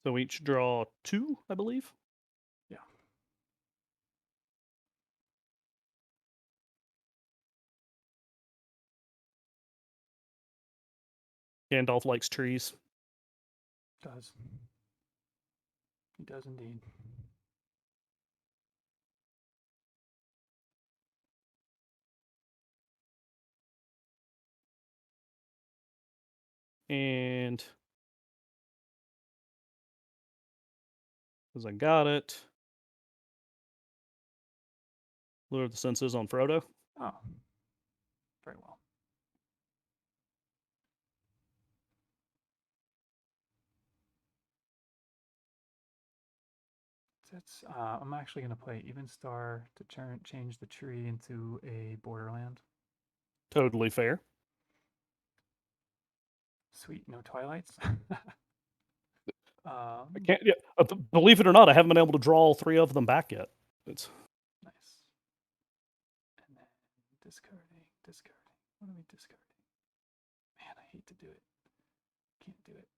So we each draw 2, I believe. Yeah. Gandalf likes trees. Does. He does indeed. And because I got it. Lure the senses on Frodo. Oh. Very well. That's I'm actually gonna play Even Star to change the tree into a borderland. Totally fair. Sweet, no twilights. I can't. Yeah, believe it or not, I haven't been able to draw all 3 of them back yet. It's nice. And then discarding. What are we discarding? Man, I hate to do it. Can't do it.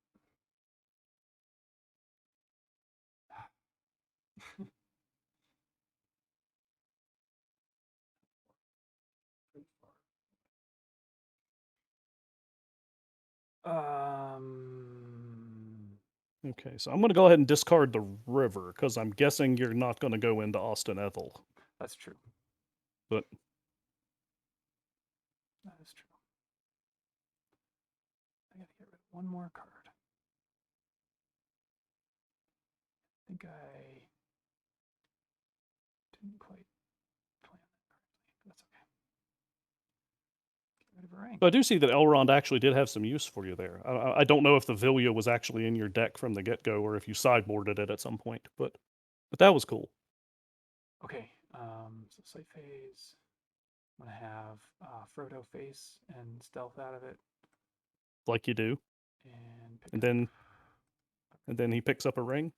okay. So I'm going to go ahead and discard the river because I'm guessing you're not going to go into Austin Ethel. That's true. But that is true. I gotta get rid of one more card. I think I didn't quite plan that correctly, but that's okay. Get rid of a ring. I do see that Elrond actually did have some use for you there. I don't know if the Villia was actually in your deck from the get-go or if you sideboarded it at some point, but that was cool. Okay, so sight phase. I'm gonna have Frodo face and stealth out of it, Like you do. and pick And up. then he picks up a ring.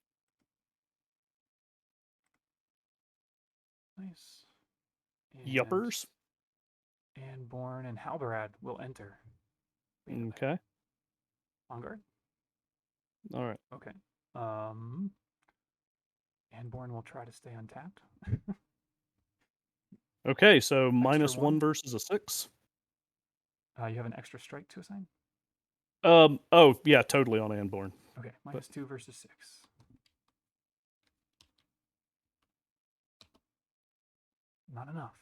Nice. And, Yuppers. And Born and Haldirad will enter. Okay. On guard. All right. Okay. And Born will try to stay untapped. Okay, so -1? -1 versus a 6. You have an extra strike to assign? Oh, yeah, totally on Anborn. Okay, -2 versus 6. Not enough.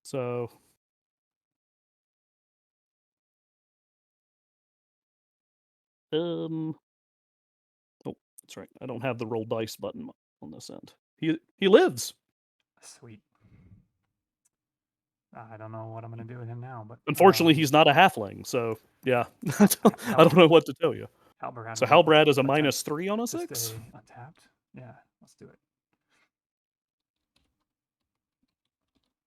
So oh, that's right. I don't have the roll dice button on this end. He lives. Sweet. I don't know what I'm gonna do with him now, but Unfortunately, he's not a halfling, so yeah. I don't know what to tell you. Halbrad So will Halbrad is a attempt -3 on a to 6? stay untapped. Yeah, let's do it.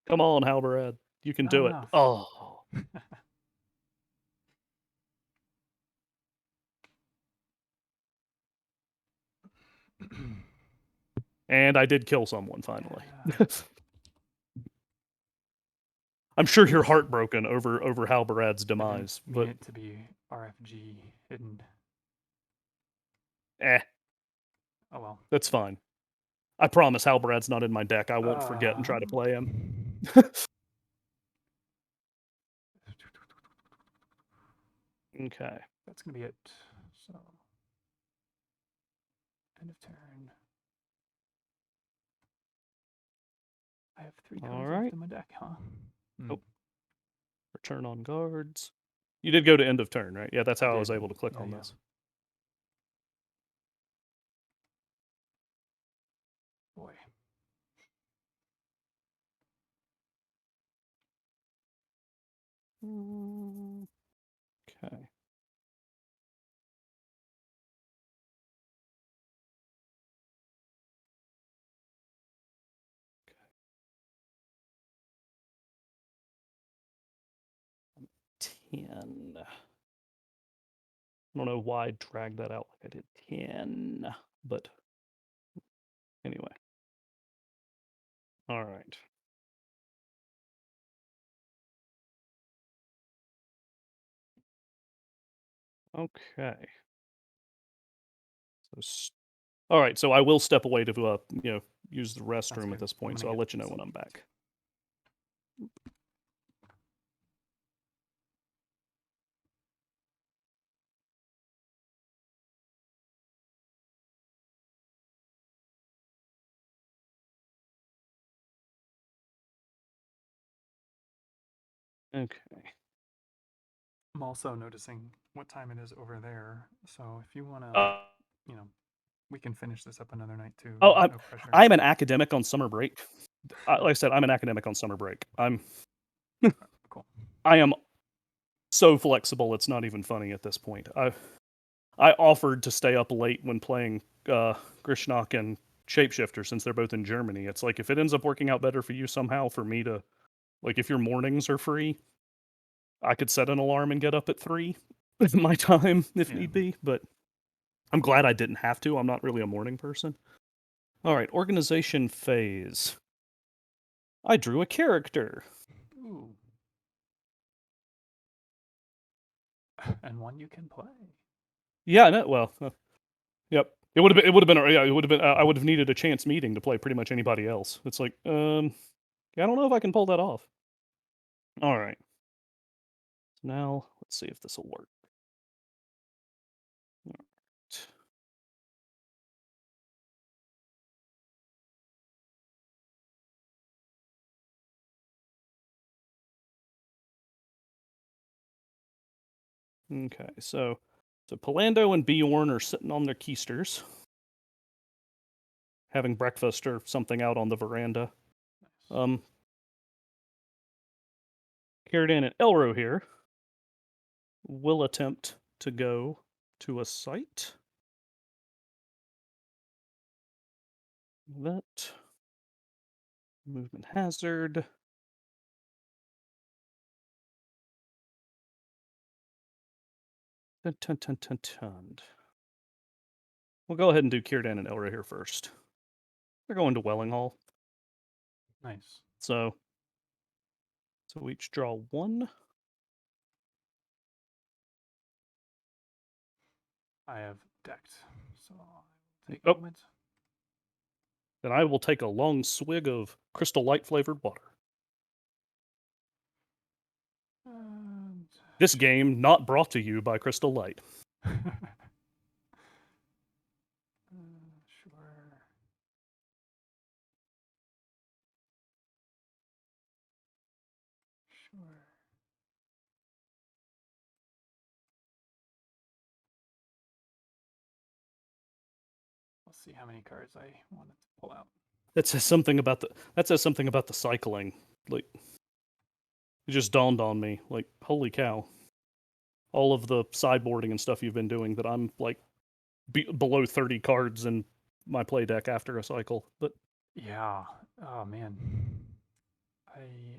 Come on, Halbrad. You can Not do it. enough. Oh. And I did kill someone finally. Yeah. I'm sure you're heartbroken over Halbrad's I didn't demise, mean but it to be RFG hidden. eh, Oh well. that's fine. I promise Halbrad's not in my deck. I won't forget and try to play him. Okay. That's gonna be it. So end of turn. I have 3 cards All left right. in my deck, huh? Oh, return on guards. You did go to end of turn, right? Yeah, that's how I was did. able to click on Yeah. this. Boy. Okay. Ten. I don't know why I dragged that out like I did 10, but anyway. All right. Okay. So, all right. So I will step away to use the restroom at this point. So I'll let you know when I'm back. Okay. I'm also noticing what time it is over there. So if you want to, Uh, we can finish this up another night too. oh, No pressure. I'm an academic on summer break. Like I said, I'm an academic on summer break. Cool. I am so flexible. It's not even funny at this point. I offered to stay up late when playing Grishnok and Shapeshifter since they're both in Germany. It's like if it ends up working out better for you somehow, for me to, like, if your mornings are free, I could set an alarm and get up at 3 with my time if need be. But I'm glad I didn't have to. I'm not really a morning person. All right, organization phase. I drew a character. Ooh. And one you can play. Yeah, no, well, yep. It would have been. It would have been. Yeah, it would have been. I would have needed a chance meeting to play pretty much anybody else. It's like, yeah, I don't know if I can pull that off. All right. Now let's see if this will work. All right. Okay, so Pallando and Bjorn are sitting on their keisters, having breakfast or something out on the veranda. Nice. Cirdan and Elro here will attempt to go to a site. That movement hazard. Dun, dun, dun, dun, dun. We'll go ahead and do Cirdan and Elro here first. They're going to Welling Hall. Nice. So we each draw 1. I have decked, so I'll take a moment. then I will take a long swig of Crystal Light flavored water. And This game not brought to you by Crystal Light. sure. Sure. Let's see how many cards I wanted to pull out. That says something about the cycling. Like, it just dawned on me. Like, holy cow! All of the sideboarding and stuff you've been doing, that I'm like below 30 cards in my play deck after a cycle. But Yeah. Oh man.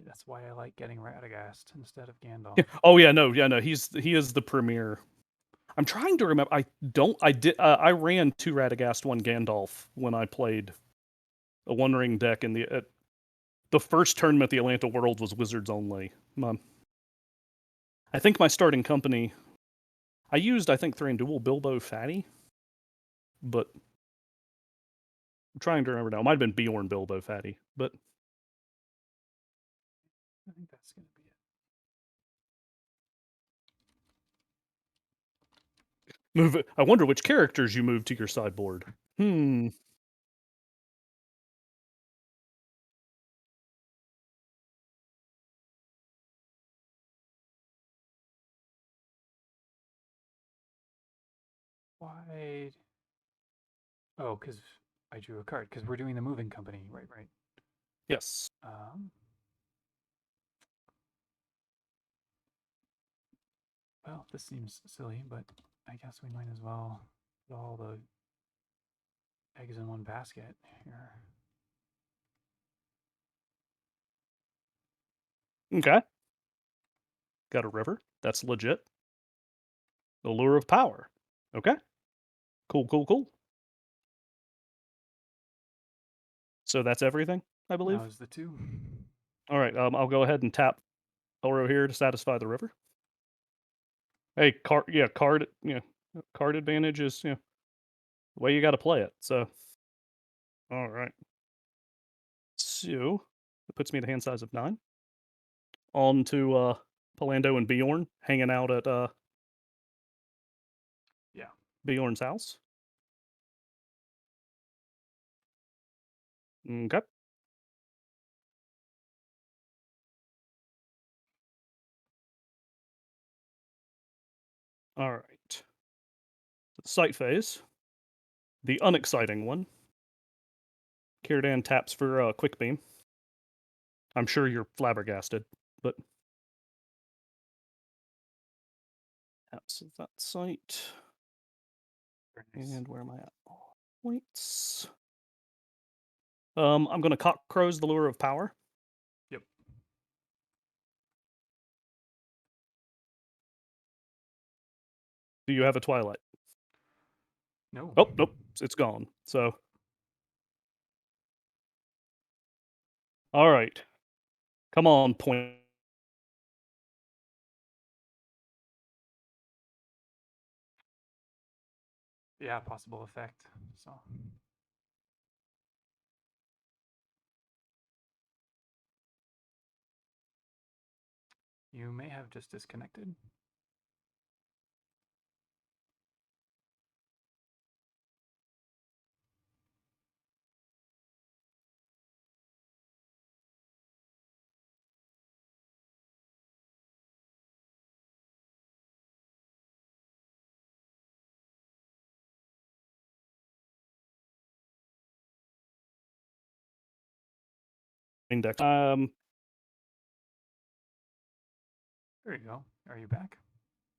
That's why I like getting Radagast instead of Gandalf. oh yeah, no, he is the premier. I'm trying to remember. I ran 2 Radagast, 1 Gandalf when I played a One Ring deck in the first tournament. The Atlanta World was Wizards only. I think my starting company, I used, I think, Thranduil, Bilbo, Fatty, but I'm trying to remember now. It might have been Bjorn, Bilbo, Fatty, but I think that's gonna be it. move it. I wonder which characters you moved to your sideboard. Why? Oh, because I drew a card. Because we're doing the moving company. Right, right. Yes. Well, this seems silly, but I guess we might as well put all the eggs in one basket here. Okay. Got a river. That's legit. The Lure of Power. Okay. Cool, cool, cool. So that's everything, I believe. That was the 2. All right. I'll go ahead and tap Elro here to satisfy the river. Hey, card advantage is the way you got to play it. So, all right. So it puts me at a hand size of 9. On to Pallando and Bjorn, hanging out at Yeah. Bjorn's house. Okay. All right. Sight phase. The unexciting one. Círdan taps for Quick Beam. I'm sure you're flabbergasted, but taps of that sight. Nice. And where am I at? Points. I'm gonna cock crows the Lure of Power. Yep. Do you have a Twilight? No. Oh, nope, it's gone. So, all right, come on, point. Yeah, possible effect. So. You may have just disconnected. Index. There you go. Are you back?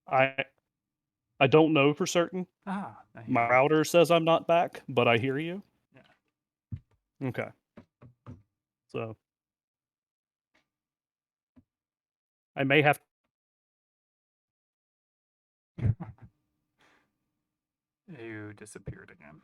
I don't know for certain. Ah, now you My are. router says I'm not back, but I hear you. Yeah. Okay. So I may have. You disappeared again.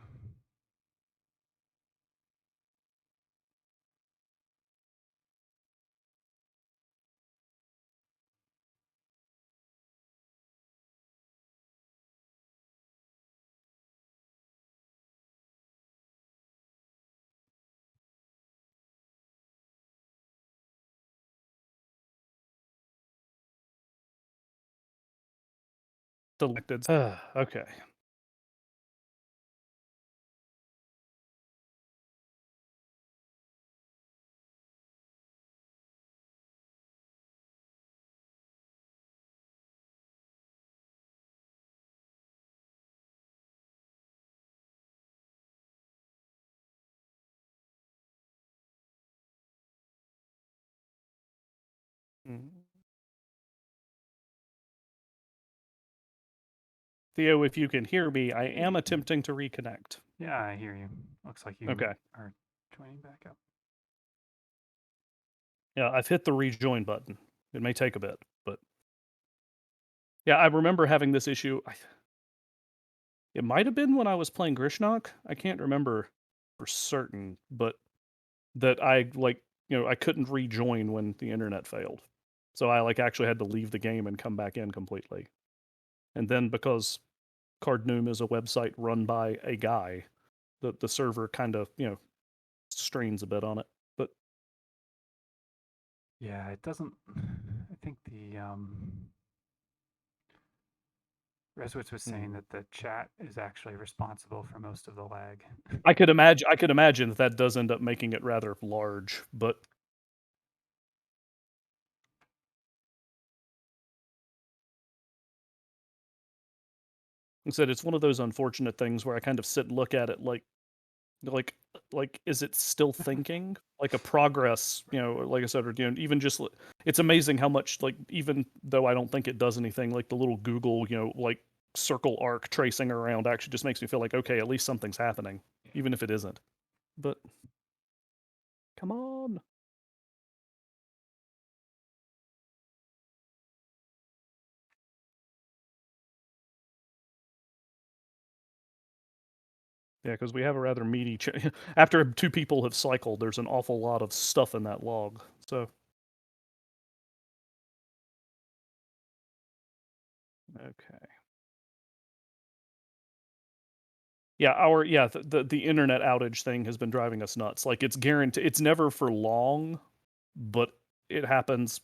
selected. Okay. Mm. Theo, if you can hear me, I am attempting to reconnect. Yeah, I hear you. Looks like you Okay. are joining back up. Yeah, I've hit the rejoin button. It may take a bit, but yeah, I remember having this issue. It might have been when I was playing Grishnok. I can't remember for certain, but that I like, I couldn't rejoin when the internet failed. So I like actually had to leave the game and come back in completely. And then because Cardnoom is a website run by a guy, the server kind of, strains a bit on it. But Yeah, it doesn't. I think the Reswitz was saying that the chat is actually responsible for most of the lag. I could imagine that does end up making it rather large, but instead it's one of those unfortunate things where I kind of sit and look at it like is it still thinking like a progress, like I said, or even just it's amazing how much, like, even though I don't think it does anything, like the little Google, like circle arc tracing around actually just makes me feel like, okay, at least something's happening, even if it isn't. But come on. Yeah, because we have a rather meaty after two people have cycled, there's an awful lot of stuff in that log. So okay. Yeah, the internet outage thing has been driving us nuts. Like, it's guaranteed, it's never for long, but it happens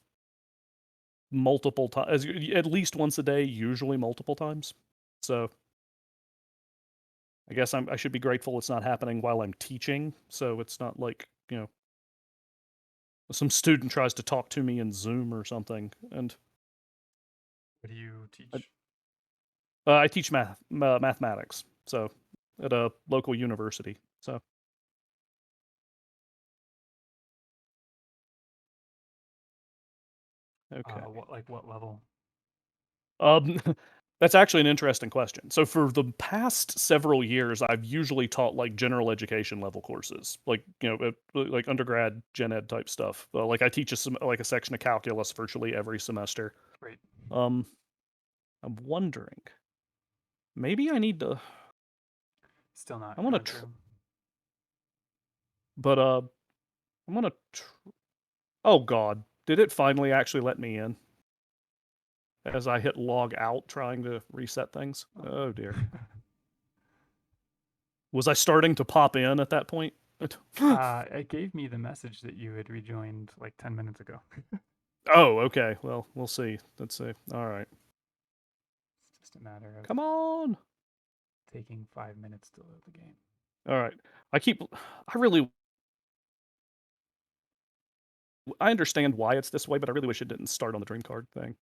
multiple times, at least once a day, usually multiple times. So I guess I should be grateful it's not happening while I'm teaching, so it's not like, some student tries to talk to me in Zoom or something. And What do you I, teach? I teach mathematics, so at a local university. So okay. What level? Um, that's actually an interesting question. So for the past several years, I've usually taught like general education level courses, like, like undergrad gen ed type stuff. Like I teach like a section of calculus virtually every semester. Great. Um, I'm wondering, maybe I need to. Still not I want going to, through. but I'm gonna. Oh God, did it finally actually let me in? As I hit log out, trying to reset things. Oh dear. Was I starting to pop in at that point? It gave me the message that you had rejoined like 10 minutes ago. Oh, okay. Well, we'll see. Let's see. All right. It's just a matter of Come on. taking 5 minutes to load the game. All right. I really, I understand why it's this way, but I really wish it didn't start on the dream card thing.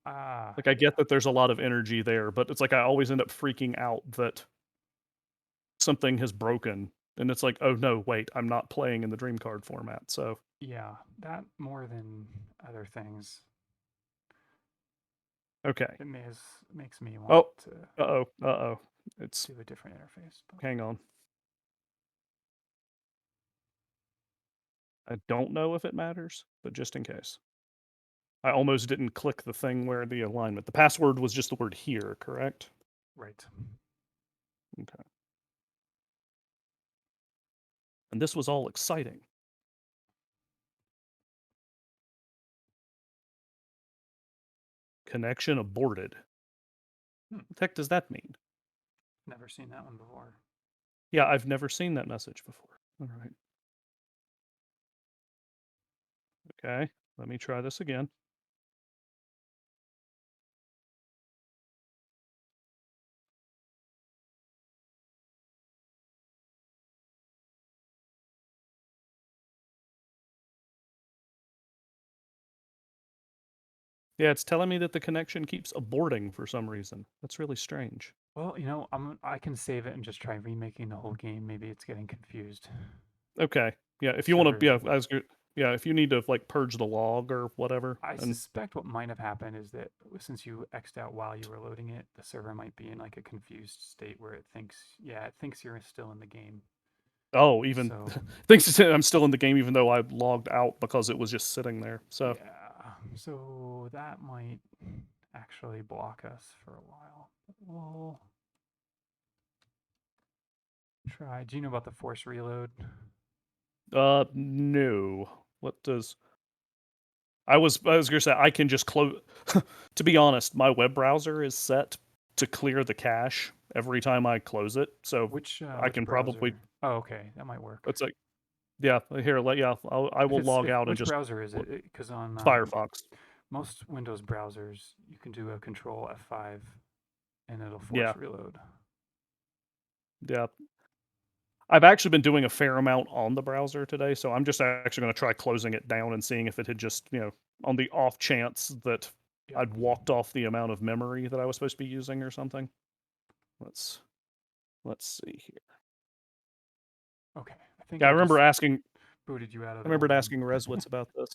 Like, I Yeah. get that there's a lot of energy there, but it's like I always end up freaking out that something has broken. And it's like, oh no, wait, I'm not playing in the dream card format. So, Yeah, that more than other things. okay. Makes me want Oh, to uh oh. It's, do a different interface. But hang on. I don't know if it matters, but just in case. I almost didn't click the thing where the alignment. The password was just the word here, correct? right. Okay. And this was all exciting. Connection aborted. Hmm. What the heck does that mean? Never seen that one before. Yeah, I've never seen that message before. All right. Okay. Let me try this again. Yeah, it's telling me that the connection keeps aborting for some reason. That's really strange. Well, I can save it and just try remaking the whole game. Maybe it's getting confused. Okay. Yeah, if you want to, Server. yeah, yeah, if you need to like purge the log or whatever, I and suspect what might have happened is that since you X'd out while you were loading it, the server might be in like a confused state where it thinks you're still in the game. oh, even So thinks I'm still in the game even though I logged out because it was just sitting there. So yeah, so that might actually block us for a while. We'll try. Do you know about the force reload? no. What does I was gonna say I can just close. To be honest, my web browser is set to clear the cache every time I close it, so I Which can probably. browser? Oh, okay, that might work. It's like, yeah, here, yeah, I will log out and Which just browser is it? Because on Firefox. most Windows browsers, you can do a Control F5 and it'll Yeah, force reload. yeah. I've actually been doing a fair amount on the browser today, so I'm just actually going to try closing it down and seeing if it had just, on the off chance that Yep. I'd walked off the amount of memory that I was supposed to be using or something. Let's see here. Okay, I think Yeah, I I remember just asking booted you out of I the whole remembered game. asking Reswitz about this.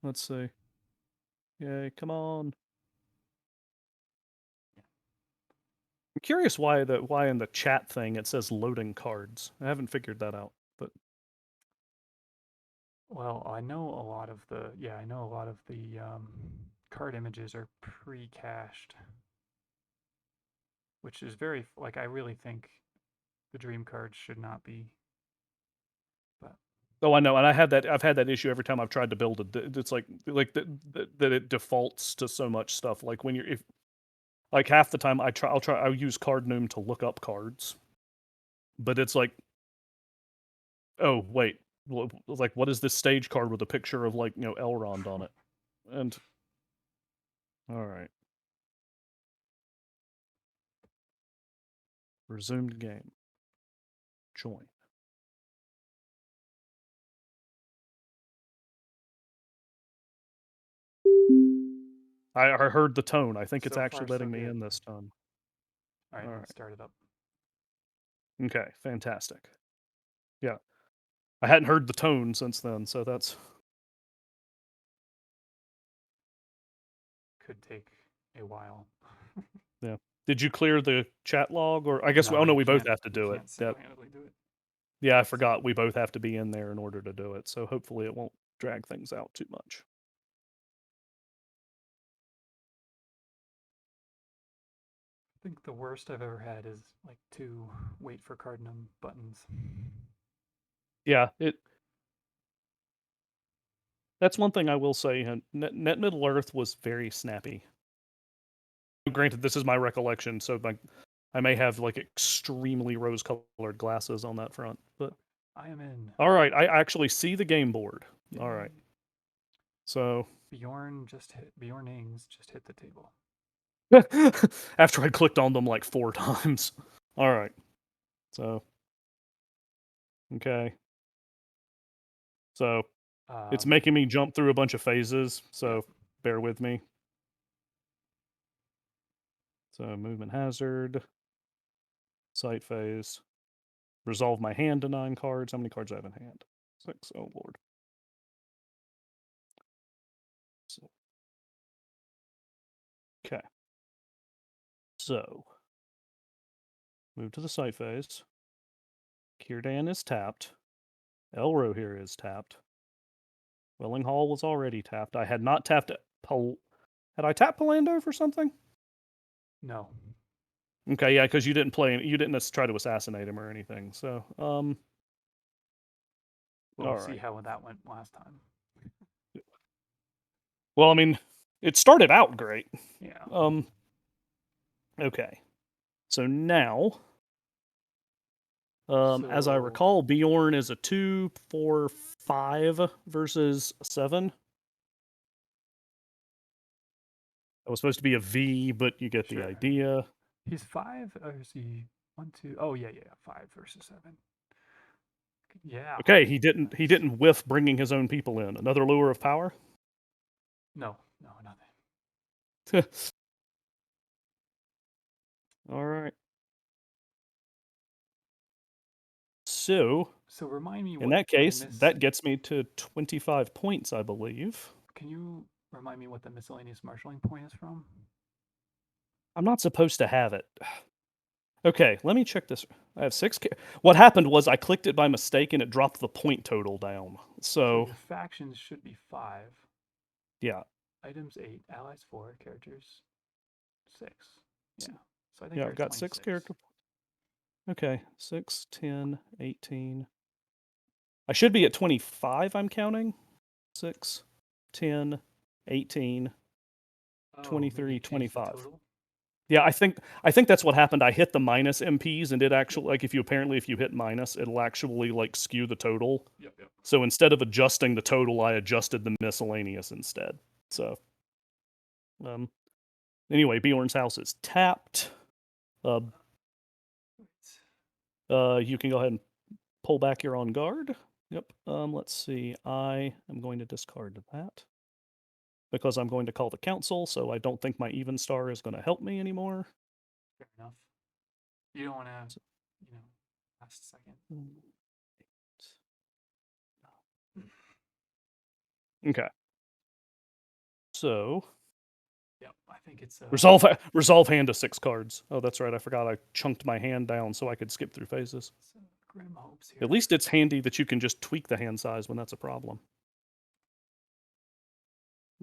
Let's see. Yay, come on. I'm curious why in the chat thing it says loading cards. I haven't figured that out, but Well, I know a lot of the card images are pre-cached, which is very like I really think the dream cards should not be. But oh, I know, and I've had that issue every time I've tried to build it. It's like that it defaults to so much stuff. Like when you're if like half the time I'll use Cardnoom to look up cards, but it's like, oh wait, like what is this stage card with a picture of like Elrond on it? And all right, resumed game, join. I heard the tone. I think it's so actually far so letting me good. in this time. All right, All let's right, start it up. okay, fantastic. Yeah, I hadn't heard the tone since then, so that's Could take a while. yeah. Did you clear the chat log, or I guess No, we both have to you do it. can't That single-handedly do it. yeah, I Let's see. forgot we both have to be in there in order to do it. So hopefully it won't drag things out too much. I think the worst I've ever had is like two wait for cardinum buttons. Yeah, it. That's one thing I will say. Net Middle Earth was very snappy. Granted, this is my recollection, so like I may have like extremely rose-colored glasses on that front. But I am in. all right, I actually see the game board. All right, Yay. so Bjornings just hit the table. after I clicked on them like 4 times. All right, so okay, so it's Um, making me jump through a bunch of phases. yep. So bear with me. So movement hazard, sight phase, resolve my hand to 9 cards. How many cards do I have in hand? 6. Oh lord. So, okay. So move to the sight phase. Círdan is tapped. Elro here is tapped. Welling Hall was already tapped. I had not tapped had I tapped Pallando for something? No. Okay, yeah, because you didn't play. You didn't try to assassinate him or anything. So, We'll all see right. how that went last time. Well, I mean, it started out great. Yeah. Okay. So now, as I So recall, Bjorn is a 2, 4, 5 versus 7. It was supposed to be a V, but you get the sure. idea. He's 5, or is he 1, 2? Oh yeah, 5 versus 7. Yeah. Okay, he didn't. He Nice. didn't whiff bringing his own people in. Another lure of power. No, no, nothing. All right. So, So remind me in what that the case, that gets me to 25 points, I believe. Can you remind me what the miscellaneous marshalling point is from? I'm not supposed to have it. Okay, let me check this. I have six. What happened was I clicked it by mistake and it dropped the point total down. So So, your factions should be 5, yeah. items 8, allies 4, characters 6. Yeah. So I think Yeah, you're I've at got 6 26. character. Okay, 6, 10, 18. I should be at 25, I'm counting. 6, 10, 18, Oh, maybe 23, you changed the 25. total? Yeah, I think that's what happened. I hit the minus MPs and it actually like if you hit minus, it'll actually like skew the total. Yep, yep. So instead of adjusting the total, I adjusted the miscellaneous instead. So um anyway, Bjorn's house is tapped. Uh you can go ahead and pull back your on guard. Yep. Let's see. I am going to discard that because I'm going to call the council, so I don't think my even star is going to help me anymore. Fair enough. You don't want to, you know, last second. Okay. So Yep, I think it's resolve hand to 6 cards. Oh, that's right. I forgot I chunked my hand down so I could skip through phases. grim hopes here. At least it's handy that you can just tweak the hand size when that's a problem.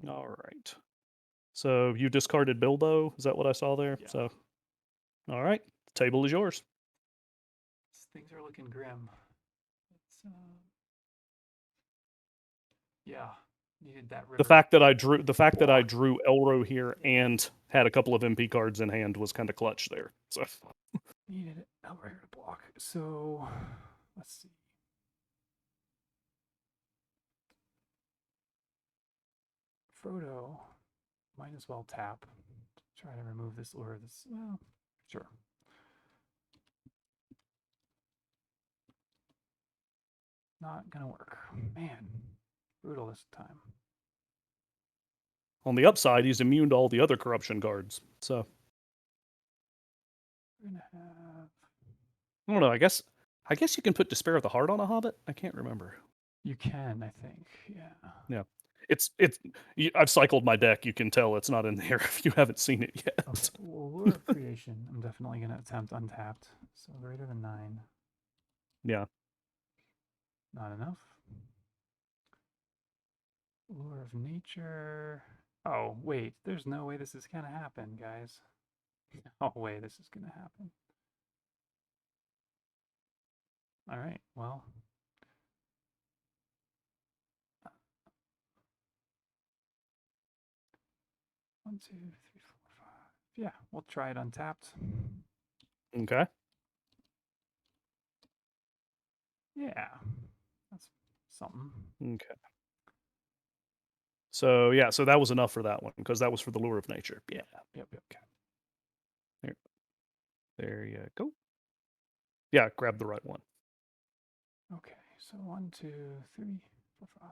All right. So you discarded Bilbo. Is that what I saw there? Yeah. So, all right. The table is yours. Things are looking grim. It's, yeah, needed that river. The fact that I drew Elro here and had a couple of MP cards in hand was kind of clutch there. So Needed Elrond to block. So let's see. Frodo might as well tap. Try to remove this lure. This well, sure. Not gonna work. Man, brutal this time. on the upside, he's immune to all the other corruption cards. So We're gonna have. I don't know. I guess you can put Despair of the Heart on a Hobbit. I can't remember. You can, I think. Yeah. Yeah. I've cycled my deck. You can tell it's not in there if you haven't seen it yet. Okay. Well, Lure of Creation. I'm definitely gonna attempt untapped. So greater than 9. Yeah. Not enough. Lure of Nature. Oh, wait. There's no way this is going to happen, guys. No way this is going to happen. All right. Well. 1, 2, 3, 4, 5. Yeah, we'll try it untapped. Okay. Yeah. That's something. Okay. So yeah, so that was enough for that one because that was for the Lure of Nature. Yeah. Yep. Okay. There you go. Yeah, grab the right one. Okay. So 1, 2, 3, 4, 5.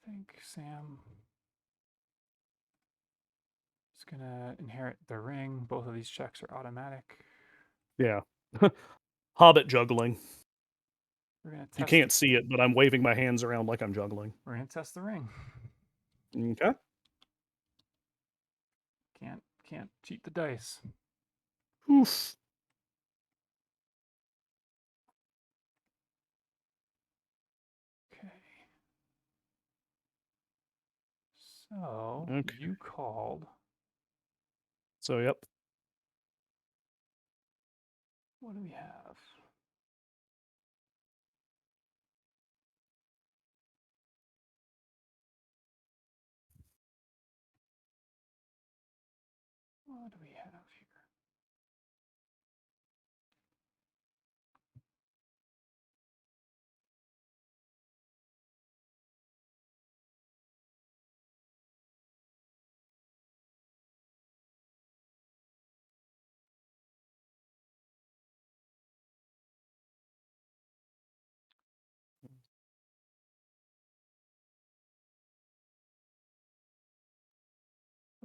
I think Sam is going to inherit the ring. Both of these checks are automatic. Yeah. Hobbit juggling. We're going to test. You can't see it, but I'm waving my hands around like I'm juggling. We're going to test the ring. Okay. Can't cheat the dice. Oof. Okay. So Okay. you called. So yep. What do we have? What do we have here?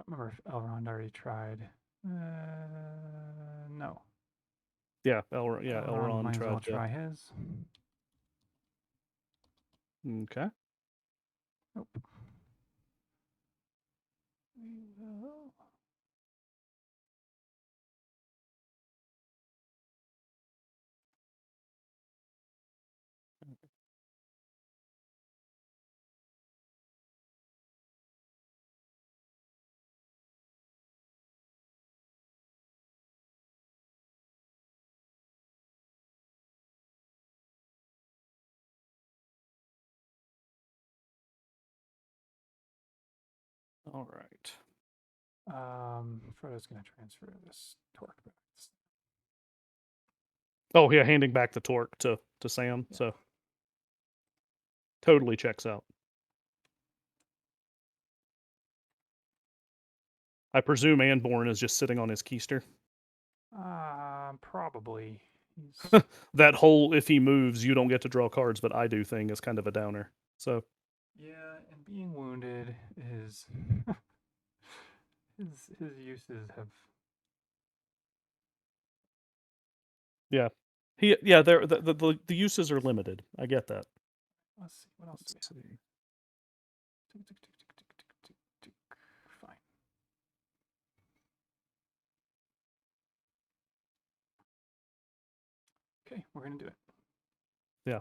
don't remember if Elrond already tried. No. Yeah, Elrond Elrond might as well tried to. try his. Okay. Nope. We will. All right. Frodo's gonna transfer this torque back. Oh yeah, handing back the torque to Sam. Yeah. So totally checks out. I presume Anborn is just sitting on his keister. Probably. He's That whole if he moves, you don't get to draw cards, but I do thing is kind of a downer. So yeah, and being wounded is his uses have. yeah, the uses are limited. I get that. Let's see what else Let's do we have. see. Fine. Okay, we're gonna do it. Yeah.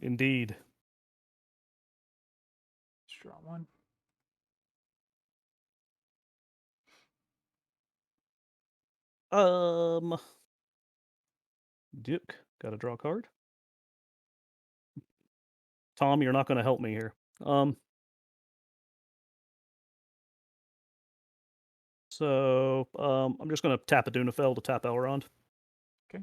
Indeed. Let's draw one. Duke, got to draw a card. Tom, you're not going to help me here. So I'm just going to tap a Dunafel to tap Elrond. Okay.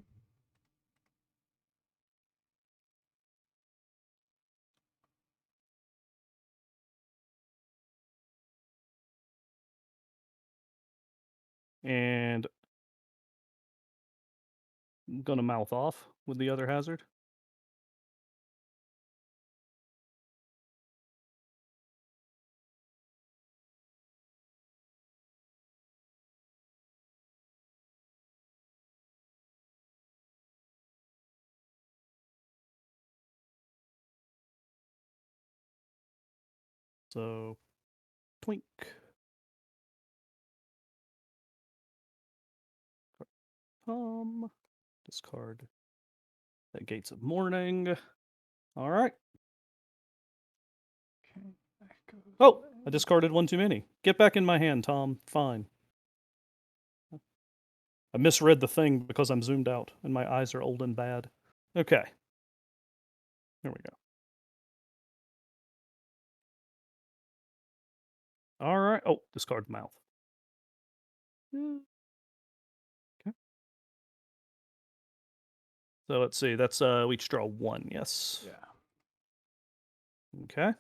And I'm going to mouth off with the other hazard. So, twink. Discard that Gates of Mourning. All right. Okay. That goes Oh, away. I discarded one too many. Get back in my hand, Tom. Fine. I misread the thing because I'm zoomed out and my eyes are old and bad. Okay. Here we go. All right. Oh, discard mouth. Okay. So let's see. That's we each draw one. Yes. Yeah. Okay.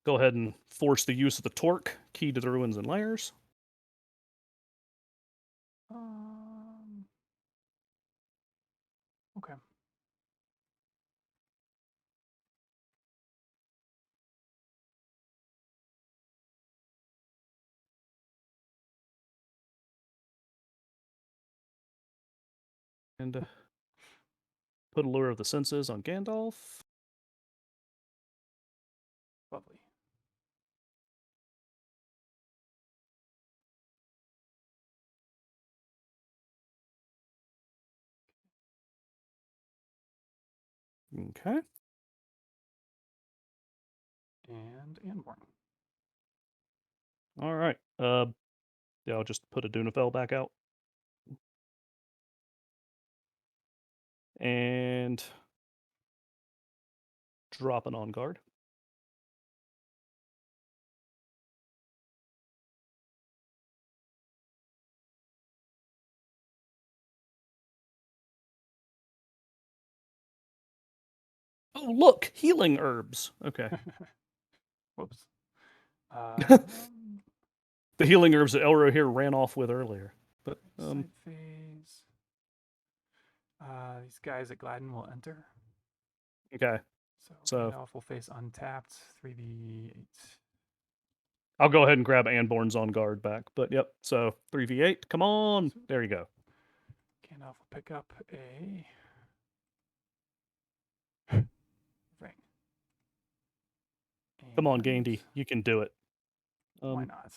Go ahead and force the use of the torque key to the ruins and lairs. Okay. And put Allure of the Senses on Gandalf. Lovely. Okay. And Anborn. All right. Yeah, I'll just put a Dunafel back out. And drop an on guard. Oh, look, healing herbs. Okay. Whoops. The healing herbs that Elro here ran off with earlier. But side phase. These guys at Gladden will enter. okay. So Gandalf will face untapped 3v8. I'll go ahead and grab Anborn's on guard back. But yep, so 3v8. Come on. There you go. Gandalf will pick up a ring. Come on, Gandy. You can do it. Why not?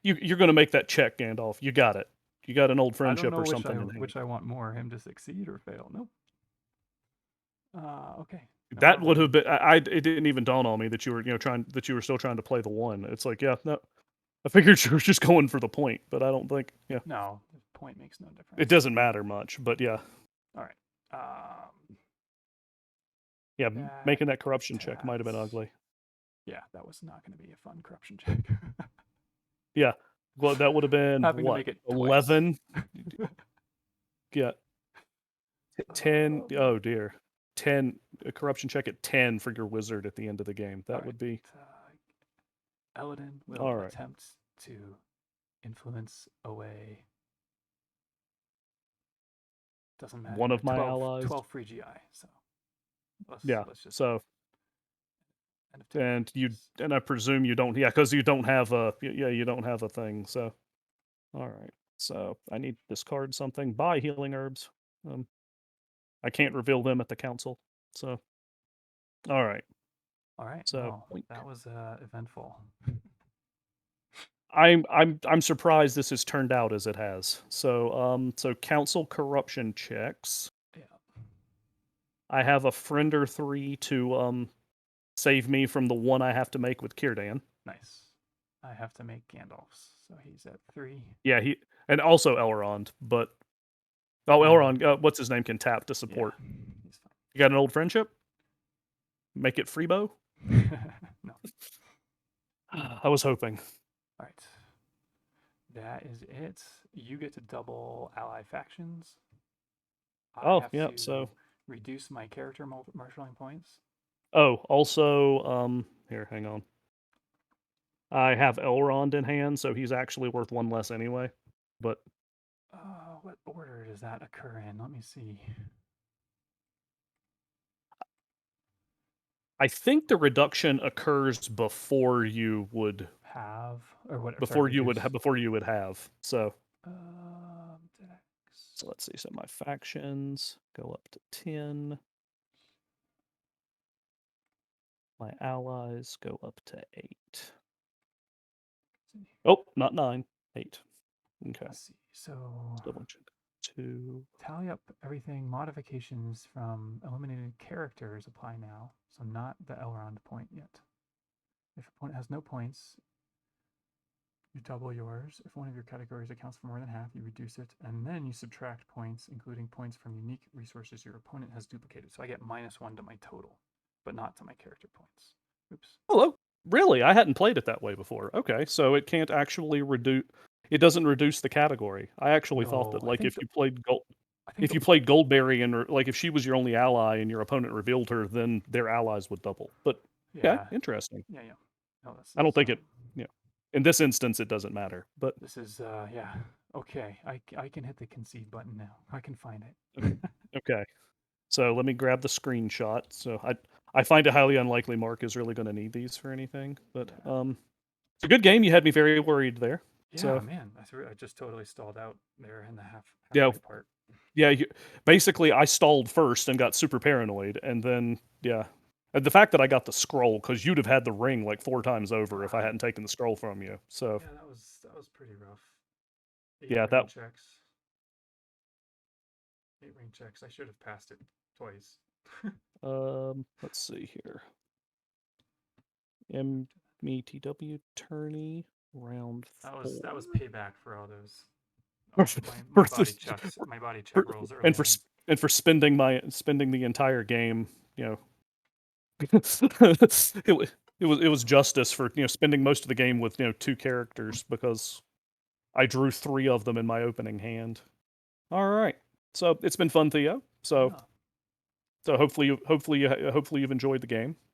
You're going to make that check, Gandalf. You got it. You got an old friendship or something in hand. Which I want more, him to succeed or fail. Nope. Okay. No that would have been. It didn't even dawn on me that you were, that you were still trying to play the one. It's like, yeah, no. I figured you were just going for the point, but I don't think. Yeah. No, the point makes no difference. It doesn't matter much, but yeah. All right. Yeah, making that corruption check might have been ugly. Yeah, that was not going to be a fun corruption check. Yeah. Well, that would have been having what? To make it 11. Yeah. 10. Oh dear. 10. A corruption check at 10 for your wizard at the end of the game. That would be. Elrond will attempt to influence away. Doesn't matter. One of my allies. 12 free GI. So. Let's just so. And I presume you don't. Yeah, because you don't have a. Yeah, you don't have a thing. So. All right. So I need to discard something. Buy healing herbs. I can't reveal them at the council. So. All right. So that was eventful. I'm surprised this has turned out as it has. So council corruption checks. Yeah. I have a friend or 3 to save me from the one I have to make with Círdan. Nice. I have to make Gandalf's, so he's at 3. Yeah, and also Elrond, but Elrond, what's his name, can tap to support. Yeah, he's fine. You got an old friendship? Make it Freebo? No. I was hoping. All right. That is it. You get to double ally factions. So reduce my character marshalling points. Oh, also, here, hang on. I have Elrond in hand, so he's actually worth 1 less anyway. But what order does that occur in? Let me see. I think the reduction occurs before you would have, or what? Before you would have. So. So let's see. So my factions go up to 10. My allies go up to 8. Oh, not 9. 8. Okay. Let's see. So double check. 2. Tally up everything. Modifications from eliminated characters apply now. So not the Elrond point yet. If a point has no points, you double yours. If one of your categories accounts for more than half, you reduce it, and then you subtract points, including points from unique resources your opponent has duplicated. So I get -1 to my total, but not to my character points. Oops. Hello. Really? I hadn't played it that way before. Okay, so it can't actually reduce. It doesn't reduce the category. I actually thought that, like, if you played Goldberry and like if she was your only ally and your opponent revealed her, then their allies would double. But yeah, interesting. Yeah. No, I don't think it. Yeah. In this instance, it doesn't matter. But this is okay. I can hit the concede button now. I can find it. Okay. So let me grab the screenshot. So I find it highly unlikely Mark is really going to need these for anything. But it's a good game. You had me very worried there. Yeah, so, man. I just totally stalled out there in the halfway part. Yeah, basically I stalled first and got super paranoid, and then and the fact that I got the scroll, because you'd have had the ring like 4 times over if I hadn't taken the scroll from you. So yeah, that was pretty rough. 8 checks. 8 ring checks. I should have passed it twice. Let's see here. METW tourney round 4. That was payback for all those. My body check rolls earlier. And for spending the entire game, it was justice for spending most of the game with 2 characters, because I drew 3 of them in my opening hand. All right, so it's been fun, Theo. So So hopefully you've enjoyed the game.